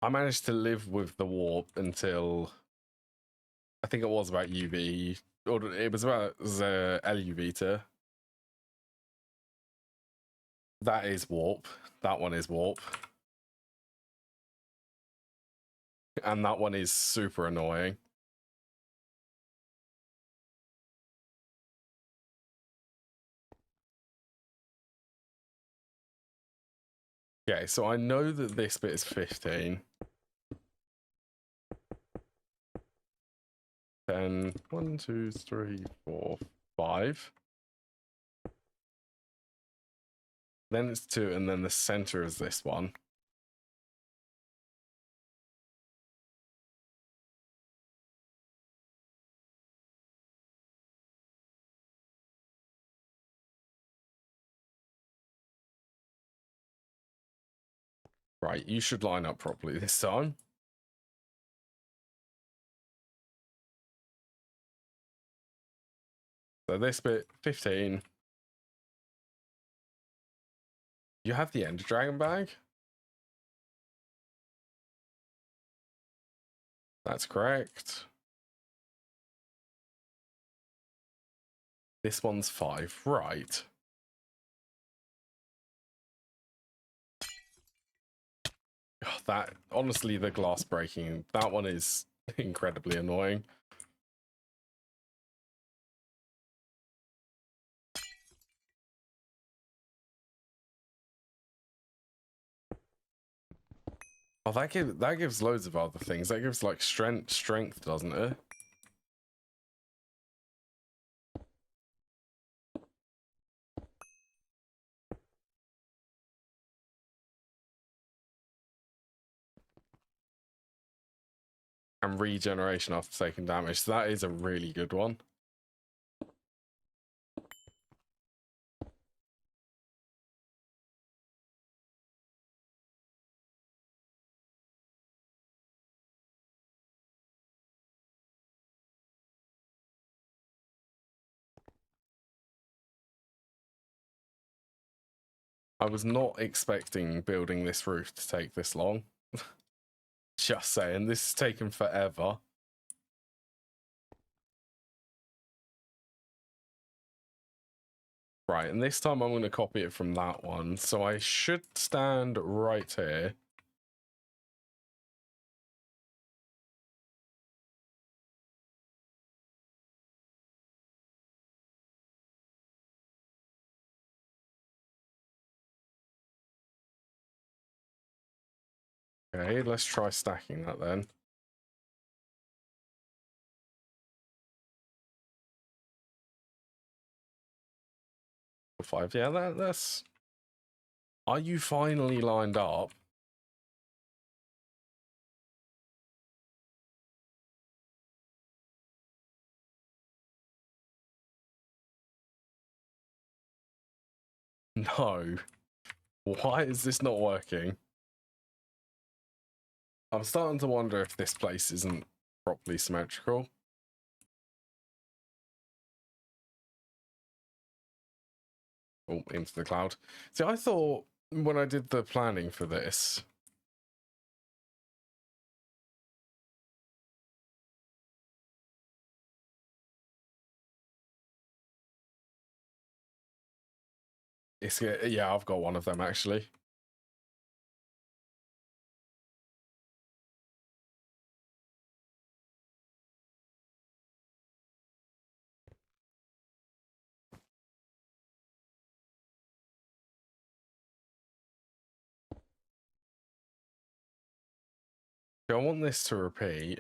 I managed to live with the warp until I think it was about UV, or it was about the LUV. That is warp. That one is warp. And that one is super annoying. Okay, so I know that this bit is 15. Then 1, 2, 3, 4, 5. Then it's 2, and then the center is this one. Right, you should line up properly this time. So this bit, 15. You have the Ender Dragon bag? That's correct. This one's 5, right. Oh, that, honestly, the glass breaking, that one is incredibly annoying. Oh, that gives loads of other things. That gives like strength, doesn't it? And regeneration after taking damage. So that is a really good one. I was not expecting building this roof to take this long. Just saying, this has taken forever. Right, and this time I'm going to copy it from that one. So I should stand right here. Okay, let's try stacking that then. 5, yeah, that's... Are you finally lined up? No. Why is this not working? I'm starting to wonder if this place isn't properly symmetrical. Oh, into the cloud. See, I thought when I did the planning for this... It's, yeah, I've got one of them, actually. I want this to repeat.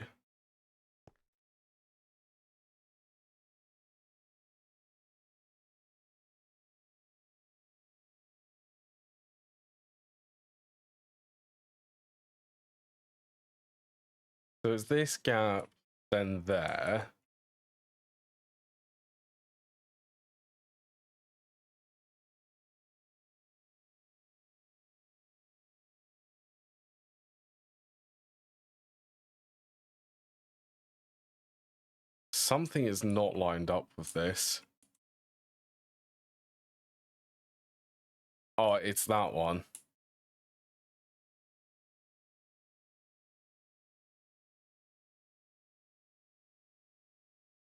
So it's this gap, then there. Something is not lined up with this. Oh, it's that one.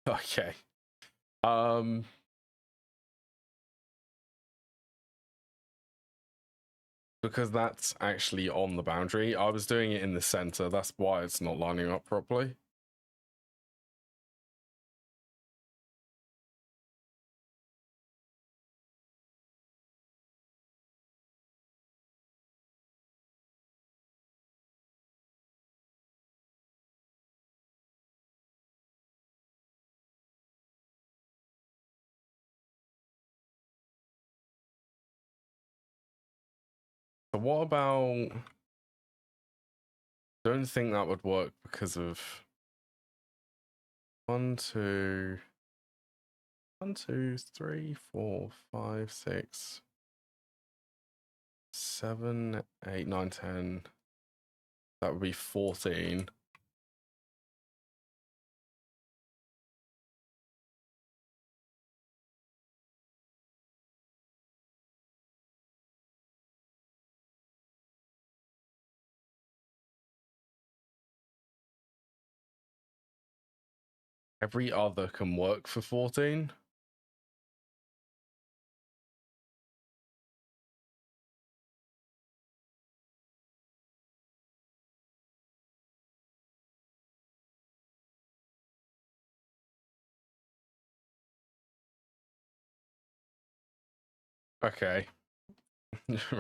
Okay. Because that's actually on the boundary. I was doing it in the center. That's why it's not lining up properly. So what about... Don't think that would work because of 1, 2, 3, 4, 5, 6, 7, 8, 9, 10. That would be 14. Every other can work for 14. Okay.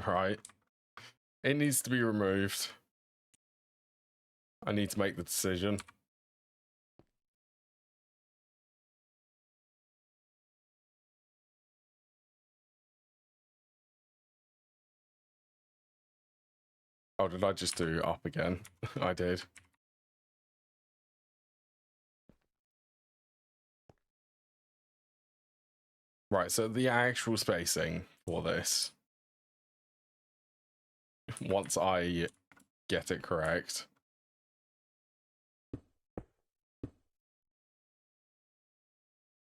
Right. It needs to be removed. I need to make the decision. Oh, did I just do up again? I did. Right, so the actual spacing for this, once I get it correct,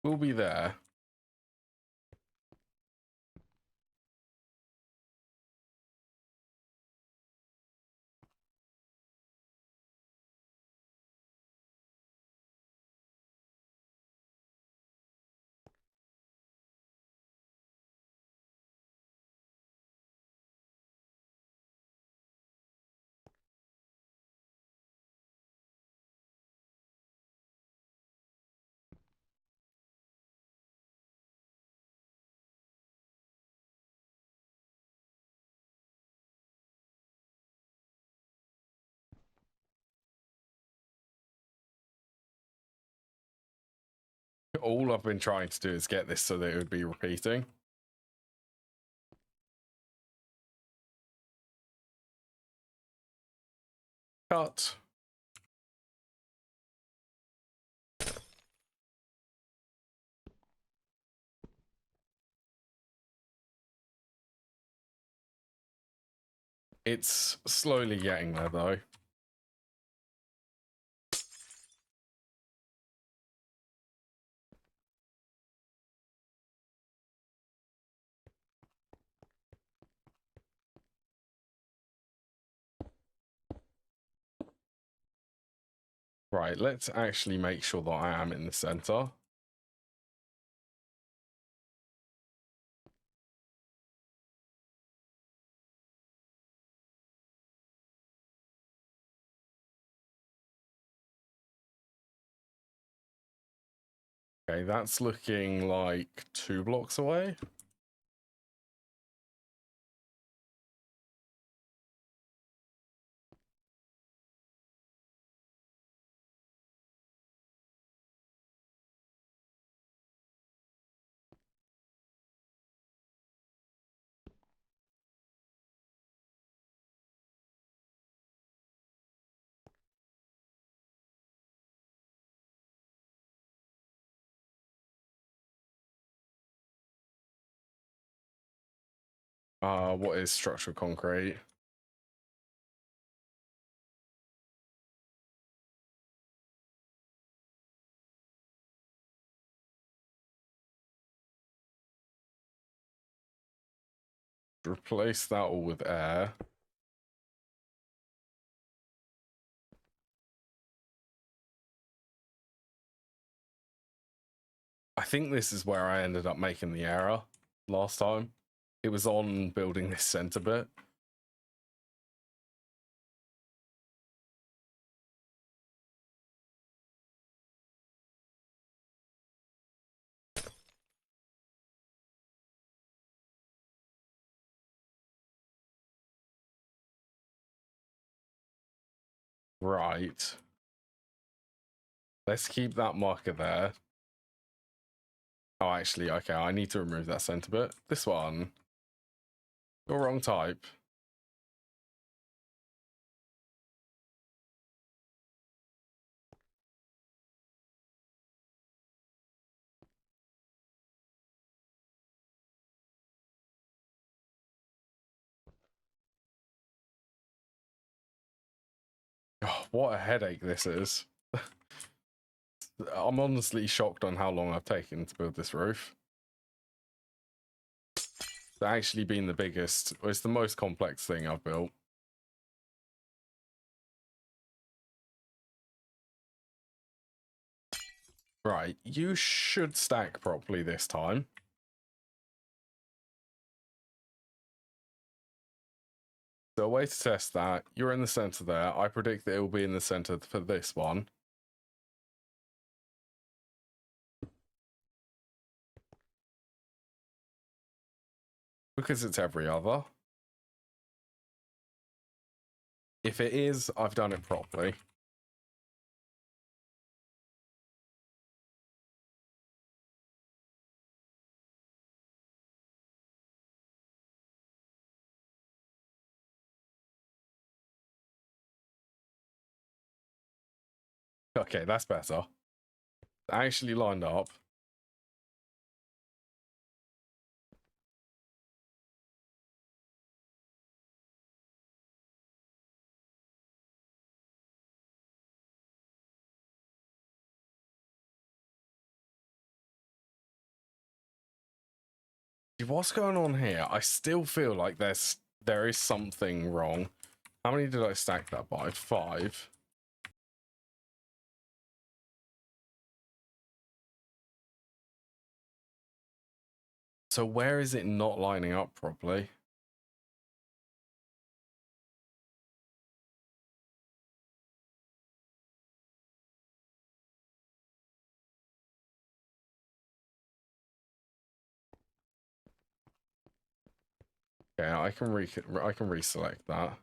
will be there. All I've been trying to do is get this so that it would be repeating. Cut. It's slowly getting there, though. Right, let's actually make sure that I am in the center. Okay, that's looking like 2 blocks away. What is structural concrete? Replace that all with air. I think this is where I ended up making the error last time. It was on building this center bit. Right. Let's keep that marker there. Oh, actually, okay, I need to remove that center bit. This one. You're wrong type. Oh, what a headache this is. I'm honestly shocked on how long I've taken to build this roof. It's actually been the biggest, it's the most complex thing I've built. Right, you should stack properly this time. So a way to test that, you're in the center there. I predict that it will be in the center for this one. Because it's every other. If it is, I've done it properly. Okay, that's better. Actually lined up. What's going on here? I still feel like there is something wrong. How many did I stack that by? 5. So where is it not lining up properly? Okay, I can reselect that.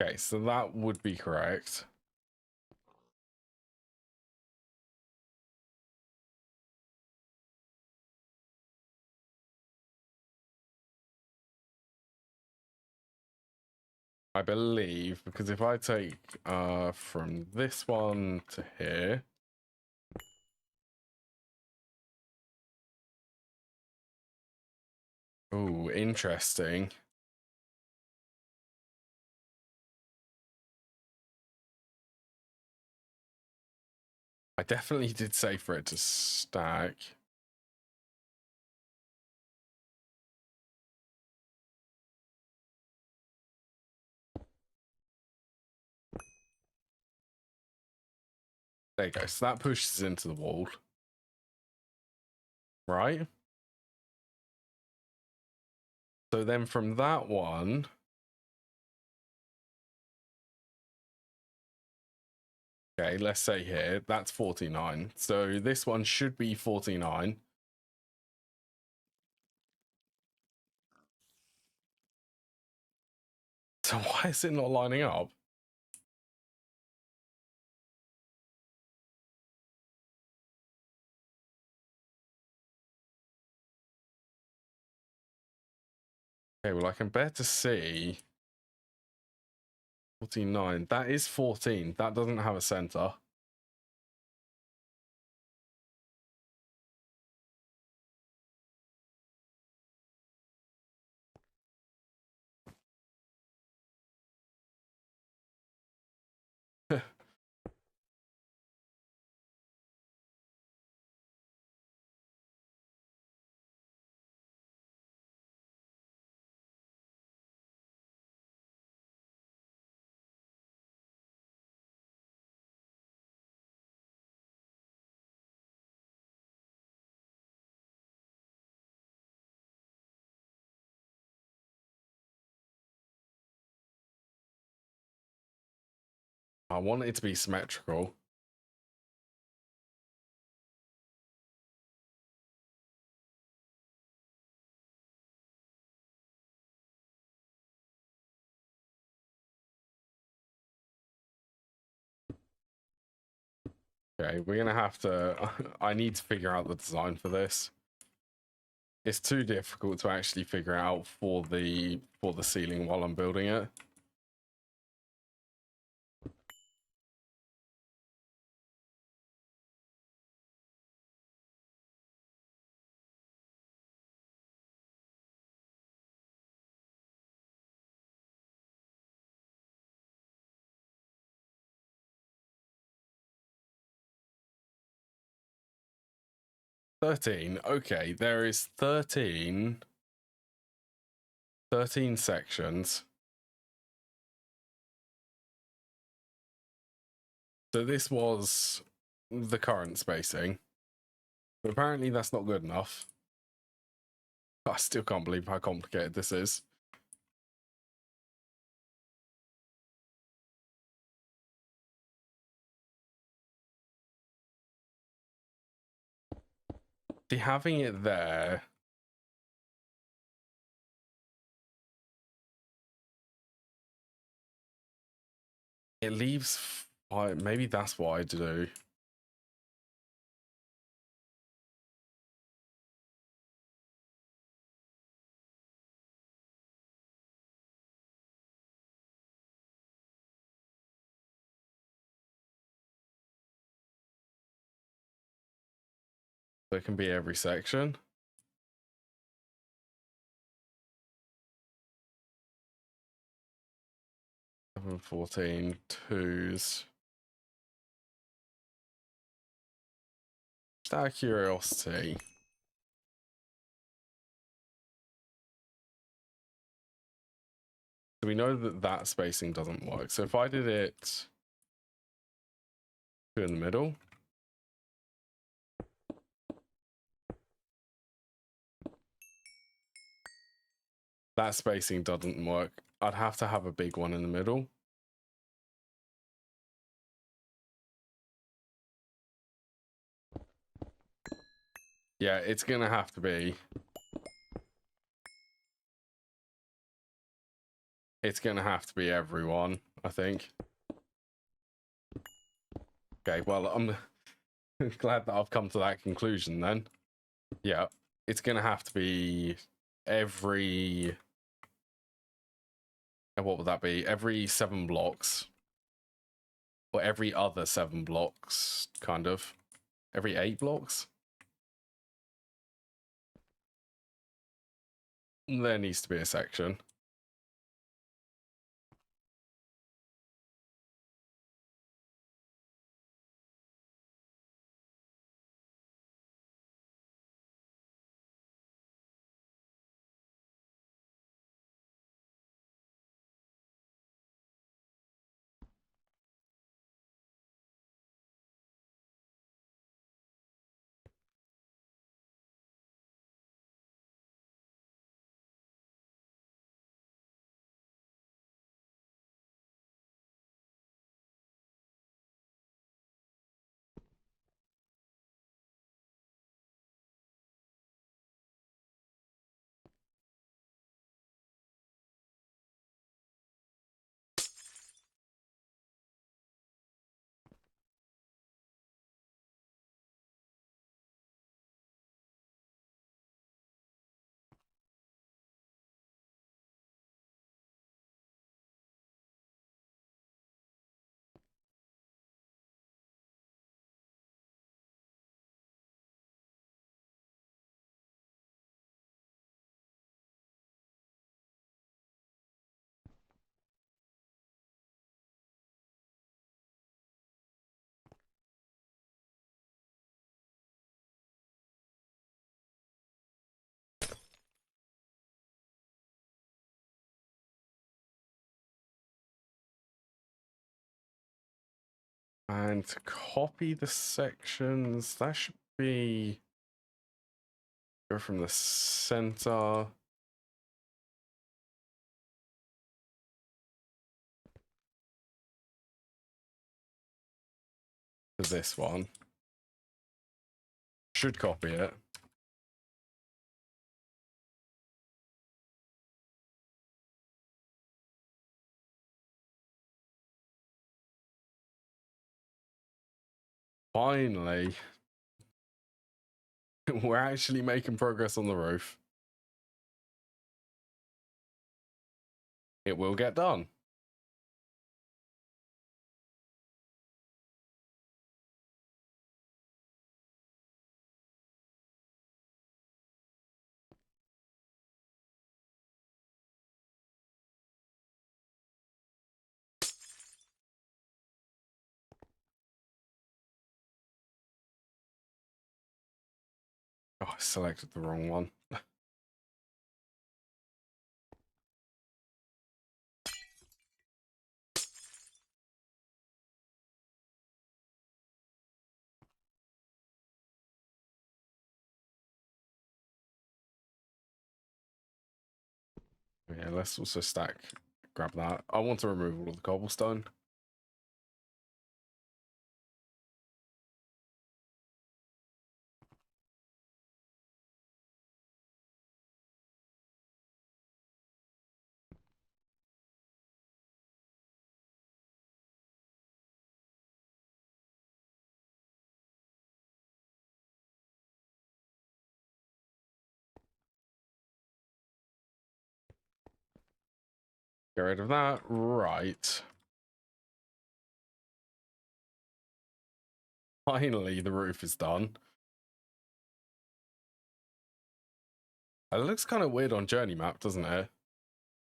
Okay, so that would be correct. I believe, because if I take from this one to here. Oh, interesting. I definitely did say for it to stack. There you go. So that pushes into the wall. Right? So then from that one. Okay, let's say here, that's 49. So this one should be 49. So why is it not lining up? Okay, well, I can bear to see 49. That is 14. That doesn't have a center. want it to be symmetrical. Okay, we're gonna have to. I need to figure out the design for this. It's too difficult to actually figure out for the ceiling while I'm building it. Okay, there is 13 sections. So this was the current spacing. But apparently that's not good enough. I still can't believe how complicated this is. See, having it there, it leaves. Maybe that's what I do. So it can be every section. 14 twos. Just out of curiosity. So we know that that spacing doesn't work. So if I did it two in the middle. That spacing doesn't work. I'd have to have a big one in the middle. Yeah, it's gonna have to be. It's gonna have to be everyone, I think. Okay, well, I'm glad that I've come to that conclusion then. Yeah, it's gonna have to be every. What would that be? Every 7 blocks. Or every other 7 blocks, kind of. Every 8 blocks. There needs to be a section. And to copy the sections, that should be. Go from the center. for this one. Should copy it. Finally, we're actually making progress on the roof. It will get done. Oh, I selected the wrong one. Yeah, let's also grab that. I want to remove all of the cobblestone. Get rid of that. Right. Finally, the roof is done. It looks kind of weird on journey map, doesn't it?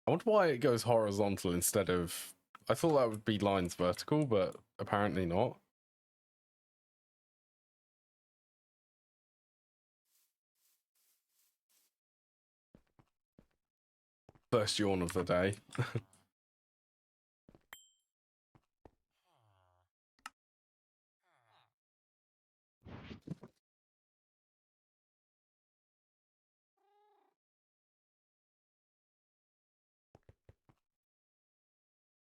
I wonder why it goes horizontal instead of... I thought that would be lines vertical, but apparently not. First yawn of the day.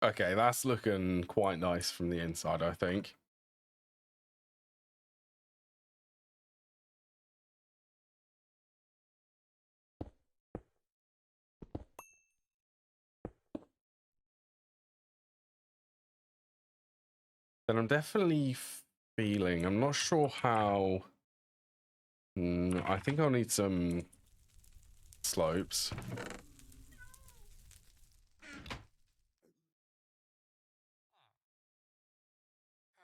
Okay, that's looking quite nice from the inside, I think. Then I'm definitely feeling... I'm not sure how... I think I'll need some slopes.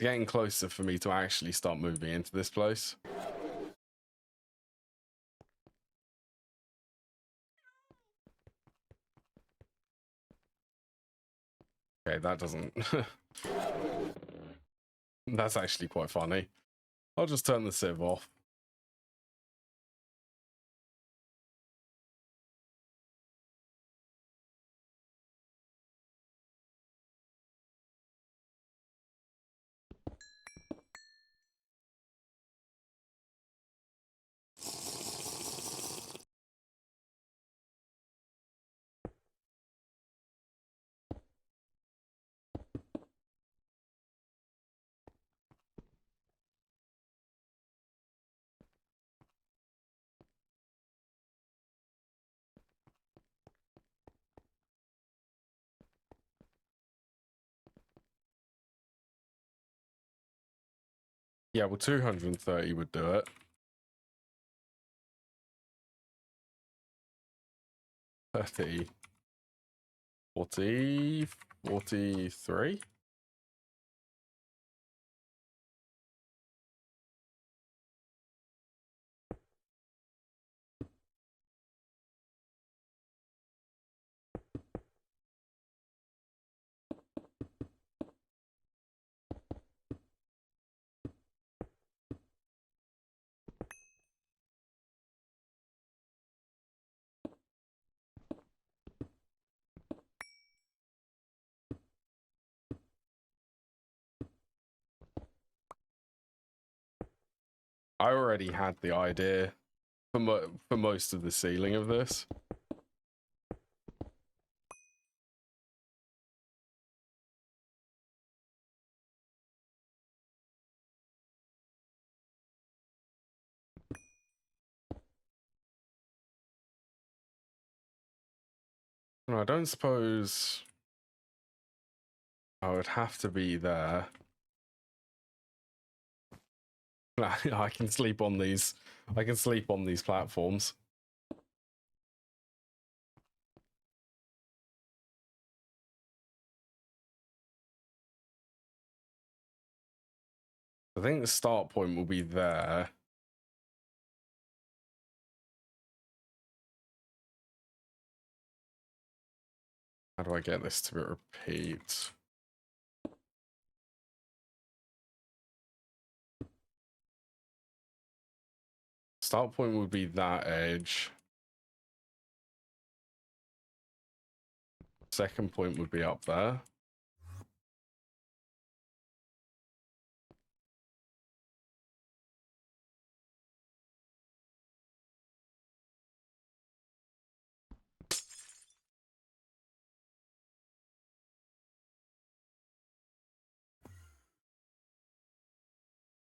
Getting closer for me to actually start moving into this place. Okay, that doesn't... That's actually quite funny. I'll just turn the sieve off. Yeah, well, 230 would do it. 30, 40, 43. I already had the idea for most of the ceiling of this. No, I don't suppose I would have to be there. I can sleep on these. I can sleep on these platforms. I think the start point will be there. How do I get this to repeat? Start point would be that edge. Second point would be up there.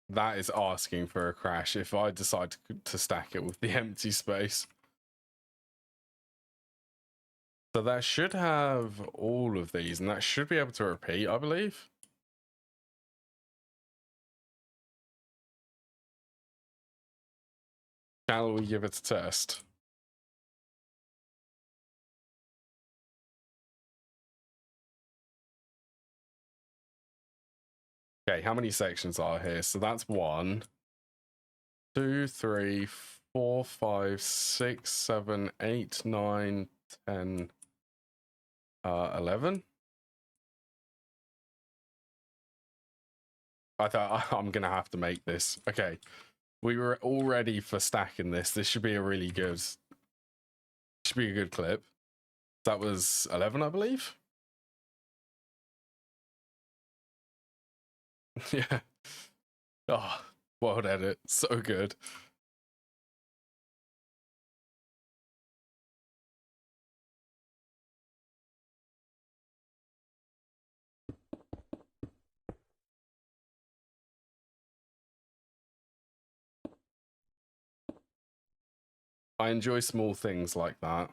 That is asking for a crash if I decide to stack it with the empty space. So that should have all of these, and that should be able to repeat, I believe. Shall we give it a test? Okay, how many sections are here? So that's 1, 2, 3, 4, 5, 6, 7, 8, 9, 10, 11. I thought I'm gonna have to make this. Okay, we were all ready for stacking this. This should be a really good. Should be a good clip. That was 11, I believe. Yeah. Oh, world edit, so good. I enjoy small things like that.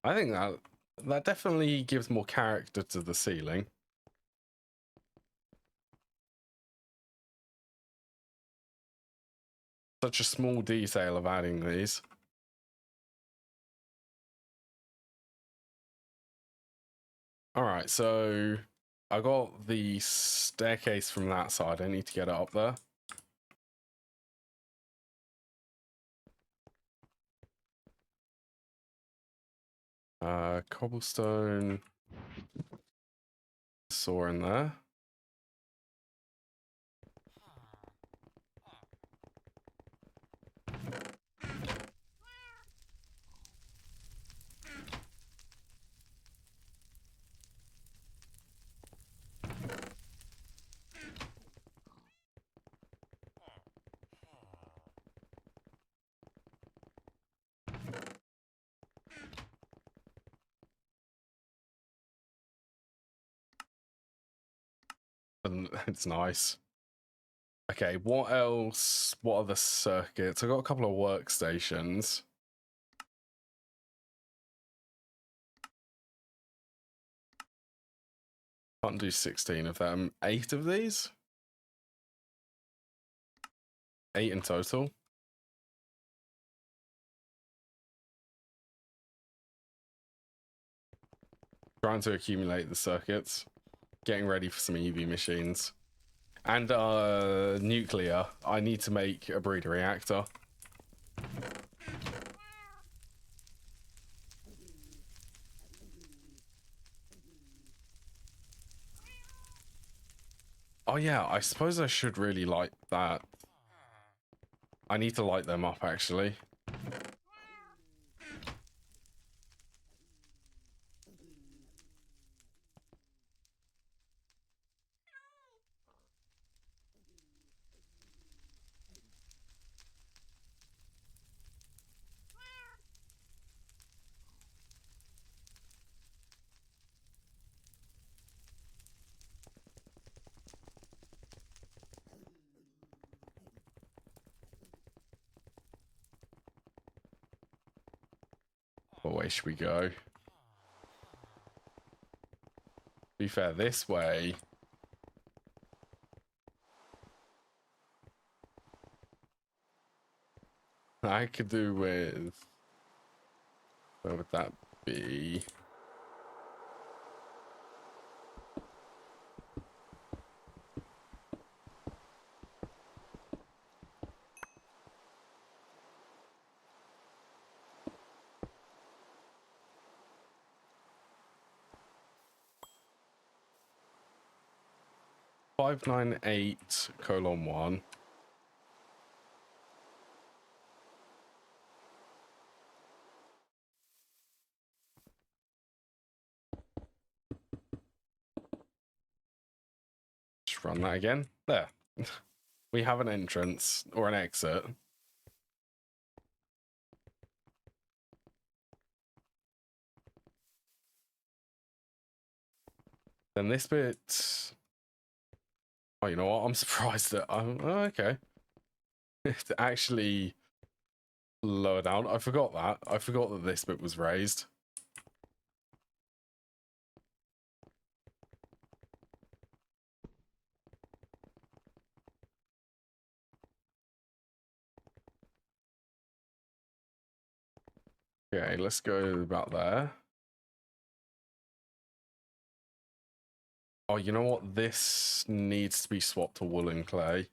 I think that definitely gives more character to the ceiling. Such a small detail of adding these. All right, so I got the staircase from that side. I need to get it up there. Cobblestone. Saw in there. And it's nice. Okay, what else? What are the circuits? I got a couple of workstations. Can't do 16 of them. 8 of these? 8 in total. Trying to accumulate the circuits. Getting ready for some EV machines. And nuclear. I need to make a breeder reactor. Oh yeah, I suppose I should really light that. I need to light them up, actually. What way should we go? To be fair, this way. I could do with. Where would that be? (598:1). Just run that again. There. We have an entrance or an exit. Then this bit. Oh, you know what? I'm surprised that I'm okay. It's actually lower down. I forgot that. I forgot that this bit was raised. Okay, let's go about there. Oh, you know what? This needs to be swapped to wool and clay.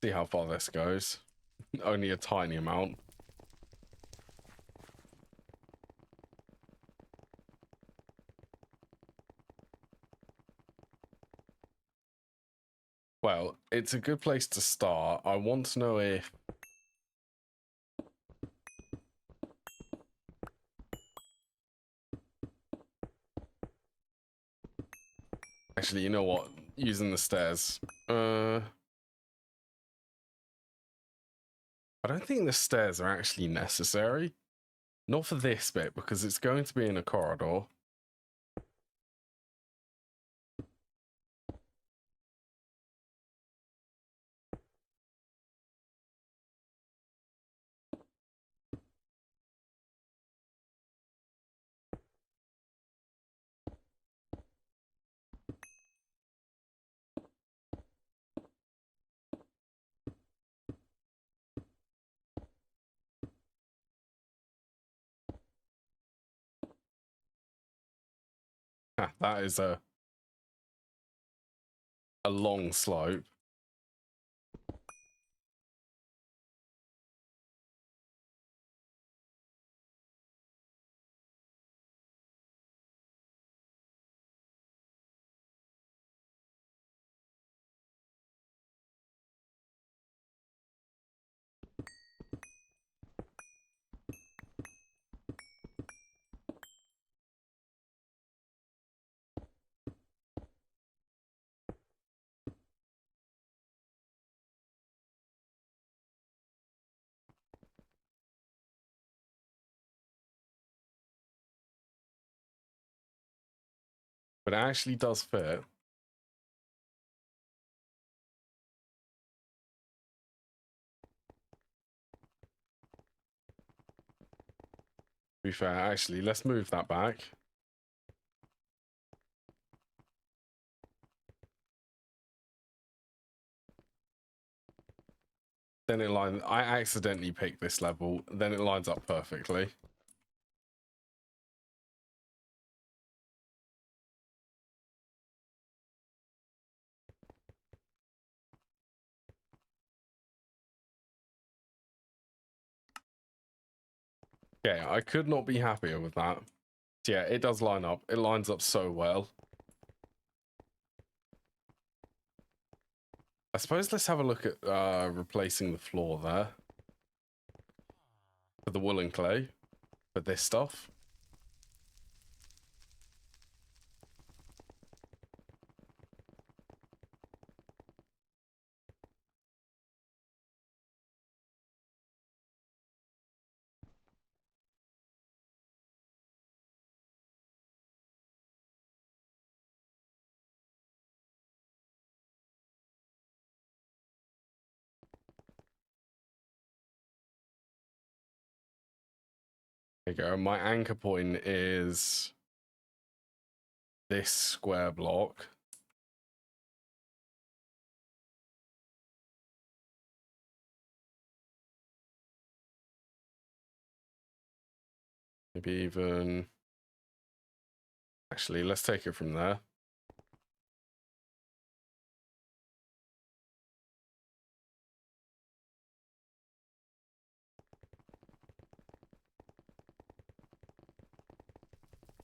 See how far this goes. Only a tiny amount. Well, it's a good place to start. I want to know if... Actually, you know what? Using the stairs. I don't think the stairs are actually necessary. Not for this bit, because it's going to be in a corridor. That is a long slope. But it actually does fit. To be fair, actually, let's move that back. Then it lines... I accidentally picked this level. Then it lines up perfectly. Okay, I could not be happier with that. Yeah, it does line up. It lines up so well. I suppose let's have a look at replacing the floor there. For the wool and clay. for this stuff. There you go. My anchor point is this square block. Maybe even... Actually, let's take it from there.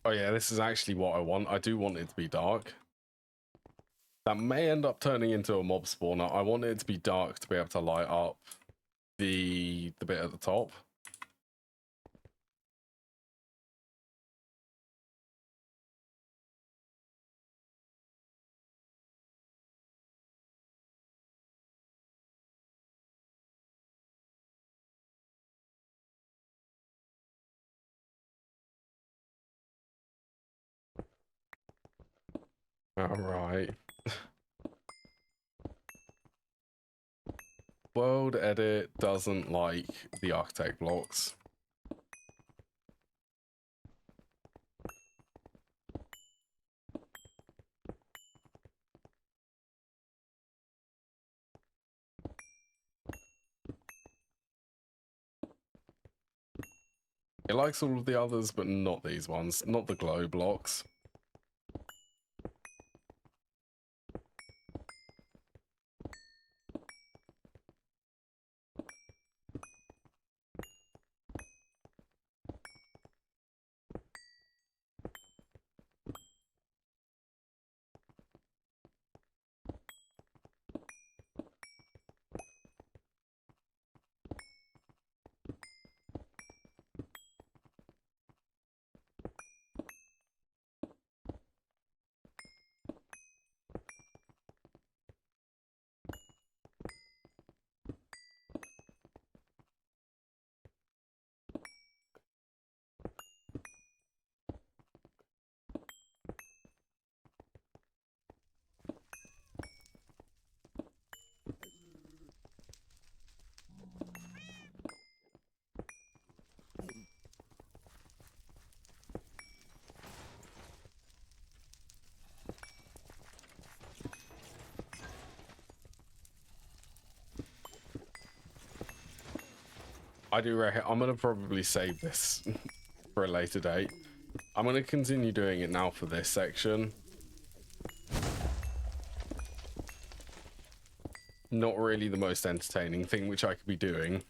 Oh yeah, this is actually what I want. I do want it to be dark. That may end up turning into a mob spawner. I want it to be dark to be able to light up the bit at the top. All right. World edit doesn't like the architect blocks. It likes all of the others, but not these ones. Not the glow blocks. I do reckon I'm going to probably save this for a later date. I'm going to continue doing it now for this section. Not really the most entertaining thing which I could be doing.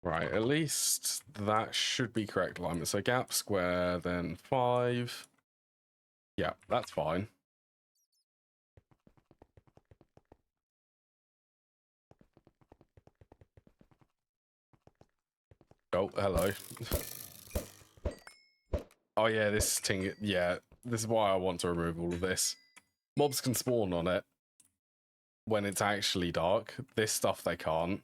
Right, at least that should be correct alignment. So gap square, then 5. Yeah, that's fine. Oh, hello. Oh yeah, this thing, yeah, this is why I want to remove all of this. Mobs can spawn on it when it's actually dark. This stuff they can't.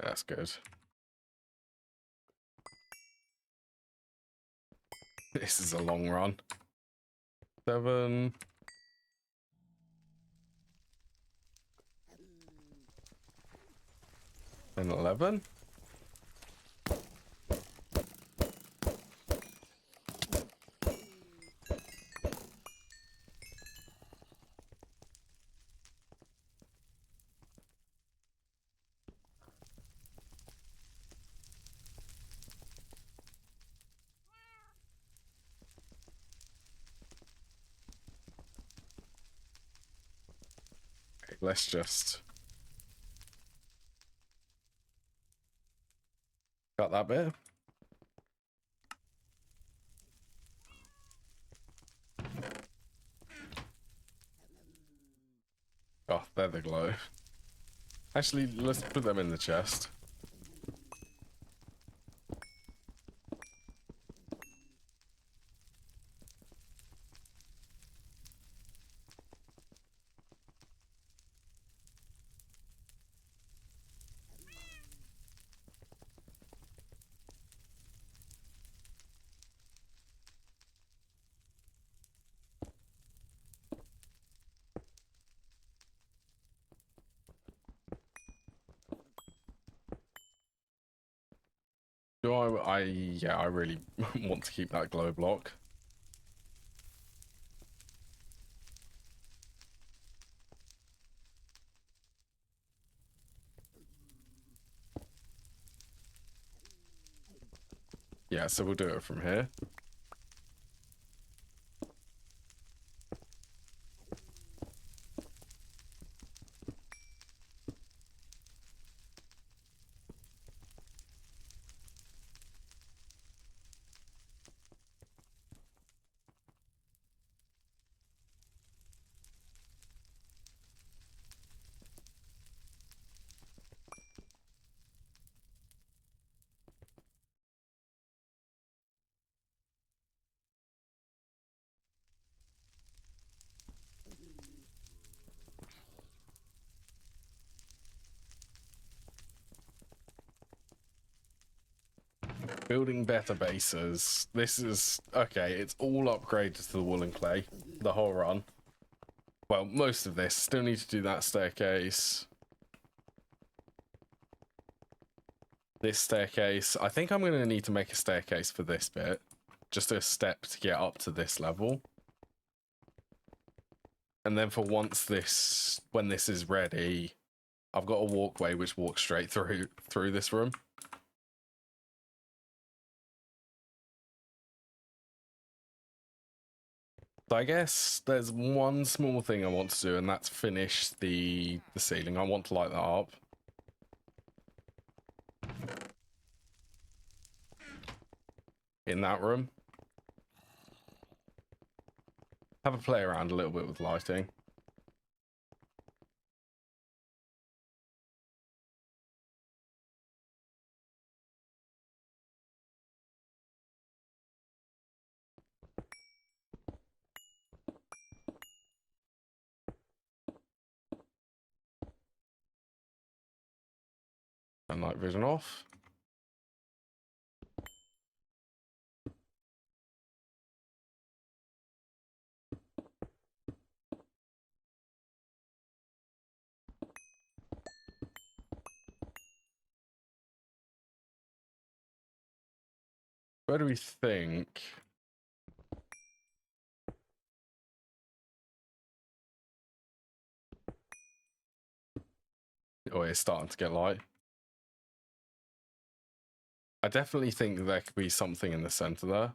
That's good. This is a long run. 7. And 11. Okay, let's just cut that bit. Oh, there they glow. Actually, let's put them in the chest. Do yeah, I really want to keep that glow block. Yeah, so we'll do it from here. Building better bases. This is okay. It's all upgraded to the wool and clay. The whole run. Well, most of this. Still need to do that staircase. This staircase. I think I'm going to need to make a staircase for this bit. Just a step to get up to this level. And then for once this, when this is ready, I've got a walkway which walks straight through this room. So I guess there's one small thing I want to do, and that's finish the ceiling. I want to light that up. In that room. Have a play around a little bit with lighting. And night vision off. Where do we think? Oh, it's starting to get light. I definitely think there could be something in the center there.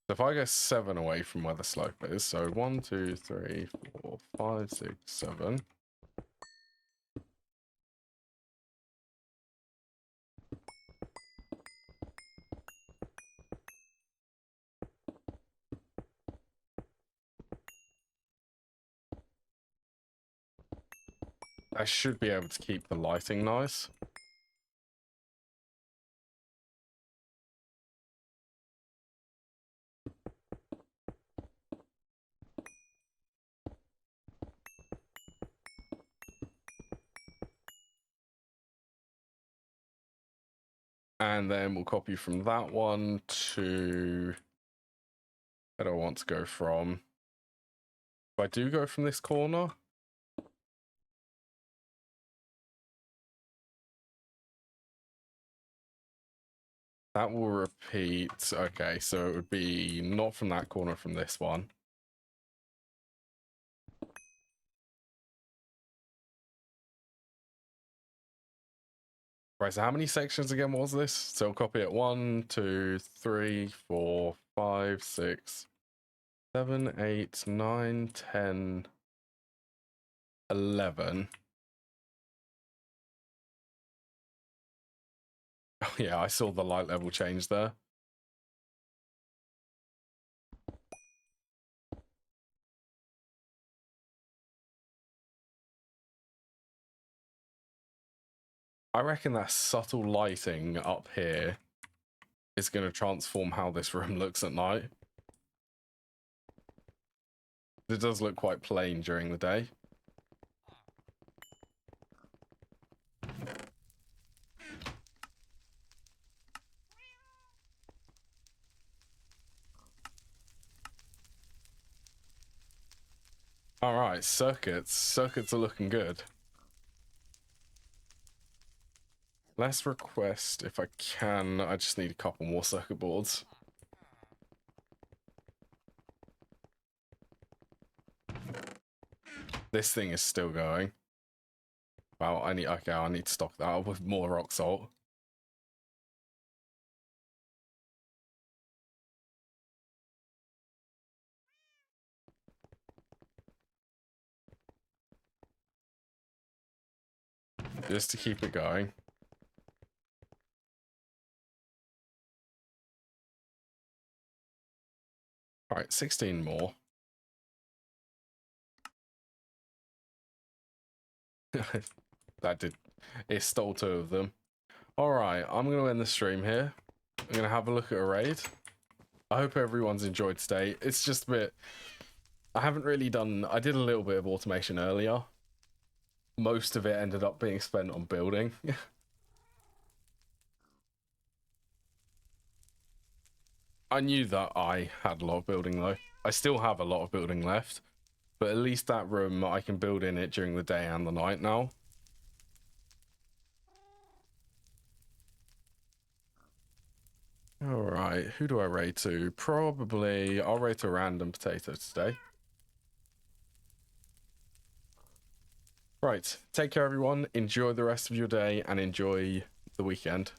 So if I go 7 away from where the slope is, so 1, 2, 3, 4, 5, 6, 7. I should be able to keep the lighting nice. And then we'll copy from that one to where do I want to go from? If I do go from this corner, that will repeat. Okay, so it would be not from that corner, from this one. Right, so how many sections again was this? So I'll copy it 1, 2, 3, 4, 5, 6, 7, 8, 9, 10, 11. Oh yeah, I saw the light level change there. I reckon that subtle lighting up here is going to transform how this room looks at night. It does look quite plain during the day. All right, circuits. Circuits are looking good. Let's request, if I can, I just need a couple more circuit boards. This thing is still going. Wow, I need to stock that up with more rock salt. Just to keep it going. All right, 16 more. It stole 2 of them. All right, I'm going to end the stream here. I'm going to have a look at a raid. I hope everyone's enjoyed today. It's just a bit... I haven't really done... I did a little bit of automation earlier. Most of it ended up being spent on building. I knew that I had a lot of building though. I still have a lot of building left. But at least that room, I can build in it during the day and the night now. Alright, who do I raid to? Probably... I'll raid to Random Potato today. Right, take care everyone. Enjoy the rest of your day and enjoy the weekend.